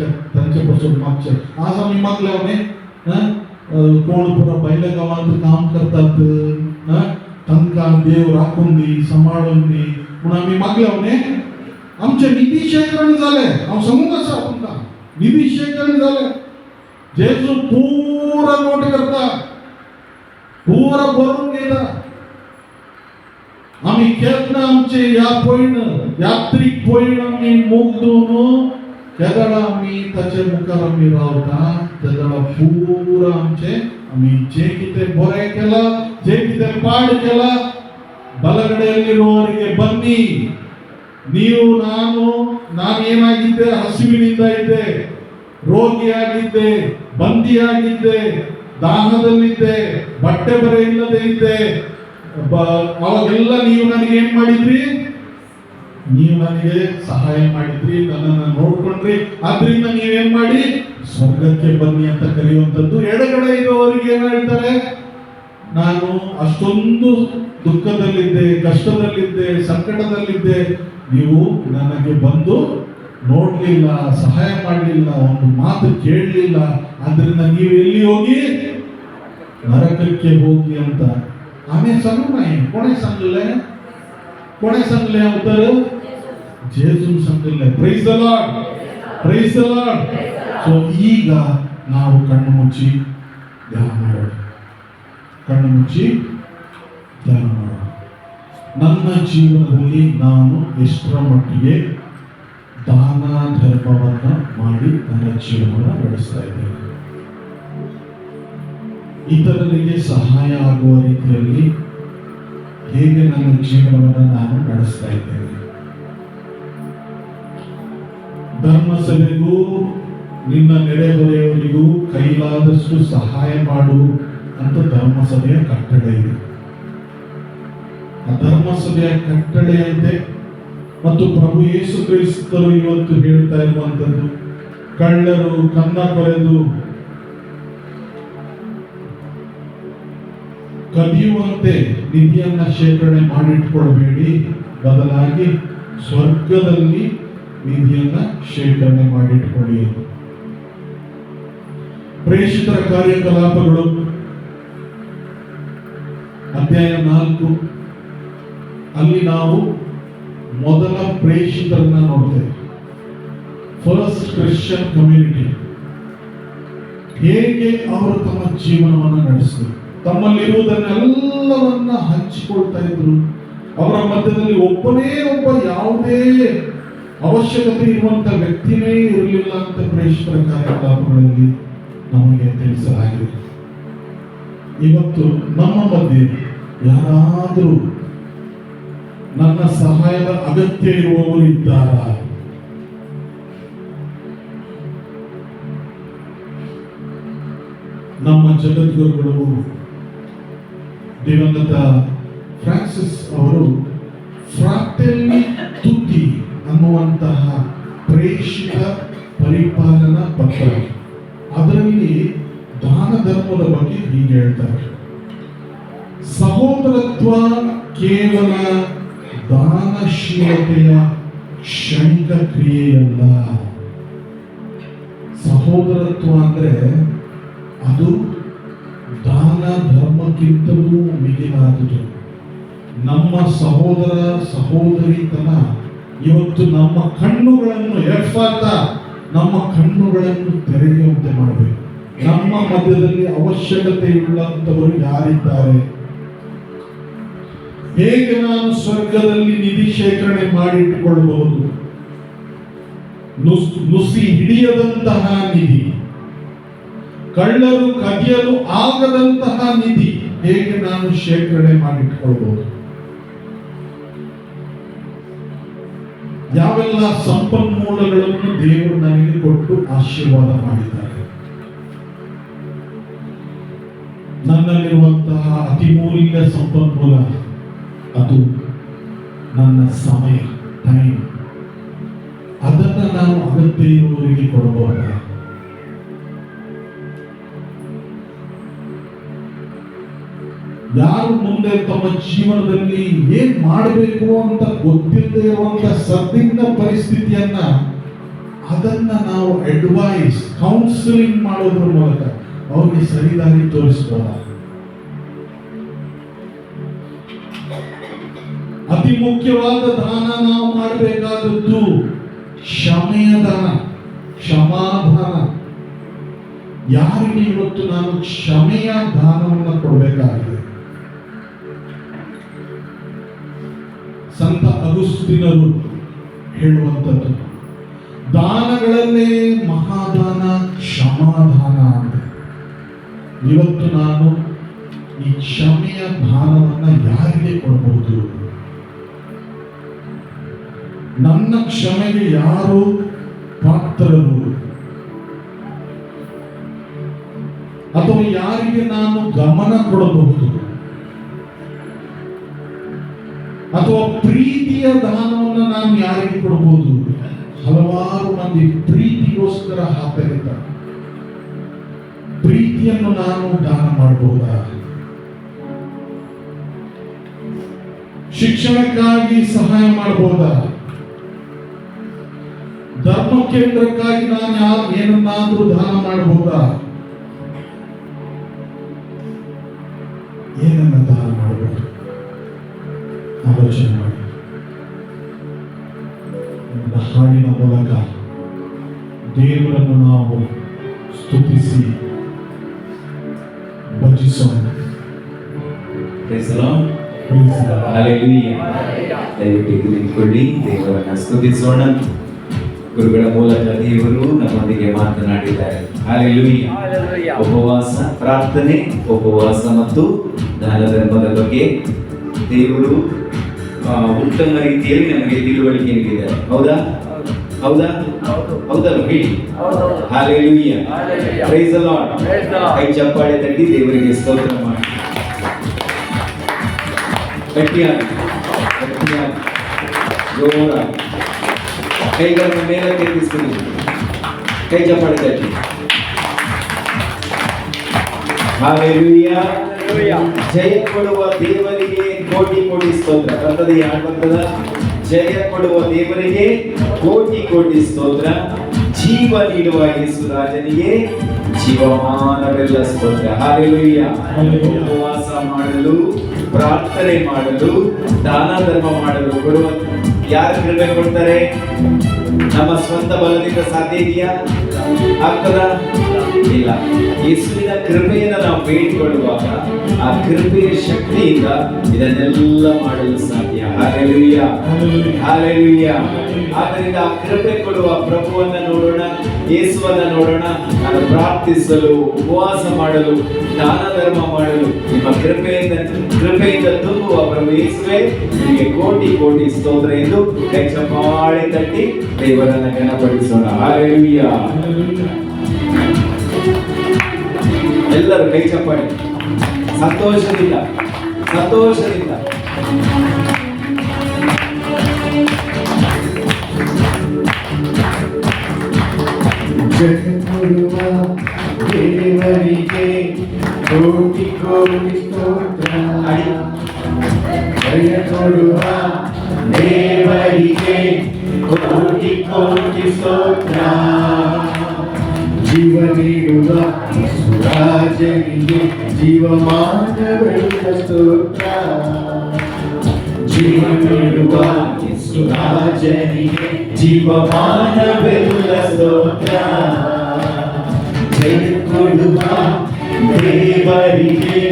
पासून मागचे. आज आम्ही मागल्याने कोण पुरा पहिल्या गावात काम करतात, तांकां देव राखून दी, सांभाळून दी म्हणून आम्ही मागल्याने आमचे निधी शेखरण झाले. हांव सांगूंक आसा तुमकां, निधी शेखरण झाले. जेजू पुरा नोट करता, पुरा भरून घेता. आम्ही केन्ना आमचे या पयण यात्रीक पयण आम्ही मोगदून केदळा आम्ही ताचे मुखार आम्ही रावता. तेदळा पुरा आमचे आम्ही जे कितें बरें केला, जे कितें पाड केला, ಬಲಗಡೆಯಲ್ಲಿರುವವರಿಗೆ ಬನ್ನಿ. ನೀವು ನಾನೇನಾಗಿದ್ದೆ? ಹಸಿವಿನಿಂದ ಇದ್ದೆ, ರೋಗಿಯಾಗಿದ್ದೆ, ಬಂದಿಯಾಗಿದ್ದೆ, ದಾಹದಲ್ಲಿದ್ದೆ, ಬಟ್ಟೆ ಬರೆ ಇಲ್ಲದೆ ಇದ್ದೆ. ಅವಾಗೆಲ್ಲ ನೀವು ನನಗೆ ಏನ್ ಮಾಡಿದ್ರಿ? ನೀವು ನನಗೆ ಸಹಾಯ ಮಾಡಿದ್ರಿ, ನನ್ನನ್ನು ನೋಡ್ಕೊಂಡ್ರಿ. ಆದ್ರಿಂದ ನೀವೇನ್ ಮಾಡಿ? ಸ್ವರ್ಗಕ್ಕೆ ಬನ್ನಿ ಅಂತ ಕರೆಯುವಂಥದ್ದು. ಎಡಗಡೆ ಇರುವವರಿಗೆ ಏನ್ ಹೇಳ್ತಾರೆ? ನಾನು ಅಷ್ಟೊಂದು ದುಃಖದಲ್ಲಿದ್ದೆ, ಕಷ್ಟದಲ್ಲಿದ್ದೆ, ಸಂಕಟದಲ್ಲಿದ್ದೆ, ನೀವು ನನಗೆ ಬಂದು ನೋಡ್ಲಿಲ್ಲ, ಸಹಾಯ ಮಾಡಲಿಲ್ಲ, ಒಂದು ಮಾತು ಕೇಳಲಿಲ್ಲ. ಆದ್ರಿಂದ ನೀವು ಎಲ್ಲಿ ಹೋಗಿ? ನರಕಕ್ಕೆ ಹೋಗಿ ಅಂತ. आम्ही सांगू नाही. कोणी सांगलंय? कोणी सांगलंय उत्तर? ಜೇಸು सांगलंय. Praise the lord, praise the lord. So ಈಗ ನಾವು ಕಣ್ಣು ಮುಚ್ಚಿ ಧ್ಯಾನ ಮಾಡೋಣ. ಕಣ್ಣು ಮುಚ್ಚಿ ಧ್ಯಾನ ಮಾಡೋಣ. ನನ್ನ ಜೀವನದಲ್ಲಿ ನಾನು ಎಷ್ಟರ ಮಟ್ಟಿಗೆ ದಾನ ಧರ್ಮವನ್ನ ಮಾಡಿ ನನ್ನ ಜೀವನವನ್ನು ನಡೆಸ್ತಾ ಇದ್ದೇನೆ? ಇತರರಿಗೆ ಸಹಾಯ ಆಗುವ ರೀತಿಯಲ್ಲಿ ಹೇಗೆ ನನ್ನ ಜೀವನವನ್ನು ನಾನು ನಡೆಸ್ತಾ ಇದ್ದೇನೆ? ಧರ್ಮಸಭೆಗೂ ನಿನ್ನ ನೆರೆಹೊರೆಯವರಿಗೂ ಕೈಲಾದಷ್ಟು ಸಹಾಯ ಮಾಡು ಅಂತ ಧರ್ಮಸಭೆಯ ಕಟ್ಟಳೆ ಇದೆ. ಆ ಧರ್ಮಸಭೆಯ ಕಟ್ಟಳೆಯಂತೆ ಮತ್ತು ಪ್ರಭು ಯೇಸು ಕ್ರಿಸ್ತರು ಇವತ್ತು ಹೇಳ್ತಾ ಇರುವಂತದ್ದು, ಕಳ್ಳರು ಕನ್ನ ಕೊರೆದು ಕದಿಯುವಂತೆ ನಿಧಿಯನ್ನ ಶೇಖರಣೆ ಮಾಡಿಟ್ಕೊಳ್ಬೇಡಿ, ಬದಲಾಗಿ ಸ್ವರ್ಗದಲ್ಲಿ ನಿಧಿಯನ್ನ ಶೇಖರಣೆ ಮಾಡಿಟ್ಕೊಳ್ಳಿ. ಪ್ರೇಷಿತರ ಕಾರ್ಯಕಲಾಪಗಳು ಅಧ್ಯಾಯ 4 ಅಲ್ಲಿ ನಾವು ಮೊದಲ ಪ್ರೇಷಿತರನ್ನ ನೋಡ್ತೇವೆ. ಫಸ್ಟ್ ಕ್ರಿಶ್ಚಿಯನ್ ಕಮ್ಯುನಿಟಿ ಹೇಗೆ ಅವರು ತಮ್ಮ ಜೀವನವನ್ನು ನಡೆಸಿದರು, ತಮ್ಮಲ್ಲಿರುವುದನ್ನೆಲ್ಲವನ್ನ ಹಂಚಿಕೊಳ್ತಾ ಇದ್ರು. ಅವರ ಮಧ್ಯದಲ್ಲಿ ಒಬ್ಬನೇ ಒಬ್ಬ ಯಾವುದೇ ಅವಶ್ಯಕತೆ ಇರುವಂತ ವ್ಯಕ್ತಿನೇ ಇರಲಿಲ್ಲ ಅಂತ ಪ್ರೇಷಿತರ ಕಾರ್ಯಕಲಾಪಗಳಲ್ಲಿ ನಮಗೆ ತಿಳಿಸಲಾಗಿದೆ. ಇವತ್ತು ನಮ್ಮ ಮಧ್ಯೆ ಯಾರಾದರೂ ನನ್ನ ಸಹಾಯದ ಅಗತ್ಯ ಇರುವವರು ಇದ್ದಾರಾ? ನಮ್ಮ ಜಗದ್ಗುರುಗಳು ದಿವಂಗತ ಫ್ರಾನ್ಸಿಸ್ ಅವರು ಫ್ರಾಟೆಲ್ಲಿ ತುತಿ ಅನ್ನುವಂತಹ ಪ್ರೇಷಿತ ಪರಿಪಾಲನಾ ಪತ್ರ, ಅದರಲ್ಲಿ ದಾನ ಧರ್ಮದ ಬಗ್ಗೆ ಹೀಗೆ ಹೇಳ್ತಾರೆ: ಸಹೋದರತ್ವ ಕೇವಲ ದಾನಶೀಲತೆಯ ಕ್ಷಣಿಕ ಕ್ರಿಯೆಯಲ್ಲ. ಸಹೋದರತ್ವ ಅಂದ್ರೆ ಅದು ದಾನ ಧರ್ಮಕ್ಕಿಂತಲೂ ಮಿಗಿಲಾದುದು. ನಮ್ಮ ಸಹೋದರ ಸಹೋದರಿತನ ಇವತ್ತು ನಮ್ಮ ಕಣ್ಣುಗಳನ್ನು ನಮ್ಮ ಕಣ್ಣುಗಳನ್ನು ತೆರೆಯುವಂತೆ ಮಾಡಬೇಕು. ನಮ್ಮ ಮಧ್ಯದಲ್ಲಿ ಅವಶ್ಯಕತೆ ಇಲ್ಲಂತವರು ಯಾರಿದ್ದಾರೆ? ಹೇಗೆ ನಾನು ಸ್ವರ್ಗದಲ್ಲಿ ನಿಧಿ ಶೇಖರಣೆ ಮಾಡಿಟ್ಟುಕೊಳ್ಳಬಹುದು? ನುಸಿ ಹಿಡಿಯದಂತಹ ನಿಧಿ, ಕಳ್ಳರು ಕದಿಯಲು ಆಗದಂತಹ ನಿಧಿ ಹೇಗೆ ನಾನು ಶೇಖರಣೆ ಮಾಡಿಟ್ಟುಕೊಳ್ಳಬಹುದು? ಯಾವೆಲ್ಲ ಸಂಪನ್ಮೂಲಗಳನ್ನು ದೇವರು ನನಗೆ ಕೊಟ್ಟು ಆಶೀರ್ವಾದ ಮಾಡಿದ್ದಾರೆ. ನನ್ನಲ್ಲಿರುವಂತಹ ಅತಿಮೂಲ್ಯ ಸಂಪನ್ಮೂಲ ಅದು ನನ್ನ ಸಮಯ, ಟೈಮ್. ಅದನ್ನು ನಾನು ಅಗತ್ಯ ಇರುವವರಿಗೆ ಕೊಡಬಹುದ? ಯಾರು ಮುಂದೆ ತಮ್ಮ ಜೀವನದಲ್ಲಿ ಏನ್ ಮಾಡಬೇಕು ಅಂತ ಗೊತ್ತಿಲ್ಲದೆ ಇರುವಂತ ಸದ್ದಿನ ಪರಿಸ್ಥಿತಿಯನ್ನ ಅದನ್ನ ನಾವು ಅಡ್ವೈಸ್, ಕೌನ್ಸಿಲಿಂಗ್ ಮಾಡೋದ್ರ ಮೂಲಕ ಅವ್ರಿಗೆ ಸರಿದಾರಿ ತೋರಿಸಬಹುದ? ಅತಿ ಮುಖ್ಯವಾದ ದಾನ ನಾವು ಮಾಡಬೇಕಾದದ್ದು ಕ್ಷಮೆಯ ದಾನ, ಕ್ಷಮಾದಾನ. ಯಾರಿಗೆ ಇವತ್ತು ನಾನು ಕ್ಷಮೆಯ ದಾನವನ್ನು ಕೊಡಬೇಕಾಗಿದೆ? ಸಂತ ಅಗುಸ್ತಿನರು ಹೇಳುವಂಥದ್ದು, ದಾನಗಳಲ್ಲೇ ಮಹಾದಾನ ಕ್ಷಮಾದಾನ ಅಂತ. ಇವತ್ತು ನಾನು ಈ ಕ್ಷಮೆಯ ದಾನವನ್ನ ಯಾರಿಗೆ ಕೊಡಬಹುದು? ನನ್ನ ಕ್ಷಮೆಗೆ ಯಾರು ಪಾತ್ರರು? ಅಥವಾ ಯಾರಿಗೆ ನಾನು ಗಮನ ಕೊಡಬಹುದು? ಅಥವಾ ಪ್ರೀತಿಯ ದಾನವನ್ನು ನಾನು ಯಾರಿಗೆ ಕೊಡಬಹುದು? ಹಲವಾರು ಮಂದಿ ಪ್ರೀತಿಗೋಸ್ಕರ ಹಾಕಲಿದ್ದಾರೆ. ಪ್ರೀತಿಯನ್ನು ನಾನು ದಾನ ಮಾಡಬಹುದಾ? ಶಿಕ್ಷಣಕ್ಕಾಗಿ ಸಹಾಯ ಮಾಡಬಹುದಾ? ಧರ್ಮ ಕೇಂದ್ರಕ್ಕಾಗಿ ನಾನು ಏನನ್ನಾದ್ರೂ ದಾನ ಮಾಡಬಹುದಾ? ಏನನ್ನ ದಾನ ಮಾಡಬಹುದು? ಆಲೋಚನೆ ಮಾಡಿ. ಹಾಡಿನ ಮೂಲಕ ದೇವರನ್ನು ನಾವು ಸ್ತುತಿಸಿ ಭಜಿಸೋಣ. ದಯವಿಟ್ಟು ನಿಂತ್ಕೊಳ್ಳಿ, ದೇವರನ್ನ ಸ್ತುತಿಸೋಣ. ಗುರುಗಳ ಮೂಲಕ ದೇವರು ನಮ್ಮೊಂದಿಗೆ ಮಾತನಾಡಿದ್ದಾರೆ. ಹಲ್ಲೆಲೂಯಾ. ಉಪವಾಸ, ಪ್ರಾರ್ಥನೆ, ಉಪವಾಸ ಮತ್ತು ದಾನ ಧರ್ಮದ ಬಗ್ಗೆ ದೇವರು ಉತ್ತಮ ರೀತಿಯಲ್ಲಿ ನಮಗೆ ತಿಳುವಳಿಕೆ ನೀಡಿದ್ದಾರೆ. ಹೌದಾ? ಹೌದಾ? ಹೌದಲ್ಲ? ಹೇಳಿ. ಹಲ್ಲೆಲೂಯಾ. Praise the Lord. ಕೈ ಚಪ್ಪಾಳೆ ತಟ್ಟಿ ದೇವರಿಗೆ ಸ್ತೋತ್ರ ಮಾಡಿ. ಗಟ್ಟಿಯಾಗಿ ಜೋರಾಗಿ ಕೈಗಳನ್ನು ಮೇಲೆ ಕೆತ್ತಿಸ್ತೀನಿ. ಕೈ ಚಪ್ಪಾಳೆ ತಟ್ಟಿ. ಹಲ್ಲೆಲೂಯಾ. ಜಯ ಕೊಡುವ ದೇವರಿಗೆ ಕೋಟಿ ಕೋಟಿ ಸ್ತೋತ್ರ. ಬರ್ತದೆ? ಯಾರು ಬರ್ತದ? ಜಯ ಕೊಡುವ ದೇವರಿಗೆ ಕೋಟಿ ಕೋಟಿ ಸ್ತೋತ್ರ. ಜೀವ ನೀಡುವ ಯೇಸು ರಾಜನಿಗೆ ಜೀವಮಾನವೆಲ್ಲ ಸ್ತೋತ್ರ. ಹಲ್ಲೆಲೂಯಾ. ಉಪವಾಸ ಮಾಡಲು, ಪ್ರಾರ್ಥನೆ ಮಾಡಲು, ದಾನ ಧರ್ಮ ಮಾಡಲು ಕೊಡುವ ಯಾರು ಕೃಪೆ ಕೊಡ್ತಾರೆ? ನಮ್ಮ ಸ್ವಂತ ಬಲದಿಂದ ಸಾಧ್ಯ ಇದೆಯಾ? ಆಗ್ತದ? ಇಲ್ಲ. ಯೇಸುವಿನ ಕೃಪೆಯನ್ನು ನಾವು ಬೇಡಿಕೊಳ್ಳುವಾಗ ಆ ಕೃಪೆಯ ಶಕ್ತಿಯಿಂದ ಇದನ್ನೆಲ್ಲ ಮಾಡಲು ಸಾಧ್ಯ. ಹಲ್ಲೆಲೂಯಾ. ಹಲ್ಲೆಲೂಯಾ. ಆದ್ದರಿಂದ ಆ ಕೃಪೆ ಕೊಡುವ ಪ್ರಭುವನ್ನ ನೋಡೋಣ, ಯೇಸುವನ್ನ ನೋಡೋಣ. ನಾನು ಪ್ರಾರ್ಥಿಸಲು, ಉಪವಾಸ ಮಾಡಲು, ದಾನ ಧರ್ಮ ಮಾಡಲು ನಿಮ್ಮ ಕೃಪೆಯಿಂದ ತುಂಬುವ ಪ್ರಭು ಯೇಸುವೇ ನಿಮಗೆ ಕೋಟಿ ಕೋಟಿ ಸ್ತೋತ್ರ ಎಂದು ಕೈ ಚಪ್ಪಾಳೆ ತಟ್ಟಿ ದೇವರನ್ನ ಘನಪಡಿಸೋಣ. ಹಲ್ಲೆಲೂಯಾ. ಎಲ್ಲರೂ ಕೈ ಚಪ್ಪಾಳೆ ಸಂತೋಷದಿಂದ ಸಂತೋಷದಿಂದ. ಜಗದ್ಗುರುವ ದೇವರಿಗೆ ಕೋಟಿ ಕೋಟಿ ಸ್ತೋತ್ರ. ಜಯ ಕೊಡುವ ದೇವರಿಗೆ ಕೋಟಿ ಕೋಟಿ ಸ್ತೋತ್ರ. ನೀಡುವ ರಾಜನಿಗೆ ಜೀವಮಾನವೆಲ್ಲ ಸ್ತೋತ್ರ. ಜೀವ ನೀಡುವ ರಾಜನಿಗೆ ಜೀವಮಾನವೆಲ್ಲ ಸ್ತೋತ್ರ. ಜಯ ಕೊಡುವ ದೇವರಿಗೆ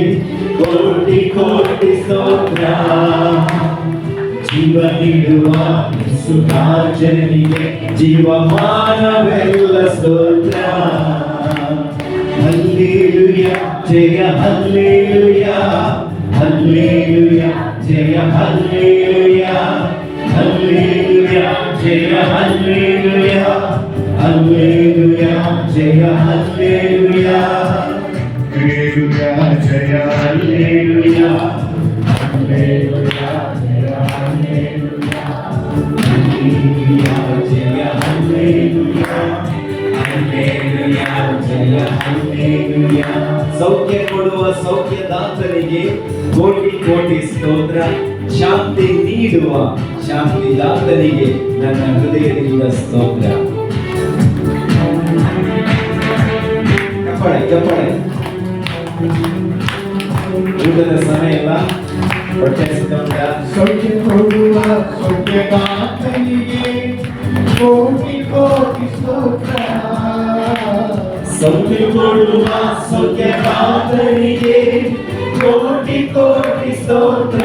ಕೋಟಿ ಕೋಟಿ ಸ್ತೋತ್ರ. ಜೀವ ನೀಡುವ ರಾಜನಿಗೆ ಜೀವಮಾನವೆಲ್ಲ ಸ್ತೋತ್ರ. ಹಲ್ಲೆಲೂಯಾ ಜಯ ಹಲ್ಲೆಲೂಯಾ, ಹಲ್ಲೆಲೂಯಾ ಜಯ ಹಲ್ಲೆಲೂಯಾ, ಹಲ್ಲೆಲೂಯಾ ಜಯ ಹಲ್ಲೆಲೂಯಾ, ಹಲ್ಲೆಲೂಯಾ ಜಯ ಹಲ್ಲೆಲೂಯಾ, ಹಲ್ಲೆಲೂಯಾ ಜಯ ಹಲ್ಲೆಲೂಯಾ, ಹಲ್ಲೆಲೂಯಾ ಜಯ ಹಲ್ಲೆಲೂಯಾ, ಹಲ್ಲೆಲೂಯಾ ಜಯ ಹಲ್ಲೆಲೂಯಾ, ಹಲ್ಲೆಲೂಯಾ ಜಯ ಹಲ್ಲೆಲೂಯಾ. ಸೌಖ್ಯ ಕೊಡುವ ಸೌಖ್ಯದಾತನಿಗೆ ಕೋಟಿ ಕೋಟಿ ಸ್ತೋತ್ರ. ಶಾಂತಿ ನೀಡುವ ಶಾಂತಿದಾತನಿಗೆ ನನ್ನ ಹೃದಯದಿಂದ ಸ್ತೋತ್ರ. ಚಪ್ಪಾಳೆ ಚಪ್ಪಾಳೆ. ಊಟದ ಸಮಯ ಇಲ್ಲ, ಹೊಟ್ಟೆ ಸಿದ್ಧ. ಸೌಖ್ಯ ಕೊಡುವ ಸೌಖ್ಯದಾತನಿಗೆ ಕೋಟಿ ಕೋಟಿ ಸ್ತೋತ್ರ. ಸೌಖ್ಯ ಕೊಡುವ ಸೌಖ್ಯದಾತನಿಗೆ ಕೋಟಿ ಕೋಟಿ ಸ್ತೋತ್ರ.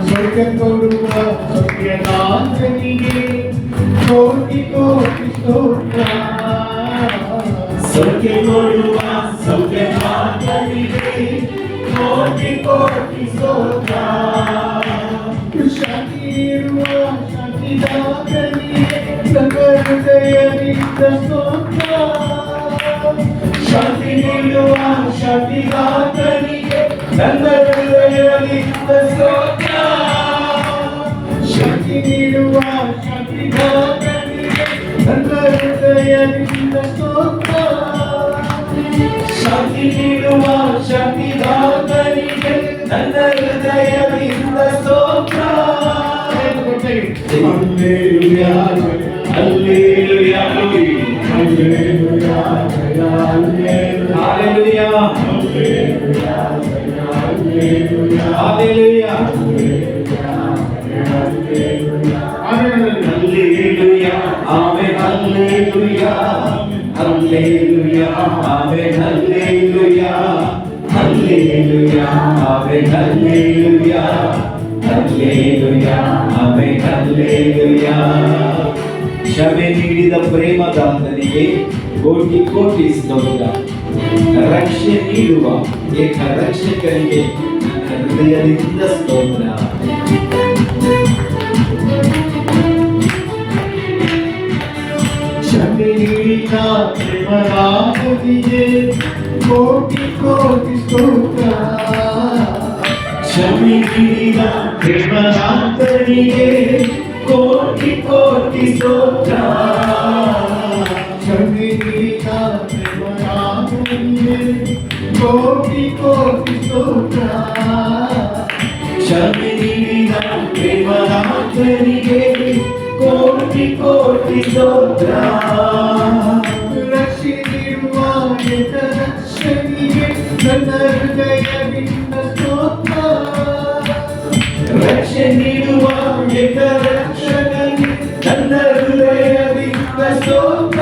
ಸೌಖ್ಯ ಕೊಡುವ ಸೌಖ್ಯದಾತನಿಗೆ ಕೋಟಿ ಕೋಟಿ ಸ್ತೋತ್ರ. ಸೌಖ್ಯ ಕೊಡುವ ಸೌಖ್ಯದಾತನಿಗೆ ಕೋಟಿ ಕೋಟಿ ಸ್ತೋತ್ರ. ಶಾಂತಿ ನೀಡುವ ಶಾಂತಿದಾತನಿಗೆ ನನ್ನ ಹೃದಯದಿಂದ ಸ್ತೋತ್ರ. ಶಾಂತಿ ನೀಡುವ ಶಾಂತಿದಾತನಿಗೆ ನನ್ನ ಹೃದಯದಿಂದ ಸ್ತೋತ್ರ. ಶಾಂತಿ ನೀಡುವ ಶಾಂತಿದಾತನಿಗೆ ನನ್ನ ಹೃದಯದಿಂದ ಸ್ತೋತ್ರ. ಶಾಂತಿ ನೀಡುವ ಶಾಂತಿದಾತನಿಗೆ ನನ್ನ ಹೃದಯದಿಂದ ಸ್ತೋತ್ರ. ಹಲ್ಲೆಲೂಯಾ ಹಲ್ಲೆಲೂಯಾ ಹಲ್ಲೆಲೂಯಾ ಜಯ ಹಲ್ಲೆಲೂಯಾ, ಹಲ್ಲೆಲೂಯಾ ಹಲ್ಲೆಲೂಯಾ ಜಯ hallelujah, hallelujah hallelujah. Amen hallelujah hallelujah amen hallelujah hallelujah amen hallelujah hallelujah amen hallelujah. ಕ್ಷಮೆ ನೀಡಿದ ಪ್ರೇಮದಾತನಿಗೆ ಕೋಟಿ ಕೋಟಿ ಸ್ತೋತ್ರ. ರಕ್ಷೆ ನೀಡುವ ಏಕ ರಕ್ಷಕನಿಗೆ ನನ್ನ ಹೃದಯದಿಂದ ಸ್ತೋತ್ರ. ಕ್ಷಮೆ ನೀಡಿದ ಪ್ರೇಮದಾತನಿಗೆ ಕೋಟಿ ಕೋಟಿ ಸ್ತೋತ್ರ. ಕ್ಷಮೆ ನೀಡಿದ ಪ್ರೇಮದಾತನಿಗೆ ಕೋಟಿ ಕೋಟಿ ಸ್ತೋತ್ರ. ಕ್ಷಮೆ ನೀಡಿದ ಪ್ರೇಮದಾತನಿಗೆ ಕೋಟಿ ಕೋಟಿ ಸ್ತೋತ್ರ. ಕ್ಷಮೆ ನೀಡಿದ ಪ್ರೇಮದಾತನಿಗೆ ಕೋಟಿ ಕೋಟಿ ಸ್ತೋತ್ರ. ರಕ್ಷೆ ನೀಡುವ ರಕ್ಷಕನಿಗೆ ನನ್ನ ಹೃದಯದಿಂದ ಸ್ತೋತ್ರ. ರಕ್ಷೆ ನೀಡುವ ಏಕ ರಕ್ಷಕನಿಗೆ ನನ್ನ ಹೃದಯದಿಂದ ಸ್ತೋತ್ರ.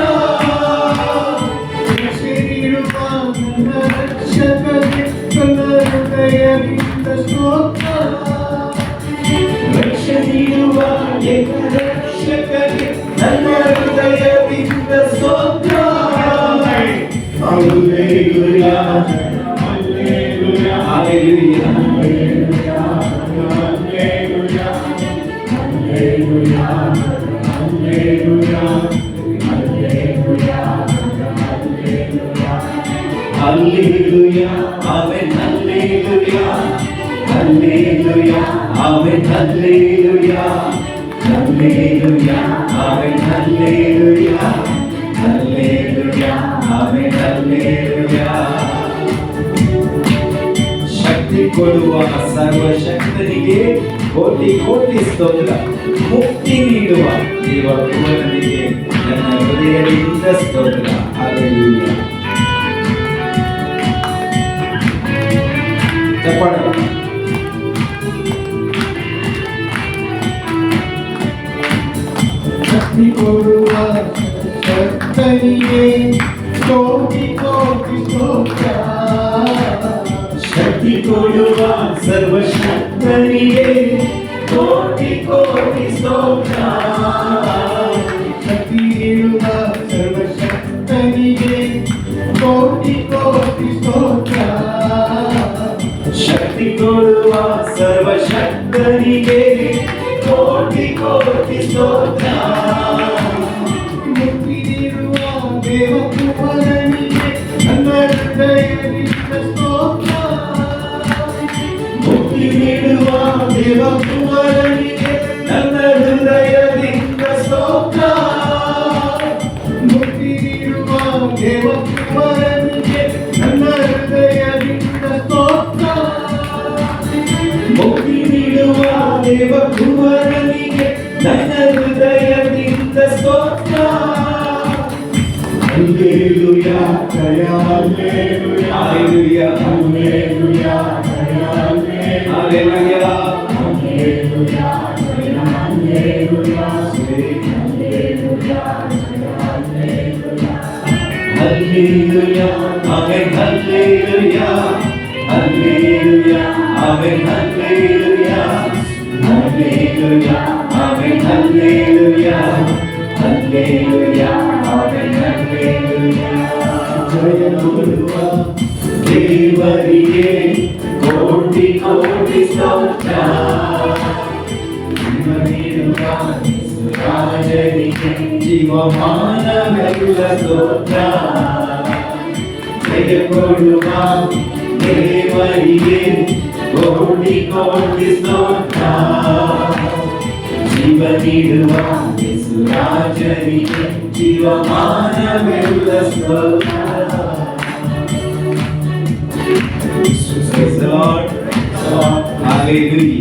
ರಕ್ಷೆ ನೀಡುವ ನನ್ನ ರಕ್ಷಕನಿಗೆ ನನ್ನ ಹೃದಯದಿಂದ ಸ್ತೋತ್ರ. ರಕ್ಷೆ ನೀಡುವ ಏಕ ರಕ್ಷಕನಿಗೆ ನನ್ನ ಹೃದಯದಿಂದ ಸ್ತೋತ್ರ. Hallelujah hallelujah hallelujah hallelujah hallelujah hallelujah hallelujah amen hallelujah hallelujah amen hallelujah hallelujah amen hallelujah hallelujah amen hallelujah. ಶಕ್ತಿ ಕೊಡುವ ಸರ್ವಶಕ್ತನಿಗೆ ಕೋಟಿ ಕೋಟಿ ಸ್ತೋತ್ರ. ಮುಕ್ತಿ ನೀಡುವ ದೇವ ಕುಮಾರನಿಗೆ ನನ್ನ ಹೃದಯದಿಂದ ಸ್ತೋತ್ರ. ಹಲ್ಲೆಲೂಯಾ. ಚಪ್ಪಾಳೆ. ಶಕ್ತಿ ಕೊಡುವ ಕರ್ತನಿಗೆ ಕೋಟಿ ಕೋಟಿ ಸ್ತೋತ್ರ. ಶಕ್ತಿ ಕೊಡುವ ಸರ್ವಶಕ್ತನಿಗೆ ಕೋಟಿ ಕೋಟಿ ಸ್ತೋತ್ರ. ಶಕ್ತಿ ನೀಡುವ ಸರ್ವಶಕ್ತನಿಗೆ ಕೋಟಿ ಕೋಟಿ ಸ್ತೋತ್ರ. ಶಕ್ತಿ ಕೊಡುವ ಸರ್ವಶಕ್ತನಿಗೆ ಕೋಟಿ ಕೋಟಿ ಸ್ತೋತ್ರ. ಮುಕ್ತಿ ನೀಡುವ ದೇವಕುಮಾರನಿಗೆ ನನ್ನ ಹೃದಯದಿಂದ ಸ್ತೋತ್ರ. ಮುಕ್ತಿ ನೀಡುವ ದೇವಕುಮಾರನಿಗೆ ನನ್ನ ಹೃದಯದಿಂದ ಸ್ತೋತ್ರ. ಮುಕ್ತಿ ನೀಡುವ ದೇವಕುಮಾರನಿಗೆ ನನ್ನ ಹೃದಯದಿಂದ ಸ್ತೋತ್ರ. ಮುಕ್ತಿ ನೀಡುವ ದೇವಕುಮಾರನಿಗೆ ನನ್ನ ಹೃದಯದಿಂದ ಸ್ತೋತ್ರ. ಹಲ್ಲೆಲೂಯಾ, ಜಯ ಹಲ್ಲೆಲೂಯಾ, ಹಲ್ಲೆಲೂಯಾ. ಹಲ್ಲೆಲೂಯಾ, ಜಯ ಹಲ್ಲೆಲೂಯಾ, ಹಲ್ಲೆಲೂಯಾ. ಹಲ್ಲೆಲೂಯಾ, ಜಯ ಹಲ್ಲೆಲೂಯಾ, ಹಲ್ಲೆಲೂಯಾ, ಜಯ hallelujah. Hallelujah, amen, hallelujah, hallelujah, amen, hallelujah, hallelujah, amen, hallelujah, hallelujah, amen, hallelujah. ಜಯ ಕೊಡುವ ದೇವರಿಗೆ ಕೋಟಿ ಕೋಟಿ ಸ್ತೋತ್ರ. ಜೀವ ನೀಡುವ ರಾಜರಿಗೆ ಜೀವಮಾನವೆಲ್ಲ ಸ್ತೋತ್ರ. ಜಯ ಕೊಡುವ ದೇವರಿಗೆ ಕೋಟಿ ಕೋಟಿ ಸ್ತೋತ್ರ. ಜೀವ ನೀಡುವ ರಾಜರಿಗೆ ಜೀವಮಾನವೆಲ್ಲ ಸ್ತೋತ್ರ. Praise the Lord. Hallelujah.